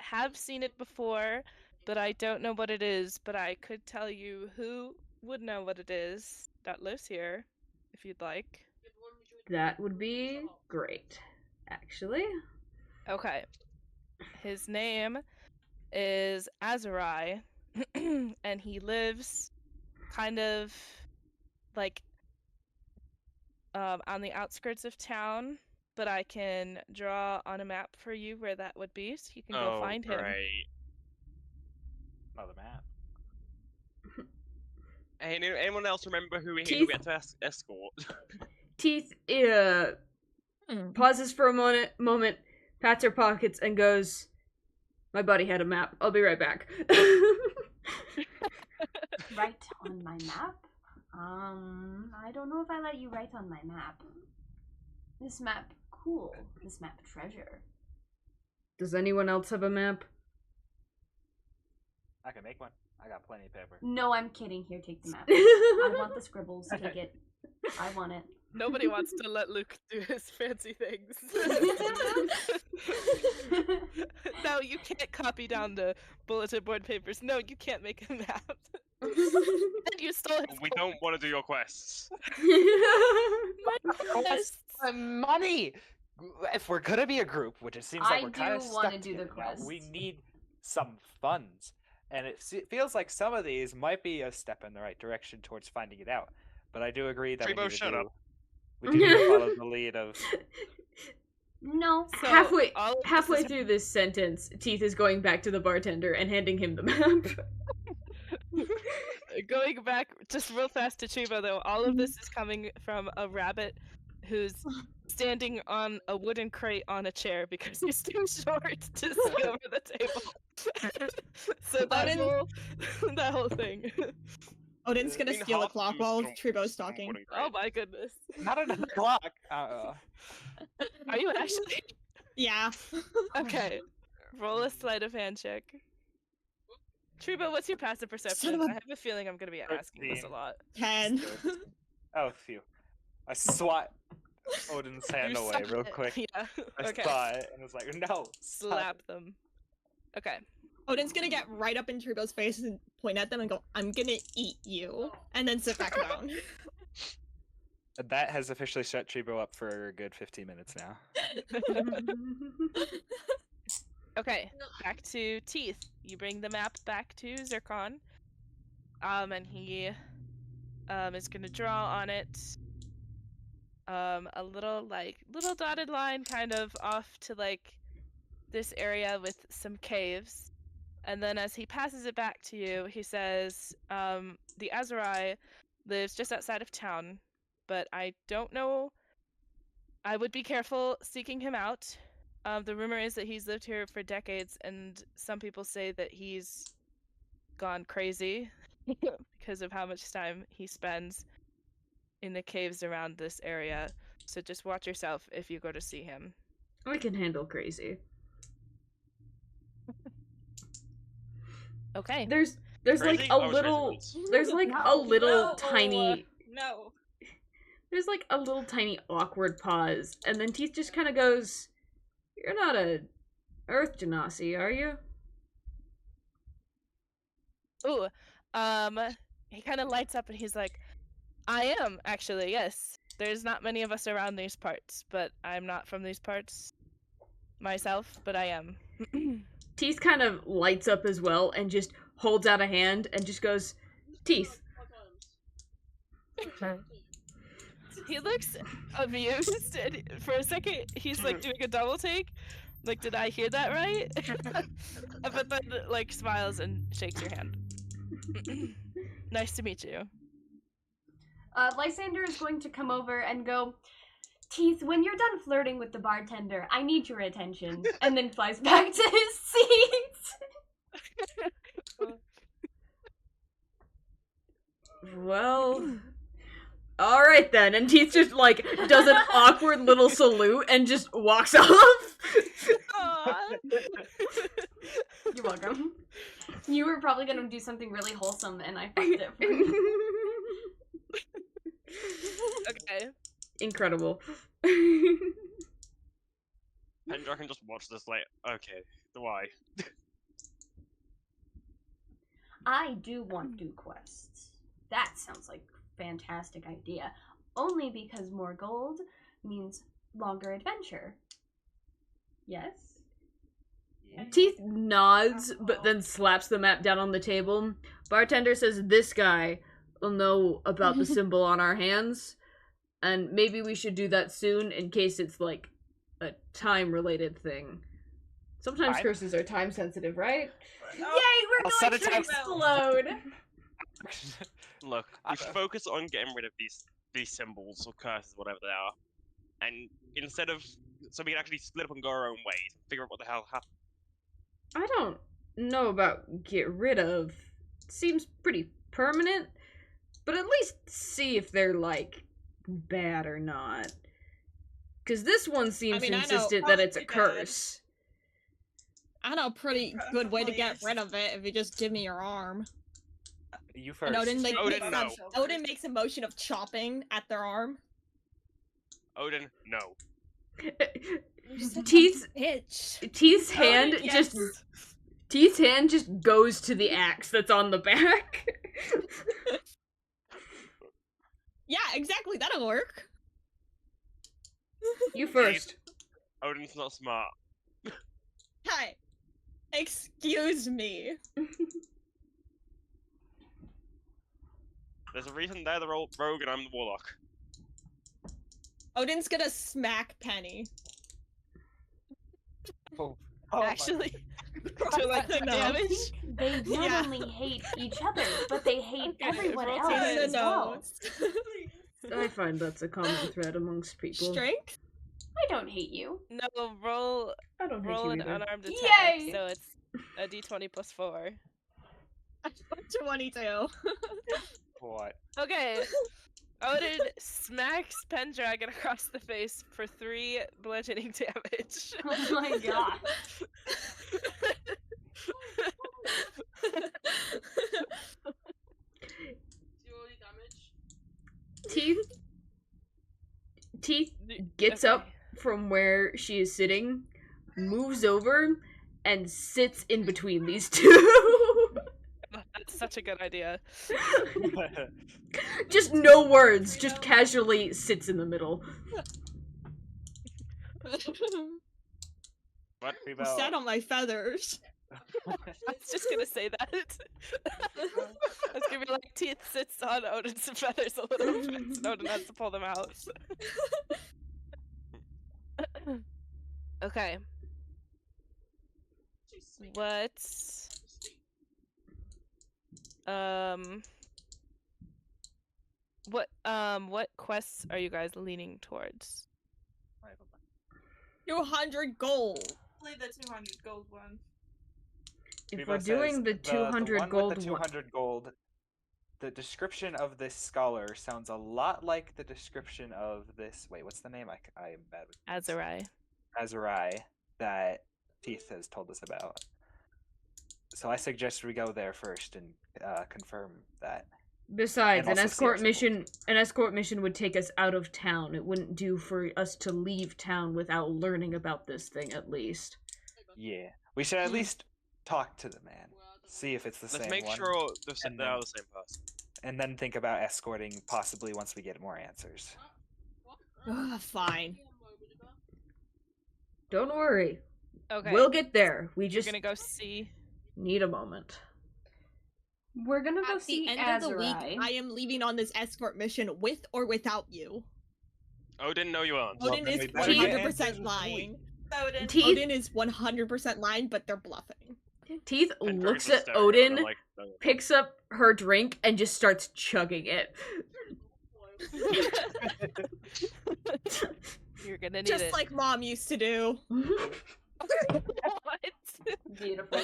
have seen it before, but I don't know what it is, but I could tell you who would know what it is that lives here, if you'd like." That would be great, actually. Okay. His name is Azurai, and he lives kind of like on the outskirts of town, but I can draw on a map for you where that would be, so you can go find him. Great. Another map. Hey, anyone else remember who we had to escort? Teeth pauses for a moment, pats her pockets, and goes, "My buddy had a map. I'll be right back." Write on my map? I don't know if I let you write on my map. This map, cool. This map, treasure. Does anyone else have a map? I can make one. I got plenty of paper. No, I'm kidding. Here, take the map. I want the scribbles. Take it. I want it. Nobody wants to let Luke do his fancy things. No, you can't copy down the bulletin board papers. No, you can't make a map. You stole his We don't want to do your quests. My money! If we're gonna be a group, which it seems like we're kind of stuck to do the quests. we need some funds. And it feels like some of these might be a step in the right direction towards finding it out. But I do agree that we need to follow the lead of... No. So, halfway through this sentence, Teeth is going back to the bartender and handing him the map. Going back just real fast to Chibo, though, all of this is coming from a rabbit who's standing on a wooden crate on a chair because he's too short to see over the table. So that whole thing. Odin's gonna steal a clock while Tribo's talking. Oh my goodness. Not another clock! Are you actually? Yeah. Okay. Roll a sleight of hand check. Tribo, what's your passive perception? I have a feeling I'm gonna be asking this a lot. 10. Oh, phew. I swat Odin's hand You away suck real it. quick. Yeah. I Okay. saw it and was like, no! stop Slap it." them. Okay. Odin's gonna get right up in Tribo's face and point at them and go, "I'm gonna eat you," and then sit back down. That has officially shut Tribo up for a good 15 minutes now. Okay, back to Teeth. You bring the map back to Zircon. And he is gonna draw on it a little dotted line kind of off to like this area with some caves. And then as he passes it back to you, he says, the Azurai lives just outside of town, but I don't know. I would be careful seeking him out. The rumor is that he's lived here for decades, and some people say that he's gone crazy because of how much time he spends in the caves around this area. So just watch yourself if you go to see him. I can handle crazy. Okay. There's like Crazy? a I was little crazy there's like a No, little tiny No. there's like a little tiny awkward pause, and then Teeth just kind of goes, "You're not a Earth Genasi, are you?" Ooh, he kind of lights up and he's like, I am, actually, yes. There's not many of us around these parts, but I'm not from these parts myself, but I am. Teeth kind of lights up as well and just holds out a hand and just goes, "Teeth." He looks amused, and for a second, he's like doing a double take. Like, did I hear that right? But then, like, smiles and shakes your hand. Nice to meet you. Lysander is going to come over and go, "Teeth, when you're done flirting with the bartender, I need your attention," and then flies back to his seat. Well, all right then. And Teeth just like does an awkward little salute and just walks off. Aw. You're welcome. You were probably gonna do something really wholesome, and I fucked it for you. Okay. Incredible. Pendragon just watch this like, okay, why? I do want to do quests. That sounds like a fantastic idea. Only because more gold means longer adventure. Yes? Teeth nods, but then slaps the map down on the table. Bartender says, "This guy will know about the symbol on our hands, and maybe we should do that soon in case it's like a time-related thing. Sometimes Fine. curses are time-sensitive, right?" Yay, we're I'll set going a to time- explode! Look, we focus on getting rid of these symbols or curses, whatever they are, and instead of so we can actually split up and go our own ways, figure out what the hell happened. I don't know about get rid of. Seems pretty permanent, but at least see if they're like bad or not. Because this one seems mean, I know insistent that it's a probably bad. curse. I know a pretty good way to get rid of it if you just give me your arm. You first. And Odin, like, Odin, no. Odin makes a motion of chopping at their arm. Odin, no. Teeth's Bitch. hand yes. Teeth's hand just goes to the axe that's on the back. Yeah, exactly. That'll work. You first. Odin's not smart. Hi. Excuse me. There's a reason they're the rogue and I'm the warlock. Odin's gonna smack Penny. Oh my- Actually, to like take No. damage. They Yeah. genuinely hate each other, but they hate Okay, everyone roll else to In the as well. nose. I find that's a common thread amongst people. Strength? I don't hate you. No, roll I don't hate roll you an either. unarmed attack. Yay! So it's a d20 plus 4. 22. What? Okay. Odin smacks Pendragon across the face for 3 bludgeoning damage. Oh my god. Zero damage. Teeth gets Okay. up from where she is sitting, moves over, and sits in between these two. That's such a good idea. Just no words, just casually sits in the middle. What Sat on my feathers. I was just gonna say that. I was gonna be like, Teeth sits on Odin's feathers a little bit, and Odin has to pull them out. Okay. What's what quests are you guys leaning towards? 200 gold. I believe the 200 gold one. If Biba we're says doing the 200 one gold with the one, 200 gold, the description of this scholar sounds a lot like the description of this. Wait, what's the name? I am bad with names. Azurai. Azurai that Teeth has told us about. So I suggest we go there first and confirm that. besides, And an also see our escort mission would take us out of town. It wouldn't do for us to leave town without learning about this thing at least. Yeah, we should at least talk to the man, see if it's the Let's same make one, sure they're and they are then- the same person. and then think about escorting possibly once we get more answers. Ugh, fine. Don't worry. Okay. We'll get there. We You're just gonna go see. need a moment. We're gonna go At see the end of the week, Azurai. I am leaving on this escort mission with or without you. Odin, no, you aren't. Well, Odin then is we better get 100% answers lying. Odin. Teeth Odin is 100% lying, but they're bluffing. Teeth And looks Drake is at staring Odin, her like, no. picks up her drink, and just starts chugging it. You're gonna need Just it. like Mom used to do. What? Beautiful.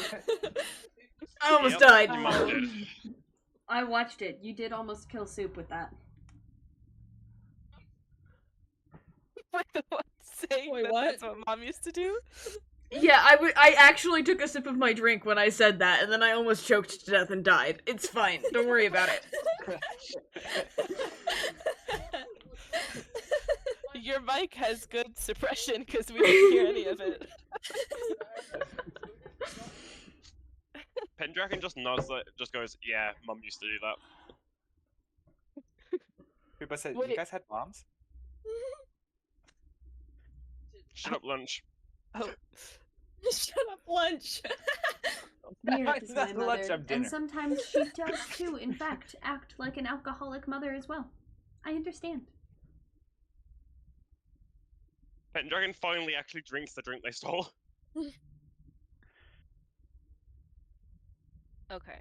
I almost Yep, died. you must did. I watched it. You did almost kill Soup with that. What the what? Saying Wait, that what? that's what Mom used to do? Yeah, I actually took a sip of my drink when I said that, and then I almost choked to death and died. It's fine. Don't worry about it. Your mic has good suppression because we didn't hear any of it. Pendragon just nods, just goes, yeah, Mum used to do that. People said, Wait. you guys had moms? Shut up, lunch. Oh, Shut up, lunch. Near is my Not lunch, mother, I'm dinner. and sometimes she does too, in fact, act like an alcoholic mother as well. I understand. Pendragon finally actually drinks the drink they stole. okay.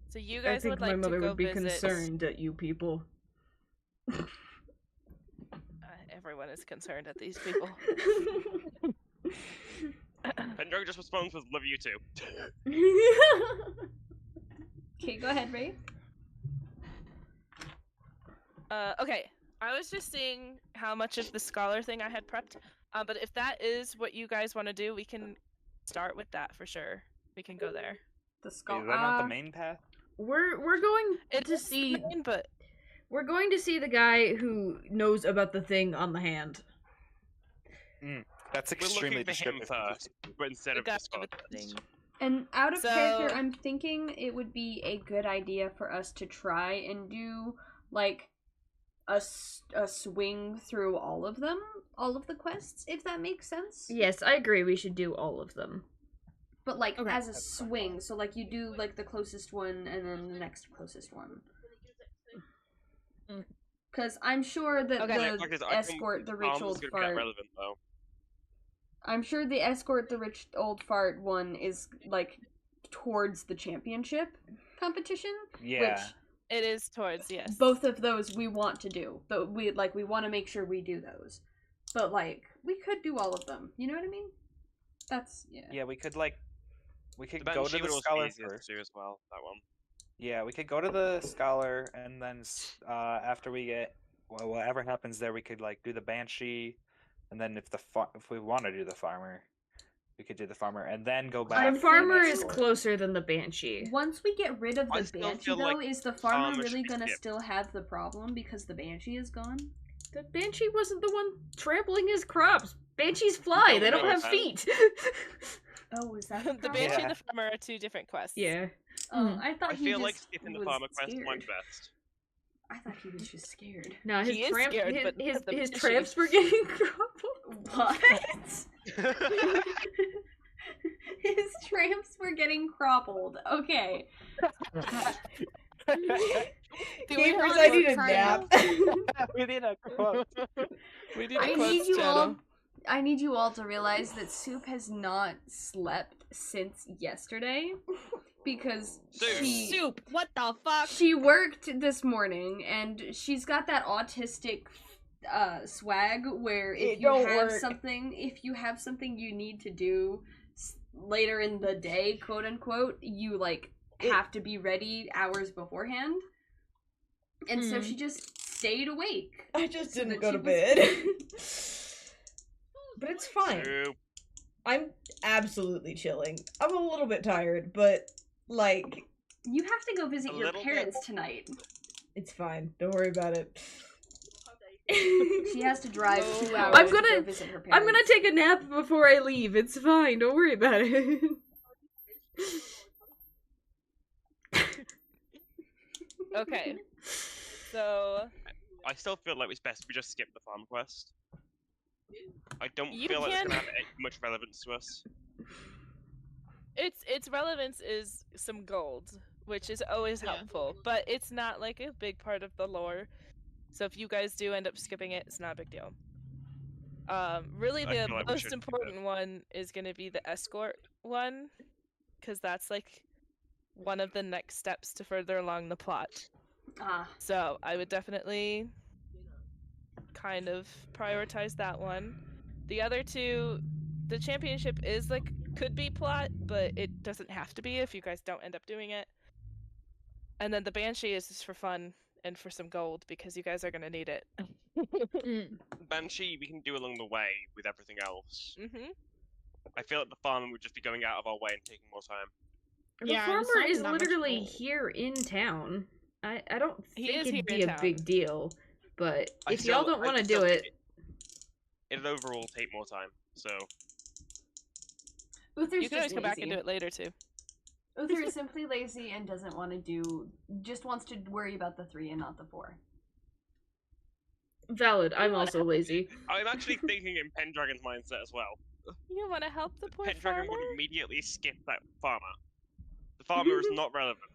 So you I guys think would my like mother to go would be visit. concerned at you people. Everyone is concerned at these people. Pendragon just responds with, love you too. Okay, go ahead, Ray. Okay. I was just seeing how much of the scholar thing I had prepped. But if that is what you guys want to do, we can start with that for sure. We can go there. The Is skull. that not the main path? We're going It to is see fine, but we're going to see the guy who knows about the thing on the hand. That's We're extremely looking for him descriptive. first, but instead the of guy the skull. with the thing. And out of character, So- I'm thinking it would be a good idea for us to try and do, like, a swing through all of them, all of the quests, if that makes sense. Yes, I agree. We should do all of them. But, like, Okay. as a swing, so, like, you do, like, the closest one and then the next closest one. Mm. Because I'm sure that Okay. Yeah, fact is, the I can- escort, the rich Arms old gonna get fart... relevant though. I'm sure the escort, the rich old fart one is, like, towards the championship competition. Yeah. It is towards, yes. Both of those we want to do, but we want to make sure we do those. But like we could do all of them. You know what I mean? That's Yeah, we could The go Banshee to would the also be scholar easier first. to do as well, that one. Yeah, we could go to the scholar, and then after we get whatever happens there, we could like do the banshee, and then if we want to do the farmer, we could do the farmer, and then go back. The to the farmer is escort. closer than the banshee. once we get rid of I the still banshee feel though, like is the farmer farmer should really be gonna skipped. still have the problem because the banshee is gone? The banshee wasn't the one trampling his crops. Banshees fly. No, They don't no, have it's not. feet. Oh, is that the problem? banshee Yeah. and the farmer are two different quests. Yeah. Oh, I thought I he feel just like skipping the was farmer quest scared. might be best. I thought he was just scared. No, his He is tramp, scared, his, but his, not the his banshee. tramps were getting crumpled. What? His tramps were getting croppled. Okay. Do we Gamers, have I a need a trial? nap. We need a quote. We need I a need quotes you channel. all. I need you all to realize that Soup has not slept since yesterday because Soup. Soup. What the fuck? she worked this morning and she's got that autistic swag where if you have something you need to do later in the day, quote unquote, you like have to be ready hours beforehand. And so she just stayed awake. I just so didn't that go she to was- bed. But it's fine. Soup. I'm absolutely chilling. I'm a little bit tired, but like You have to go visit A your little parents tonight. it's fine. Don't worry about it. She has to drive Oh, 2 hours I'm to gonna- go visit her parents. I'm gonna take a nap before I leave. It's fine. Don't worry about it. Okay. So I still feel like it's best if we just skip the farm quest. I don't You feel like it's can- gonna have much relevance to us. its relevance is some gold, which is always Yeah. helpful, but it's not like a big part of the lore. So if you guys do end up skipping it, it's not a big deal. Really I the feel like we most should do that. important one is going to be the escort one, because that's like one of the next steps to further along the plot. Ah, So I would definitely kind of prioritize that one. The other two, the championship is like could be plot, but it doesn't have to be if you guys don't end up doing it. And then the Banshee is just for fun and for some gold because you guys are gonna need it. Banshee we can do along the way with everything else. Mm-hmm. I feel like the farm would just be going out of our way and taking more time. The Yeah, and it's farmer not is that much literally gold. here in town. I don't He think is it'd here be in a town. big deal. But I if y'all still- don't I want to still do think it, It'd overall take more time, so Uther's You can always just come back and lazy. do it later too. Uther is simply lazy and doesn't want to just wants to worry about the 3 and not the 4. valid. I'm also lazy. I'm actually thinking in Pendragon's mindset as well. You want to help the poor Pendragon farmer? would immediately skip that farmer. The farmer is not relevant.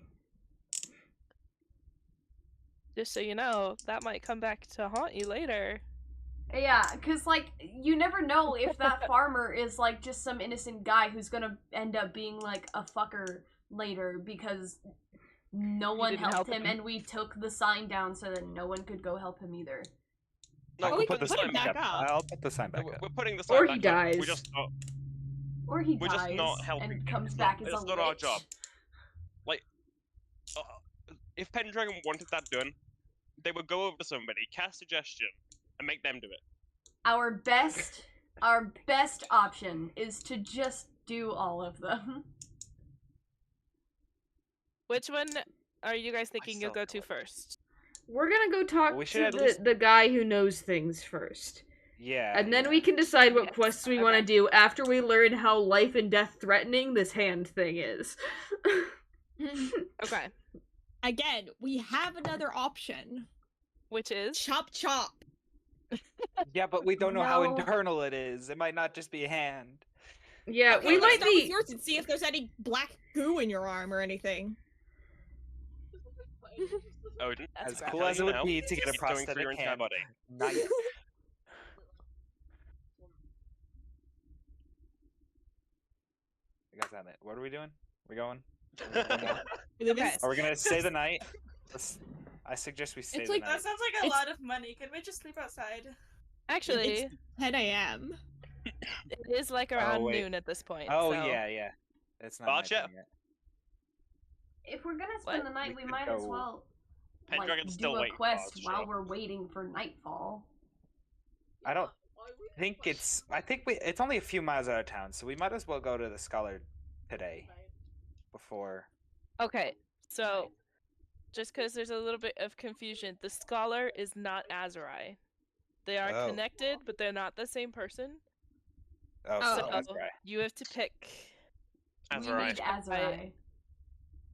Just so you know, that might come back to haunt you later. Yeah, because, like, you never know if that farmer is, like, just some innocent guy who's gonna end up being, like, a fucker later because no one didn't helped help him him. and we took the sign down so that no one could go help him either. No, I we're can putting put the the sign sign back back up. up. I'll put the sign back We're up. we're putting the Or sign he back up. dies. We're just not. Or he We're dies just not helping and him. comes It's back not, as a it's not our lich. job. Like, if Pendragon wanted that done, they would go over to somebody, cast suggestion, and make them do it. Our best option is to just do all of them. Which one are you guys thinking you'll still go to feel like- first? We're gonna go talk We should to at least- the guy who knows things first. Yeah. And then yeah. we can decide what Yes, quests we want to okay. do after we learn how life and death threatening this hand thing is. Okay. Again, we have another option. Which is? Chop chop. Yeah, but we don't know how No. internal it is. It might not just be a hand. Yeah, Okay, we let's might start with be. yours and see if there's any black goo in your arm or anything. Odin, That's As right. cool as it would Now, be to get a it's going through prosthetic your entire hand. body. Nice. You guys on it. What are we doing? We going? We leave Okay. this- Are we gonna stay the night? I suggest we stay It's the like- night. That sounds like a It's- lot of money. Can we just sleep outside? Actually, 10 a.m. it is like around wait. noon at this point. Oh so- yeah. It's not Gotcha. nighttime yet. If we're gonna spend What? the night, We we could might as go- well Pendragon's do still a waiting for quest us, while sure. we're waiting for nightfall. I don't think it's. I think it's only a few miles out of town, so we might as well go to the Scholar today before. Okay, so just because there's a little bit of confusion, the Scholar is not Azurai. They are Oh. connected, but they're not the same person. Oh, Oh. so So that's right. you have to pick. We Azurite. need Azurai.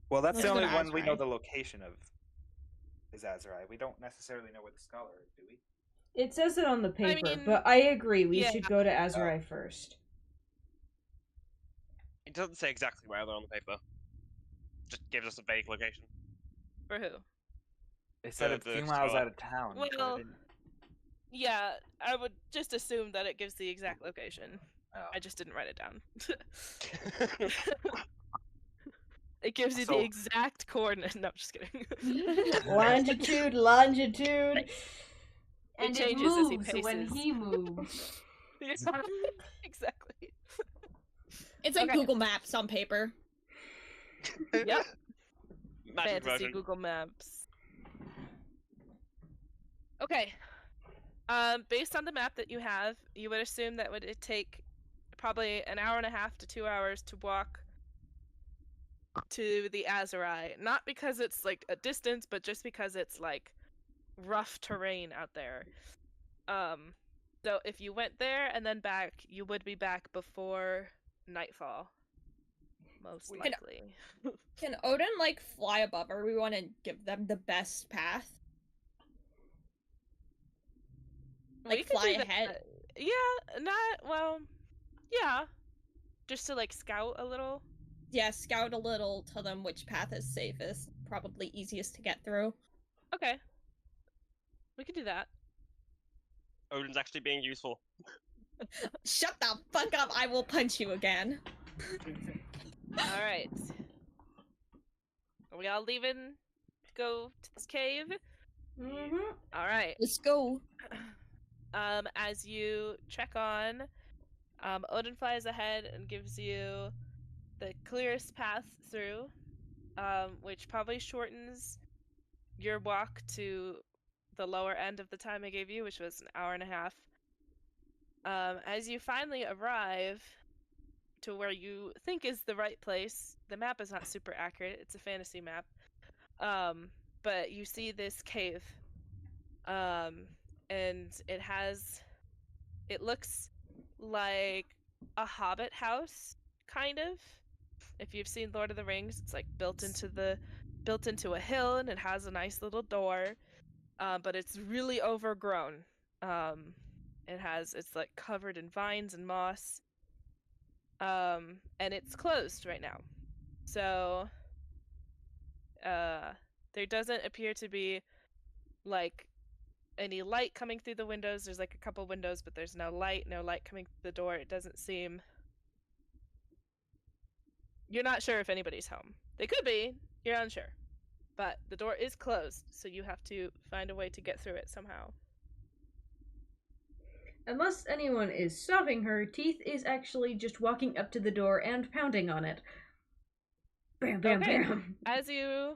Well, that's Let's the go only to one we know Azurai. the location of. Is Azurai. We don't necessarily know where the Scholar is, do we? It says it on the paper, mean, but I agree. We yeah. should go to Azurai first. It doesn't say exactly where they're on the paper. Just gives us a vague location. For who? It said a the few miles Scholar. out of town. but it Well, didn't- Yeah, I would just assume that it gives the exact location. Oh. I just didn't write it down. It gives you So- the exact coordinate. No, I'm just kidding. Longitude, longitude. And it changes as he moves when paces. he moves. Yeah, exactly. It's like Okay. Google Maps on paper. Yep. Magic Fantasy version. Google Maps. Okay. Based on the map that you have, you would assume that would it take probably an hour and a half to 2 hours to walk to the Azurai. Not because it's like a distance, but just because it's like rough terrain out there. So if you went there and then back, you would be back before nightfall. Most Can- likely. Can Odin like fly above everyone and give them the best path? We Like could fly do that. ahead? Yeah, not well. Yeah, just to like scout a little. Yeah, scout a little, tell them which path is safest, probably easiest to get through. Okay, we could do that. Odin's actually being useful. Shut the fuck up, I will punch you again. All right. Are we all leaving to go to this cave? Mm-hmm. All right. Let's go. As you trek on, Odin flies ahead and gives you the clearest path through, which probably shortens your walk to the lower end of the time I gave you, which was an hour and a half. As you finally arrive to where you think is the right place, the map is not super accurate. It's a fantasy map. But you see this cave. And it looks like a hobbit house, kind of. If you've seen Lord of the Rings, it's like built into a hill, and it has a nice little door. But it's really overgrown. It's like covered in vines and moss. And it's closed right now. So there doesn't appear to be like any light coming through the windows. There's like a couple windows, but there's no light coming through the door. It doesn't seem. You're not sure if anybody's home. They could be. You're unsure. But the door is closed, so you have to find a way to get through it somehow. Unless anyone is stopping her, Teeth is actually just walking up to the door and pounding on it. Bam, bam, Okay. bam. As you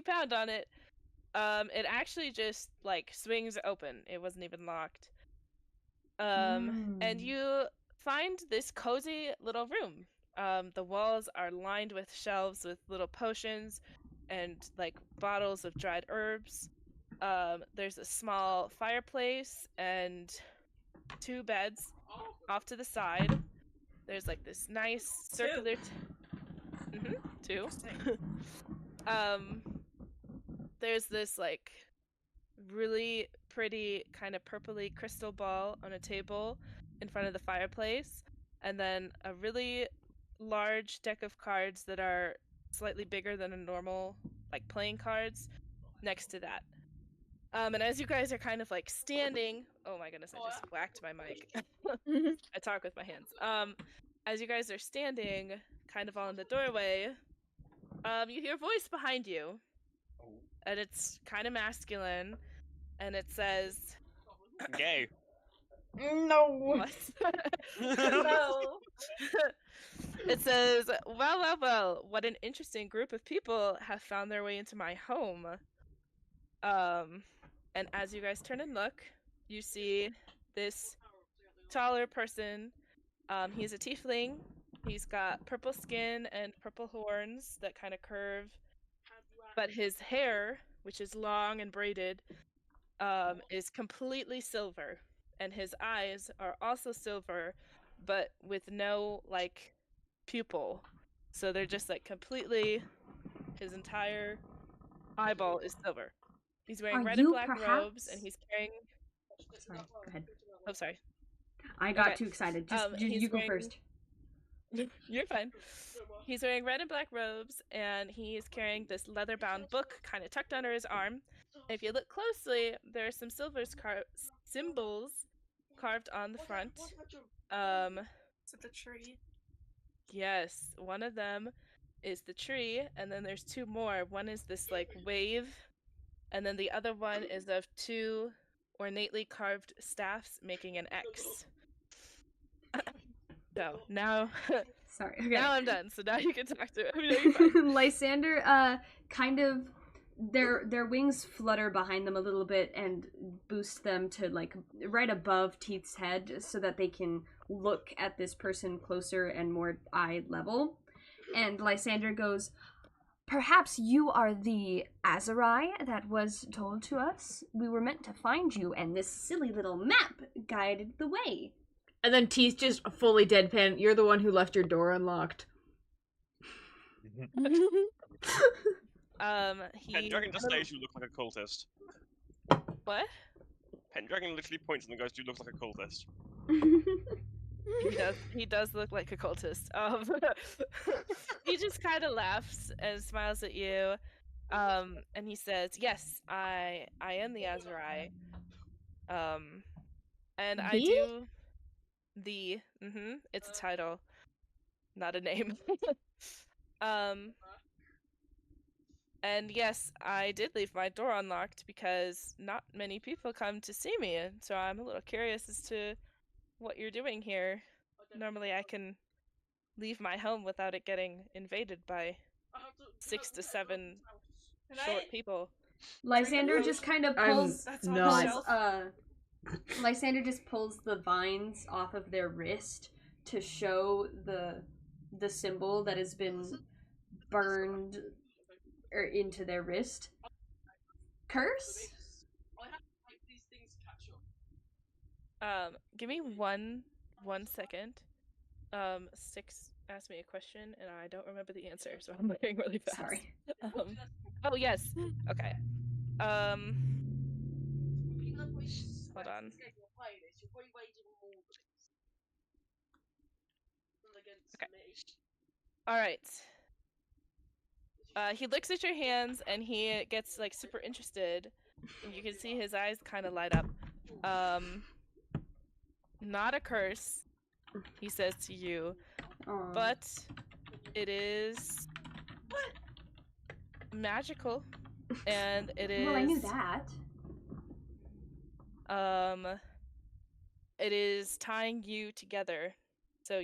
pound on it, it actually just like swings open. It wasn't even locked. And you find this cozy little room. The walls are lined with shelves with little potions and like bottles of dried herbs. There's a small fireplace and 2 beds off to the side. There's like this nice circular. Two. There's this like really pretty kind of purpley crystal ball on a table in front of the fireplace, and then a really large deck of cards that are slightly bigger than a normal like playing cards next to that. And as you guys are kind of like standing, oh my goodness, I just whacked my mic. I talk with my hands. As you guys are standing kind of all in the doorway, you hear a voice behind you. And it's kind of masculine, and it says, Gay. No. "What?" No. It says, well, what an interesting group of people have found their way into my home. And as you guys turn and look, you see this taller person. He's a tiefling. He's got purple skin and purple horns that kind of curve. But his hair, which is long and braided, is completely silver. And his eyes are also silver, but with no, like, pupil. So they're just, like, completely... His entire eyeball is silver. He's wearing Are red and you black robes, and perhaps- he's carrying... Sorry, go ahead. Oh, sorry. I got Okay. too excited. Just He's you go wearing- first. You're fine. He's wearing red and black robes, and he's carrying this leather-bound book kind of tucked under his arm. And if you look closely, there are some silver symbols carved on the front. Is it the tree? Yes, one of them is the tree, and then there's two more. One is this like wave, and then the other one is of two ornately carved staffs making an X. So now, Sorry. Okay. now I'm done. So now you can talk to him. No, you're fine. Lysander, kind of, their wings flutter behind them a little bit and boost them to like right above Teeth's head so that they can look at this person closer and more eye level. And Lysander goes, "Perhaps you are the Azurai that was told to us? We were meant to find you, and this silly little map guided the way." And then Teeth just fully deadpan. You're the one who left your door unlocked. Pendragon just says you look like a cultist. What? Pendragon literally points and goes, "You look like a cultist." He does look like a cultist. He just kind of laughs and smiles at you, and he says, "Yes, I am the Azurai, and I do the it's a title, not a name. And yes, I did leave my door unlocked because not many people come to see me, and so I'm a little curious as to what you're doing here. Normally I can leave my home without it getting invaded by 6 to 7 short people." Lysander just kind of pulls, not. Lysander just pulls the vines off of their wrist to show the symbol that has been burned into their wrist. Curse? Give me one second. Six asked me a question and I don't remember the answer, so I'm looking really fast. Sorry. Oh yes. Okay. Hold on. Okay. All right. He looks at your hands and he gets like super interested. And you can see his eyes kind of light up. Not a curse, he says to you, but it is magical, and it is. Well, I knew that. It is tying you together. So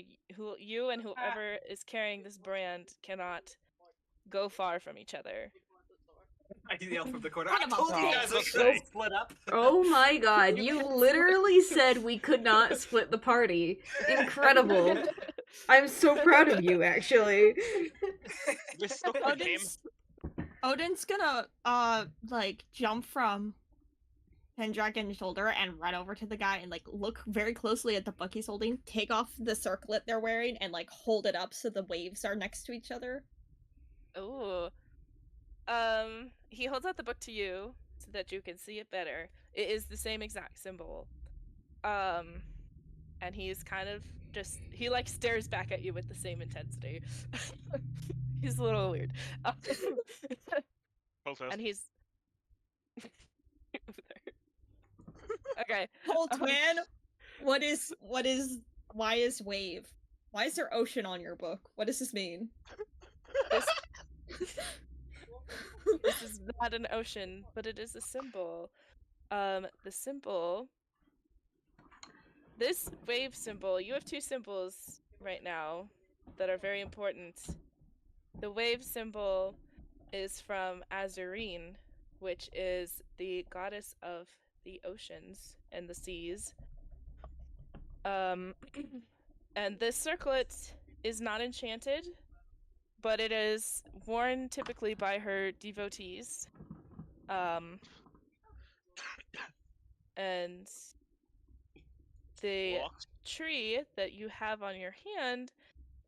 you and whoever is carrying this brand cannot go far from each other. I yell from the corner. I told you guys we So- should split up. Oh my god, you literally said we could not split the party. Incredible. I'm so proud of you, actually. We're stuck with him. Odin's gonna like jump from Pendragon's shoulder and run over to the guy and like look very closely at the book he's holding, take off the circlet they're wearing and like hold it up so the waves are next to each other. Ooh. He holds out the book to you so that you can see it better. It is the same exact symbol. And he's kind of just, he like stares back at you with the same intensity. He's a little weird. And he's okay. Whole twin. Why is wave? Why is there ocean on your book? What does this mean? This is not an ocean, but it is a symbol. The symbol, this wave symbol, you have two symbols right now that are very important. The wave symbol is from Azurine, which is the goddess of the oceans and the seas. And this circlet is not enchanted, but it is worn typically by her devotees. And the tree that you have on your hand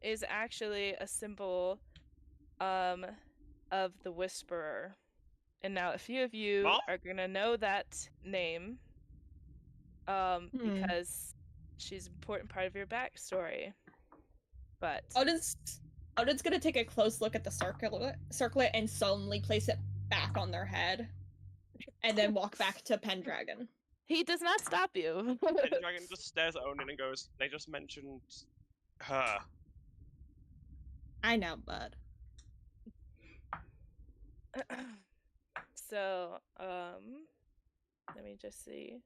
is actually a symbol of the Whisperer. And now a few of you are gonna know that name because she's an important part of your backstory. But Odin's gonna take a close look at the circlet and solemnly place it back on their head, and then walk back to Pendragon. He does not stop you. Pendragon just stares at Onin and goes, "They just mentioned her." I know, bud. So, let me just see.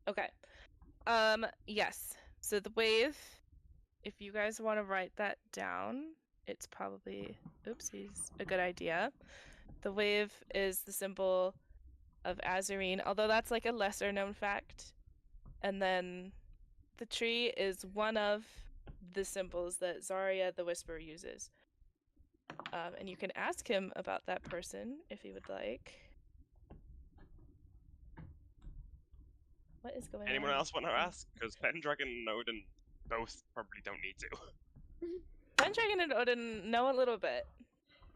Okay. Yes. So the wave, if you guys want to write that down, it's probably, oopsies, a good idea. The wave is the symbol of Azurine, although that's like a lesser known fact. And then the tree is one of the symbols that Zarya the Whisperer uses. And you can ask him about that person if you would like. What is going Anyone on? else want to ask? Because Pendragon and Odin both probably don't need to. Pendragon and Odin know a little bit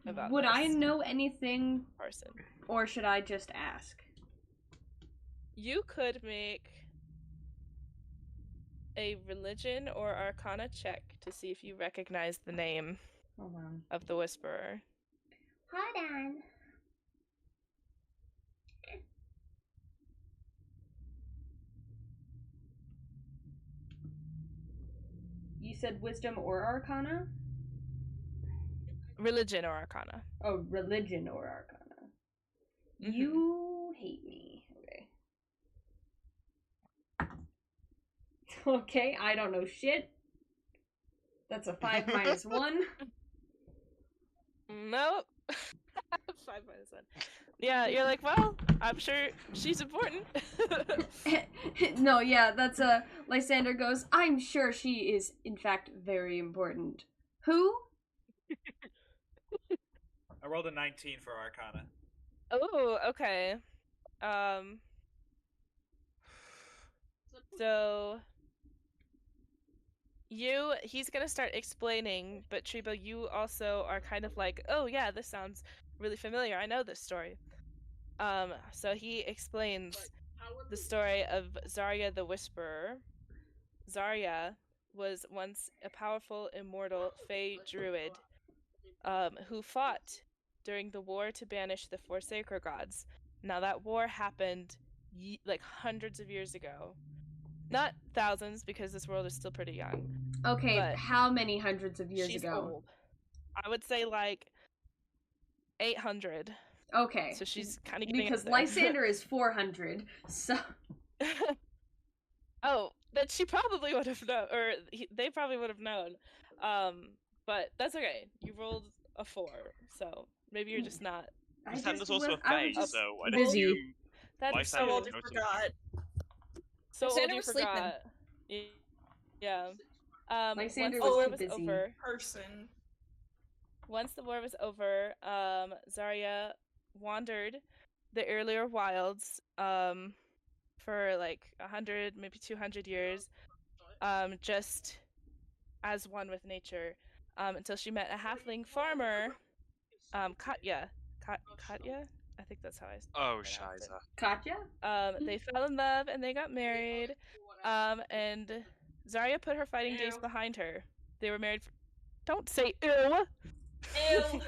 about Would I this know anything, person. or should I just ask? You could make a religion or arcana check to see if you recognize the name Hold on. of the Whisperer. Hold on. You said wisdom or arcana? Religion or arcana. Oh, religion or arcana. Mhm. You hate me. Okay. Okay, I don't know shit. That's a 5 minus 1. Nope. 5 minus 1. Yeah, you're like, well, I'm sure she's important. No, yeah, that's a... Lysander goes, I'm sure she is, in fact, very important. Who? I rolled a 19 for Arcana. Oh, okay. So he's gonna start explaining, but Tribo, you also are kind of like, oh yeah, this sounds really familiar. I know this story. So he explains the story of Zarya the Whisperer. Zarya was once a powerful, immortal Fey druid, who fought during the war to banish the Forsaker gods. Now that war happened like hundreds of years ago. Not thousands, because this world is still pretty young. Okay, But how many hundreds of years she's ago? old. I would say like 800. Okay. So she's kind of getting Because up there. Lysander is 400, so... Oh, then she probably would have known, or they probably would have known. But that's okay. You rolled a 4, so maybe you're just not. Lysander's also a I Fae, was just so I'd busy. assume That's Lysander so would old know you something. forgot. So old Lysander you was sleeping. forgot. Yeah. Lysander once the was war too was busy. over, Person. once the war was over, Zarya wandered the earlier wilds, for like 100, maybe 200 years, just as one with nature, until she met a halfling farmer, Katya. Katya? I think that's how I Oh, pronounce it. Shiza. Katya? They fell in love and they got married. And Zarya put her fighting days Ew. behind her. They were married for... Don't say ew! Ew.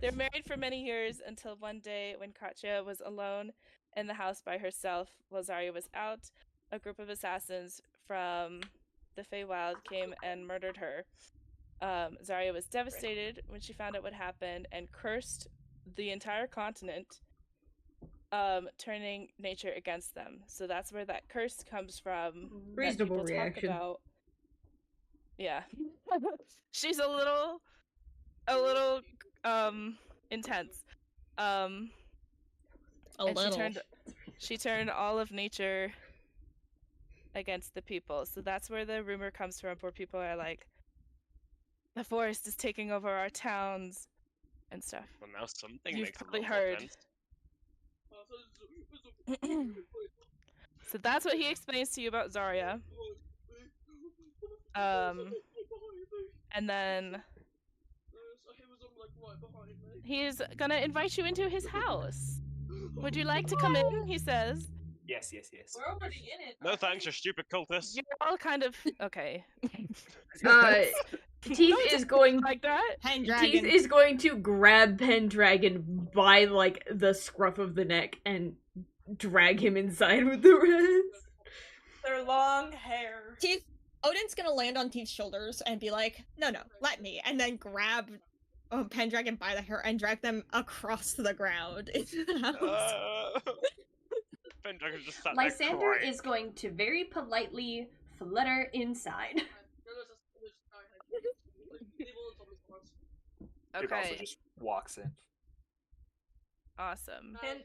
They were married for many years until one day when Katya was alone in the house by herself while Zarya was out. A group of assassins from the Feywild came and murdered her. Zarya was devastated when she found out what happened and cursed the entire continent, turning nature against them. So that's where that curse comes from. that Reasonable people talk reaction. about. Yeah. She's a little intense. A And little. she turned all of nature against the people. So that's where the rumor comes from, where people are like, the forest is taking over our towns and stuff. Well, now something You've makes a probably lot more heard. sense. So that's what he explains to you about Zarya. And then he's gonna invite you into his house. Would you like to come in? He says. Yes, yes, yes. We're already in it. No thanks, you stupid cultist. You're all kind of okay. Teeth is going like that. Pendragon. Teeth is going to grab Pendragon by like the scruff of the neck and drag him inside with the rest. Their long hair. Teeth. Odin's gonna land on Teeth's shoulders and be like, "No, let me," and then grab Pendragon by the hair and drag them across the ground into the house. Pendragon just sat there Lysander crying. is going to very politely flutter inside. It also Okay. just walks in. Awesome. And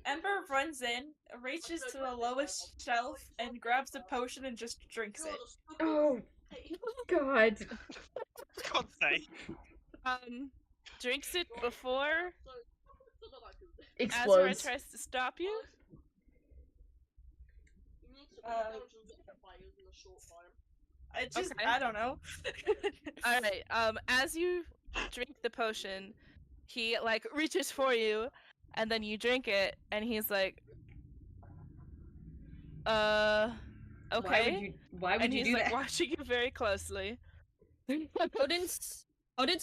Ember runs in, reaches to the lowest shelf, and grabs a potion and just drinks it. Oh God. God's sake. Drinks it before Azura Explodes. tries to stop you. Okay. I don't know. All right. As you drink the potion, he like reaches for you, and then you drink it, and he's like, okay. Why would And you he's do like that? watching you very closely. Odin's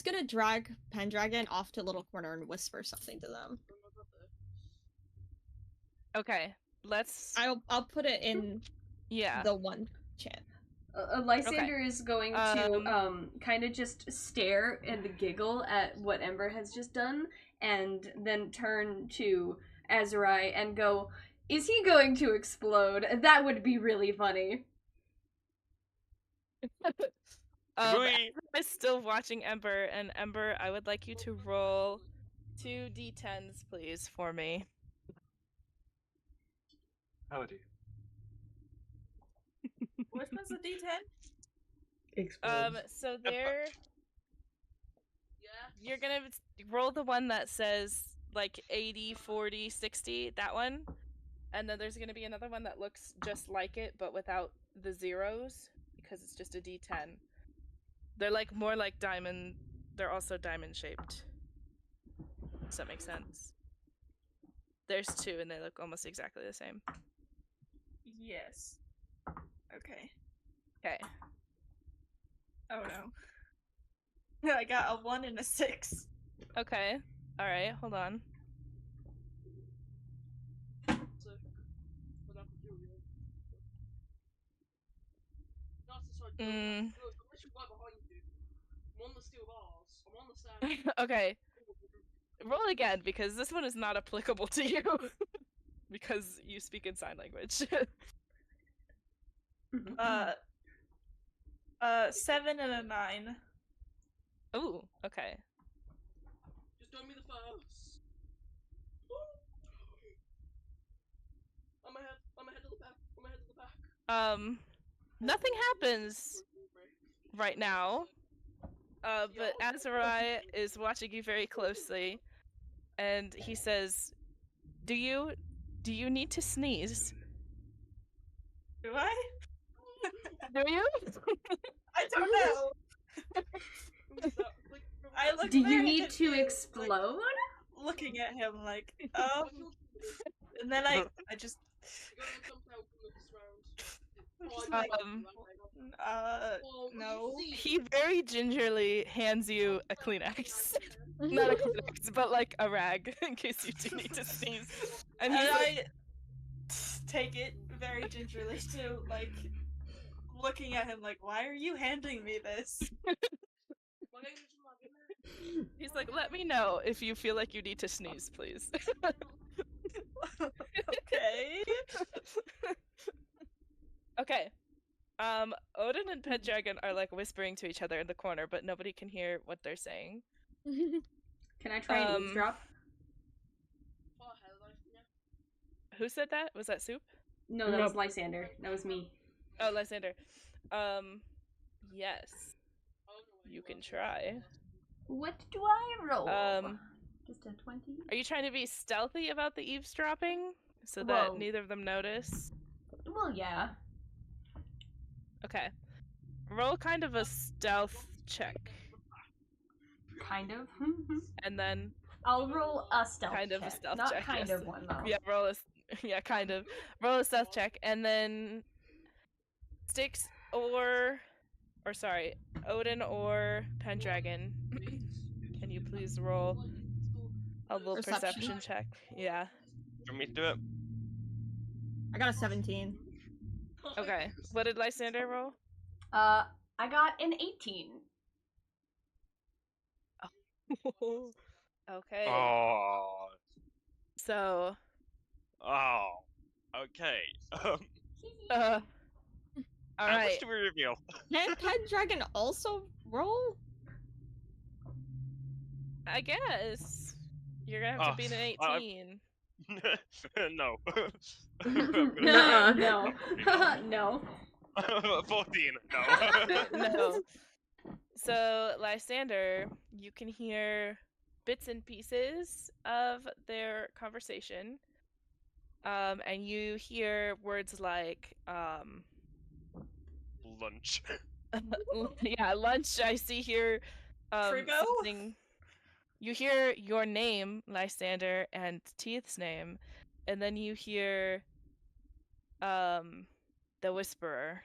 gonna drag Pendragon off to a little corner and whisper something to them. Okay. Let's. I'll put it in Yeah. the one chat. Lysander is going to kind of just stare and giggle at what Ember has just done, and then turn to Azurai and go, "Is he going to explode? That would be really funny." Wait. I'm still watching Ember, and Ember, I would like you to roll 2 d10s, please, for me. Oh dear. Which one's the D10? Explodes. So there, you're gonna roll the one that says like 80, 40, 60, that one, and then there's gonna be another one that looks just like it but without the zeros because it's just a D10. They're like more like diamond. They're also diamond shaped. Does that make sense? There's 2 and they look almost exactly the same. Yes. Okay. Okay. Oh no. I got a 1 and a 6. Okay. All right. Hold on. Okay. Roll again because this one is not applicable to you because you speak in sign language. 7 and a 9. Ooh. Okay. Just don't be the first. I'm ahead of the back. I'm ahead of the back. Nothing happens right now. But Azurai is watching you very closely, and he says, "Do you need to sneeze? Do I? Do you?" I don't know. I look Do you very need to confused, explode? like, looking at him like, and then I just, no. He very gingerly hands you a Kleenex. Not a Kleenex, but like a rag in case you do need to sneeze. And And he's like, I take it very gingerly too, like, looking at him like, why are you handing me this? he's like, "Let me know if you feel like you need to sneeze, please." Okay. Okay. Odin and Pendragon are like whispering to each other in the corner, but nobody can hear what they're saying. Can I try and eavesdrop? Who said that? Was that Soup? No, that was Lysander. That was me. Oh, Lysander. Yes. You can try. What do I roll? Just a 20? Are you trying to be stealthy about the eavesdropping so that Whoa. neither of them notice? Well, yeah. Okay. Roll kind of a stealth check. Kind of. And then I'll roll a stealth kind of check. a stealth Not check. kind yes. of one, though. Yeah, kind of. Roll a stealth check and then Styx or or sorry, Odin or Pendragon, can you please roll a little perception check? Yeah. Do you want me to do it? I got a 17. Okay. What did Lysander roll? I got an 18. Okay. Oh. So. Oh. Okay. All How much right. do we reveal? Can Pendragon also roll? I guess you're gonna have to beat an 18. No. No, no, no. 14. No. No. So, Lysander, you can hear bits and pieces of their conversation. And you hear words like, Lunch. yeah, lunch. I see here, Trigo? something. You hear your name, Lysander, and Teeth's name, and then you hear, the Whisperer.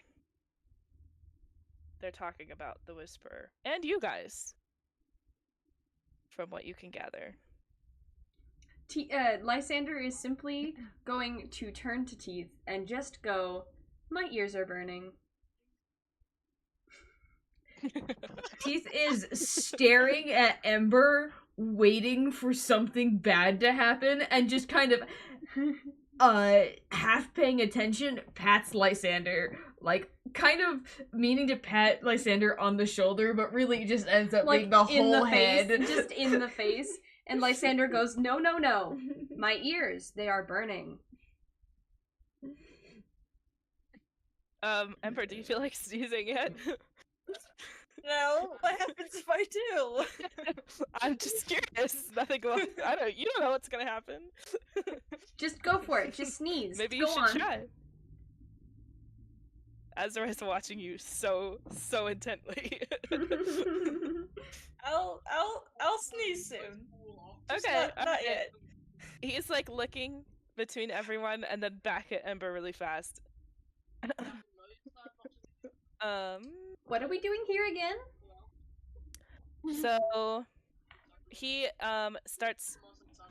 They're talking about the Whisperer. And you guys. From what you can gather. Lysander is simply going to turn to Teeth and just go, "My ears are burning." Teeth is staring at Ember, waiting for something bad to happen, and just kind of, half paying attention, pats Lysander. Like, kind of meaning to pat Lysander on the shoulder, but really just ends up being the whole head. Face, just in the face. And Lysander goes, "No, no, no. My ears, they are burning." Ember, do you feel like sneezing yet? No, what happens if I do? I'm just curious. Nothing will. You don't know what's gonna happen. Just go for it. Just sneeze. Maybe go you should on. try. Azura is watching you so intently. I'll sneeze soon. Just Okay, not yet. He's like looking between everyone and then back at Ember really fast. What are we doing here again? So he starts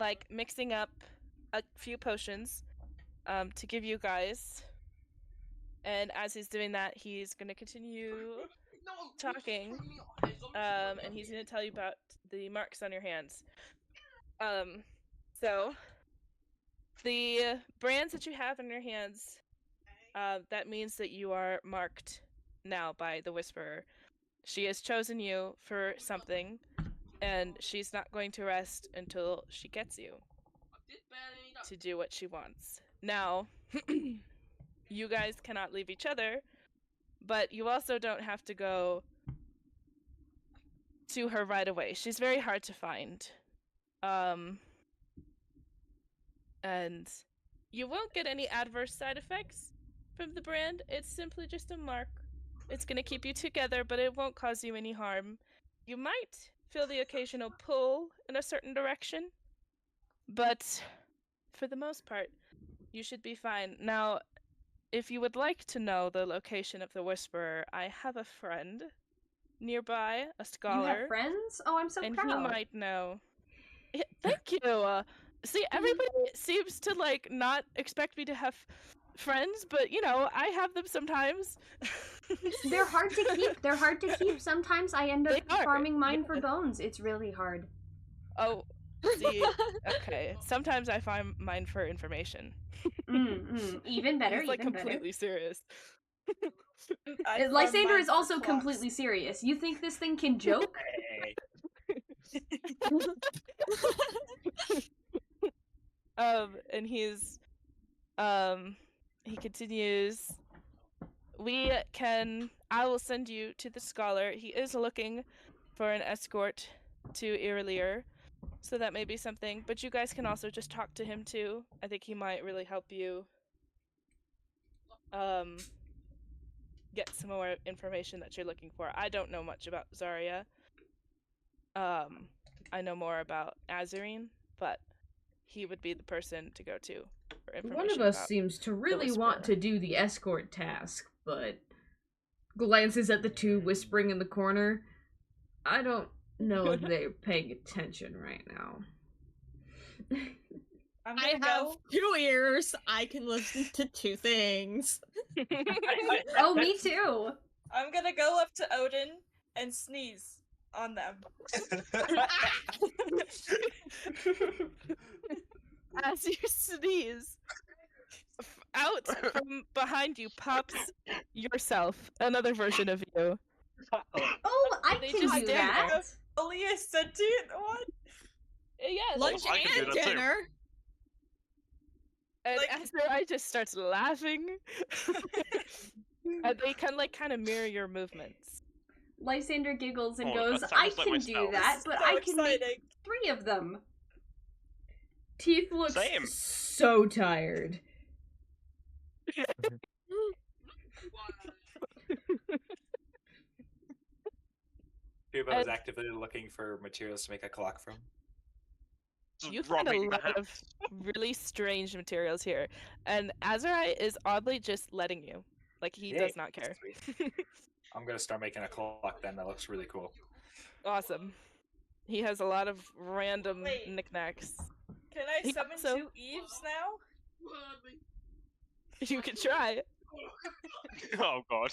like mixing up a few potions to give you guys. And as he's doing that, he's going to continue talking. And he's going to tell you about the marks on your hands. So the brands that you have in your hands, that means that you are marked now by the Whisperer. She has chosen you for something, and she's not going to rest until she gets you to do what she wants. Now, you guys cannot leave each other, but you also don't have to go to her right away. She's very hard to find. And you won't get any adverse side effects from the brand. It's simply just a mark. It's gonna keep you together, but it won't cause you any harm. You might feel the occasional pull in a certain direction, but for the most part, you should be fine. Now, if you would like to know the location of the Whisperer, I have a friend nearby, a scholar. You have friends? Oh, I'm so and proud. he might know. Yeah, thank you. See, everybody seems to like not expect me to have friends, but you know, I have them sometimes. They're hard to keep. They're hard to keep. Sometimes I end up They are, farming mine yeah. for bones. It's really hard. Oh, see, okay. Sometimes I find mine for information. Even better. He's like even completely serious. better. Lysander is also completely serious. You think this thing can joke? And he continues, I will send you to the scholar. He is looking for an escort to Irelir, so that may be something, but you guys can also just talk to him too. I think he might really help you get some more information that you're looking for. I don't know much about Zarya. I know more about Azurine, but he would be the person to go to for information. One of us about seems to really the want Whisperer. to do the escort task, but glances at the two whispering in the corner. I don't know if they're paying attention right now. I'm I gonna have go. 2 ears. I can listen to 2 things. Oh, me too. I'm gonna go up to Odin and sneeze on them. As you sneeze, out from behind you pops yourself, another version of you. Oh, I They can just do stand that. there. Only a sentient one? Yeah, Lunch I can do and that too. dinner. and like- Azurai just starts laughing. And they kind of mirror your movements. Lysander giggles and Oh, goes, that I sounds like can my do spells." that, but So I can make exciting. 3 of them. Teeth looks Same. so tired. Cuba was And- actively looking for materials to make a clock from. Just You find a robbing the lot of house. really strange materials here, and Azurai is oddly just letting you. Like he Yay. does not care. I'm gonna start making a clock then. That looks really cool. Awesome. He has a lot of random Wait. knickknacks. Can I He summon also- 2 Eves now? You can try. Oh god.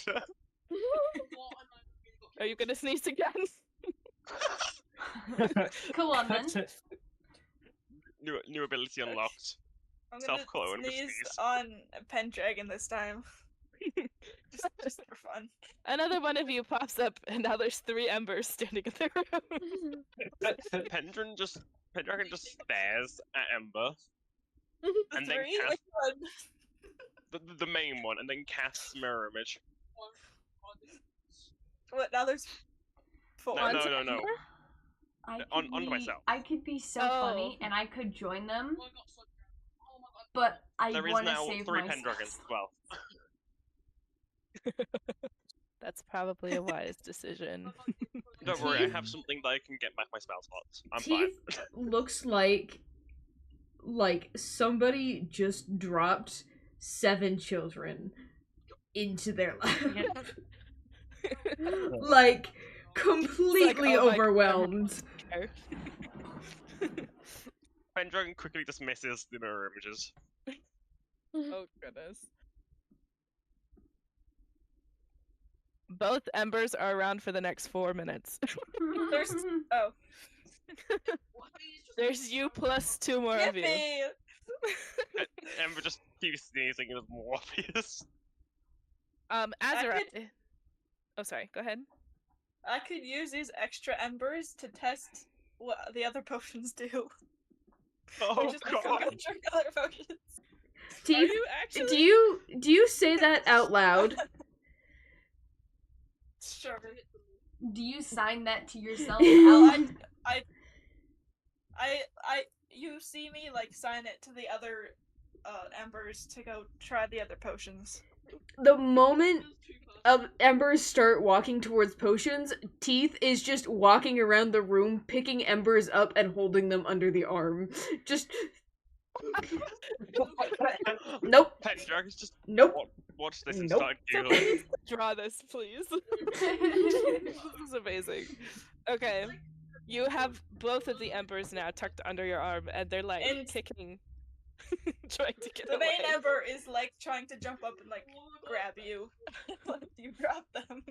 Are you gonna sneeze again? Go on then. New ability unlocked. I'm gonna Self-clone with sneeze sneeze. on Pendragon this time. just for fun. Another one of you pops up, and now there's 3 embers standing in the room. Pendragon just stares at Ember and then 3? casts Which one? the main one and then casts mirror image. What, now there's 4. No, no, no, no. I On- could onto be- myself. I could be so Oh. funny and I could join them, but I There is want to now save 3 myself. Pendragons as well. That's probably a wise decision. Don't worry, I have something that I can get back my spell slots. I'm fine. Teeth looks like somebody just dropped 7 children into their lap. Like completely oh my God. overwhelmed. Pendragon quickly dismisses the mirror images. Oh goodness. Both embers are around for the next 4 minutes. There's- Oh. There's you plus 2 more of you. Yippee! Ember just keeps sneezing, it was more obvious. Azurai. Oh, sorry. Go ahead. I could use these extra embers to test what the other potions do. Oh Just like, I'm god. gonna drink other potions. Are Teeth, you actually? do you say that out loud? Sure. Do you sign that to yourself Well, out? you see me like sign it to the other embers to go try the other potions. The moment embers start walking towards potions, Teeth is just walking around the room, picking embers up and holding them under the arm. Just nope, Pendragon's just nope. watch this and Nope. start giggling. Please draw this, please. This is amazing. Okay. You have both of the embers now tucked under your arm, and they're like And- kicking, trying to get The away. main ember is like trying to jump up and like grab you. Let you drop them.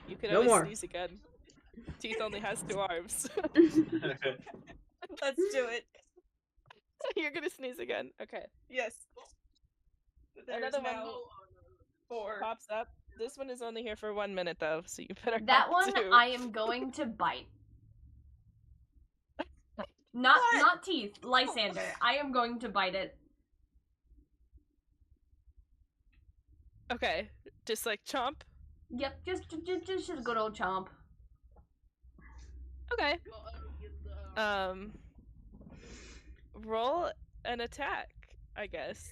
You can No always more. sneeze again. Teeth only has 2 arms. Let's do it. You're gonna sneeze again. Okay. Yes. There's Another one now 4. pops up. This one is only here for 1 minute though, so you better That hop one to. I am going to bite. Not Teeth, Lysander. I am going to bite it. Okay. Just like chomp. Yep, just a good old chomp. Okay. Roll an attack, I guess.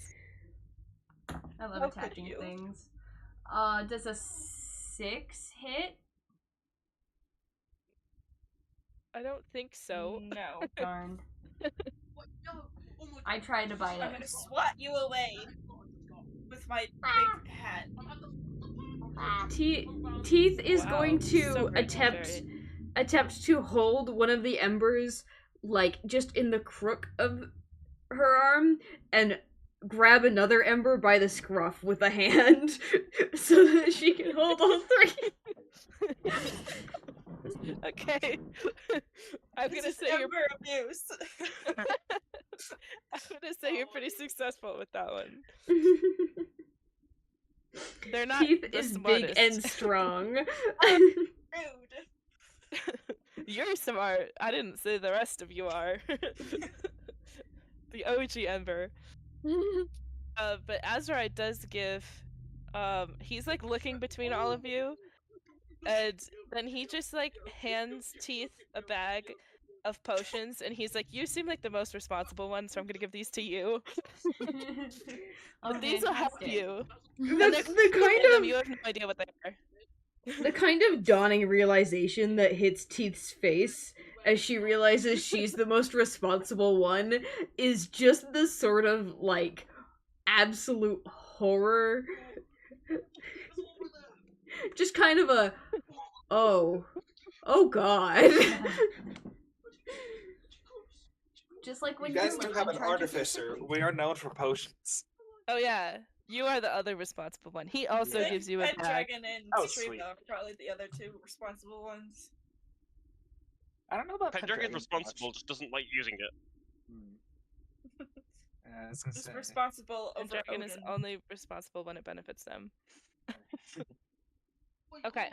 I love How could attacking you? things. Does a 6 hit? I don't think so. No. Darn. I tried to bite I'm it. gonna swat you away. with my big hat. Teeth is Wow, going so to grateful, attempt to hold one of the embers, like, just in the crook of her arm, and grab another ember by the scruff with a hand, so that she can hold all three. Okay. I'm This gonna is say you're ember abuse. I'm gonna say you're pretty successful with that one. They're not Teeth the is smartest. big and strong. Rude. You're smart. I didn't say the rest of you are. The OG Ember. But Azrai does give he's like looking between all of you, and then he just like hands Teeth a bag of potions, and he's like, you seem like the most responsible one, so I'm gonna give these to you. Oh, These will help fantastic. you. You have no idea what they are. The kind of dawning realization that hits Teeth's face as she realizes she's the most responsible one is just the sort of, like, absolute horror. Just kind of a, oh god. Just like when You guys you're do have in an charge of artificer. We are known for potions. Oh yeah, you are the other responsible one. He also I gives think you a bag. Pendragon and Oh, Shriva sweet. are probably the other two responsible ones. I don't know about Pendragon's Pendragon responsible, much. just doesn't like using it. Yeah, I was gonna Just say. responsible over Pendragon is Odin. only responsible when it benefits them. Okay.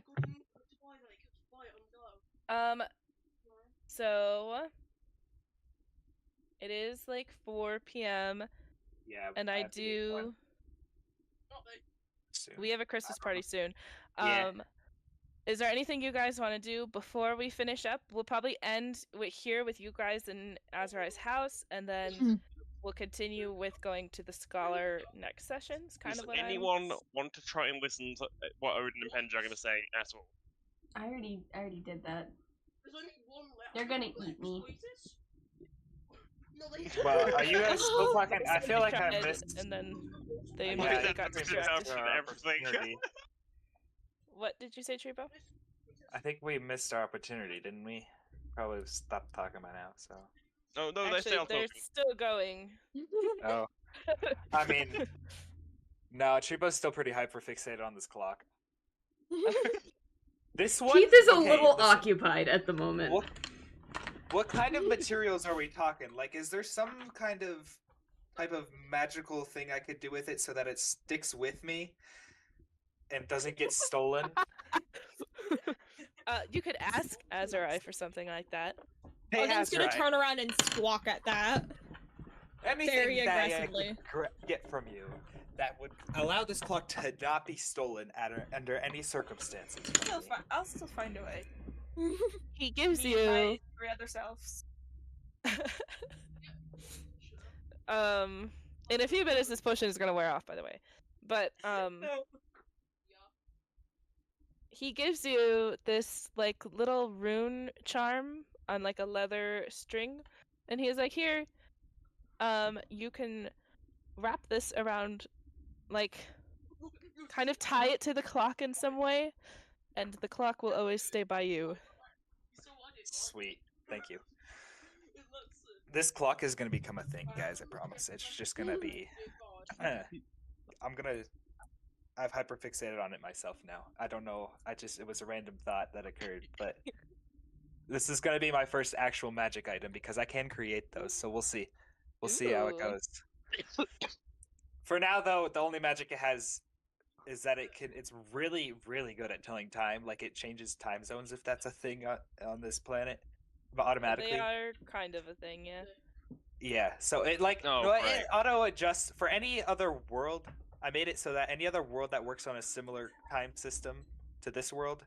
So it is like 4 p.m. Yeah, and I have to get one do. soon. We have a Christmas party soon. Yeah. Is there anything you guys want to do before we finish up? We'll probably end here with you guys in Azrai's house, and then we'll continue with going to the Scholar next session. It's kind Does of what anyone want to try and listen to what Odin and Pendragon are saying at all? I already did that. They're gonna eat me. Well, are you guys still talking? I feel like I tried, missed. and then they Yeah, immediately I got think distracted. Everything. What did you say, Tribo? I think we missed our opportunity, didn't we? Probably stopped talking by now. So. No, they're Actually, still they're talking. still going. Oh. I mean, no, Tribo's still pretty hyper fixated on this clock. This one. Teeth is a okay, little listen. occupied at the moment. What kind of materials are we talking? Like, is there some kind of type of magical thing I could do with it so that it sticks with me and doesn't get stolen? You could ask Azurai for something like that. Hey, Odin's gonna Azrai, turn around and squawk at that. anything very that I aggressively. could get from you that would allow this clock to not be stolen under any circumstances. from me. I'll still find a way. He gives Me and my you 3 other selves. in a few minutes this potion is gonna wear off, by the way. But No. he gives you this like little rune charm on like a leather string, and he's like, here, you can wrap this around, like, kind of tie it to the clock in some way, and the clock will always stay by you. Sweet, thank you. This clock is gonna become a thing, guys. I promise. It's just gonna be. I've hyperfixated on it myself now. I don't know. It was a random thought that occurred, but this is gonna be my first actual magic item because I can create those. So we'll see. We'll see how it Ooh. goes. For now, though, the only magic it has is that it's really, really good at telling time. Like, it changes time zones if that's a thing on this planet, but automatically. They are kind of a thing, yeah. Yeah, so it like Oh, no, right. it auto adjusts for any other world. I made it so that any other world that works on a similar time system to this world,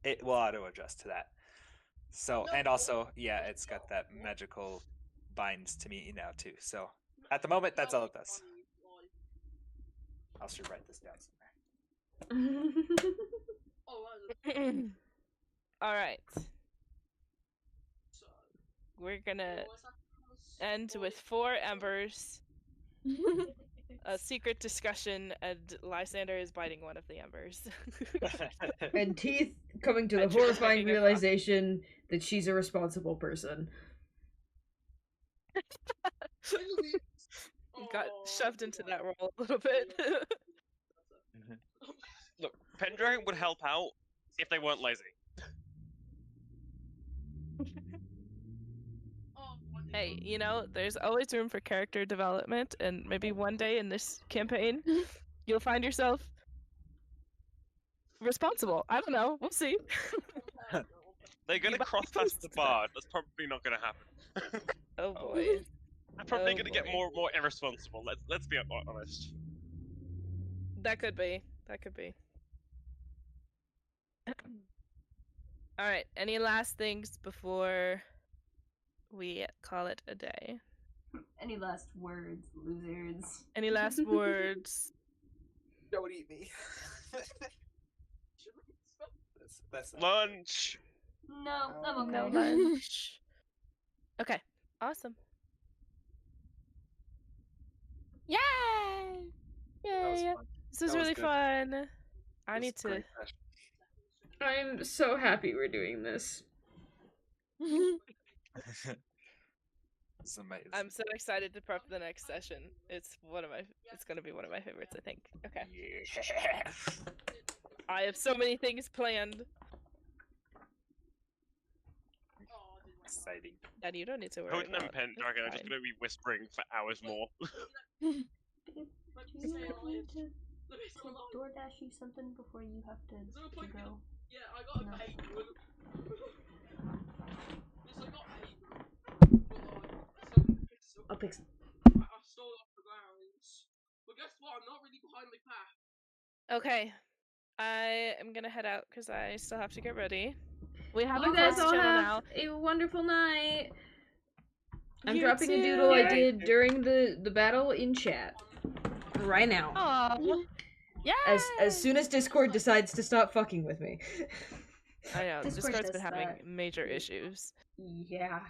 it will auto adjust to that. So, and also, yeah, it's got that magical binds to me now too. So at the moment, that's all it does. I should write this down somewhere. All right. We're gonna end with 4 embers a secret discussion, and Lysander is biting one of the embers. And Teeth coming to the And she's horrifying picking a rock. realization that she's a responsible person. Got shoved into that role a little bit. Look, Pendragon would help out if they weren't lazy. Hey, you know, there's always room for character development, and maybe one day in this campaign, you'll find yourself responsible. I don't know. We'll see. They're gonna cross past the bard. That's probably not gonna happen. Oh boy. They're probably Oh, gonna get boy. more and more irresponsible. Let's be honest. That could be. That could be. All right. Any last things before we call it a day? Any last words, losers? Any last words? Don't eat me. that's Lunch. No, I'm No okay. lunch. Okay. Awesome. Yay! That was Yay! fun. This was That was really good. fun. I This need is a to. great session. I'm so happy we're doing this. This is amazing. I'm so excited to prep the next session. It's one of my. It's gonna be one of my favorites, I think. Okay. Yeah. I have so many things planned, Exciting. and you don't need to worry Odin about. and Pendragon are just fine. gonna be whispering for hours more. Do you want me to DoorDash you something before you have to go? Yeah, I got No. a paid one. Yes, I got paid one. But I'll pick some. I stole it off the grounds. But guess what? I'm not really behind the path. Okay. I am gonna head out because I still have to get ready. We have You a guys quest all channel have a wonderful night. I'm You dropping a too. doodle I Yay. did during the battle in chat right now. now. Aw. Yeah. As soon as Discord decides to stop fucking with me. I know Discord Discord's been does having that. major issues. Yeah.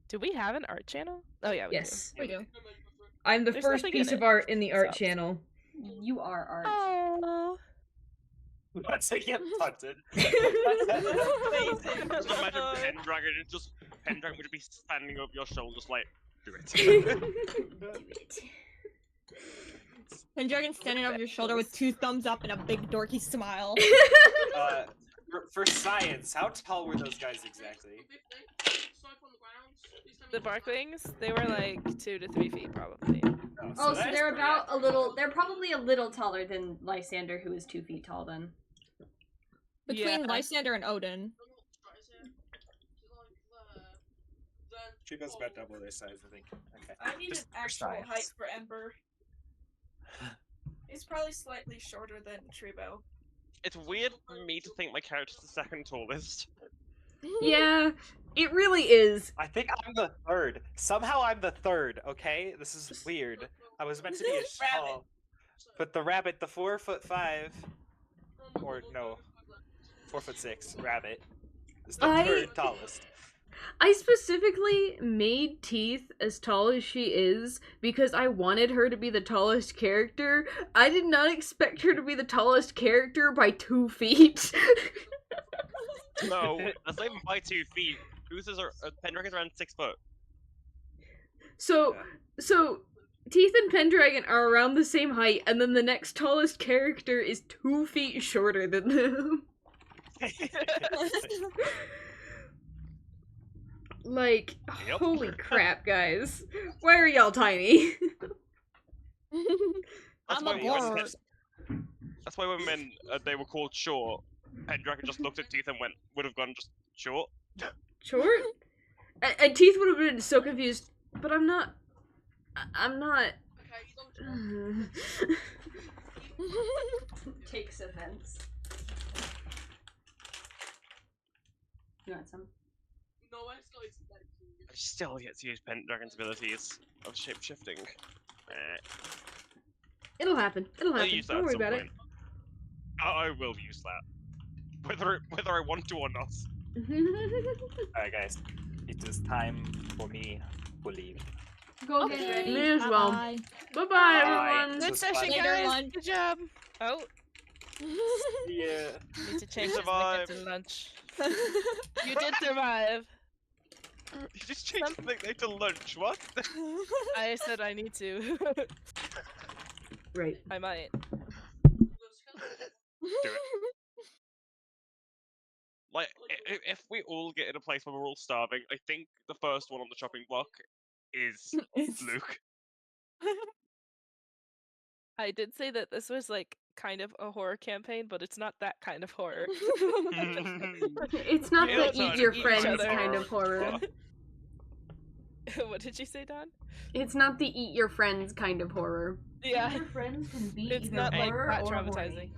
Do we have an art channel? Oh yeah, we Yes. We do. I'm the There's first nothing in piece it. of art in the art Sucks. channel. You are art. do. Oh. Once I get punted. Just imagine Pendragon would be standing over your shoulders like, do it. Pendragon standing over your shoulder with 2 thumbs up and a big dorky smile. For science, how tall were those guys exactly? The Barklings, they were like 2 to 3 feet probably. Oh, so that's they're pretty about a little. accurate. They're probably a little taller than Lysander, who is 2 feet tall. Then. Between Yeah. Lysander and Odin. Tribo's about double their size, I think. Okay. I need Just an for actual science. height for Ember. He's probably slightly shorter than Tribo. It's weird for me to think my character's the second tallest. Yeah, it really is. I think I'm the third. Somehow I'm the third, okay? This is weird. I was meant to be a tall. But the rabbit, the 4'5", or no, 4'6" rabbit, is the third tallest. I specifically made Teeth as tall as she is because I wanted her to be the tallest character. I did not expect her to be the tallest character by 2 feet. No, that's not even by 2 feet. Boosters are Pendragon's around 6 foot. So Teeth and Pendragon are around the same height, and then the next tallest character is 2 feet shorter than them. Like, Yep. holy crap, guys. Why are y'all tiny? That's I'm why a when board. that's why when they were called short, Pendragon just looked at Teeth and would have gone just short. Short? And Teeth would have been so confused, but I'm not. I'm not. Takes offense. You want some? No, I still used to that. I still yet to use Pendragon's abilities of shape-shifting. It'll happen. It'll I'll happen. use that Don't at worry some about point. I will use that. Whether I want to or not. it. Alright guys, it is time for me to leave. Go Okay. get ready. Me as well. Bye-bye. Bye bye, Bye. everyone. Good was session, fun. Later, guys. lunch. Good job. Oh, Yeah. need to change this survived. to lunch. You did survive. You just changed the nickname to lunch. What? I said I need to. Right. I might. Like, if we all get in a place where we're all starving, I think the first one on the chopping block is It's- Luke. I did say that this was like kind of a horror campaign, but it's not that kind of horror. It's not Yeah, the it's not eat your each friends other. kind of horror. What did you say, Don? It's not the eat your friends kind of horror. Yeah, Your friends can be it's either not like horror that or traumatizing.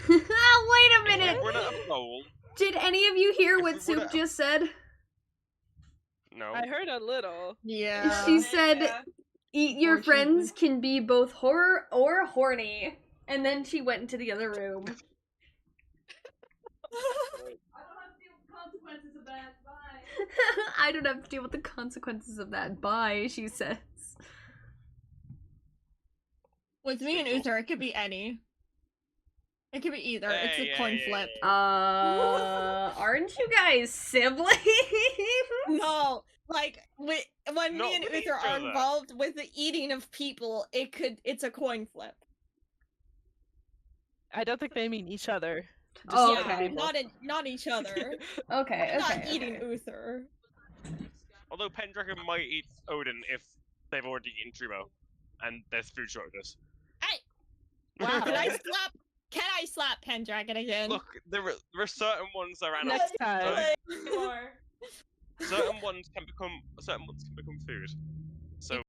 horny. Wait a minute! If we're not a goal. Did any of you hear If what we Soup would've- just said? No. I heard a little. Yeah. She said, Yeah. eat your Unfortunately. friends can be both horror or horny. And then she went into the other room. I don't have to deal with the consequences of that. Bye, she says. With me and Uther, it could be any. It could be either. It's a coin flip. Aren't you guys siblings? No, like when Not me and with Uther each are other. involved with the eating of people, it's a coin flip. I don't think they mean each other. Oh, the other okay. people. Not each other. Okay, I'm okay. not eating okay. Uther. Although Pendragon might eat Odin if they've already eaten Trumo, and there's food shortages. Wow. Can I slap Pendragon again? Look, there are certain ones that are animals. Next time. Certain ones can become food. So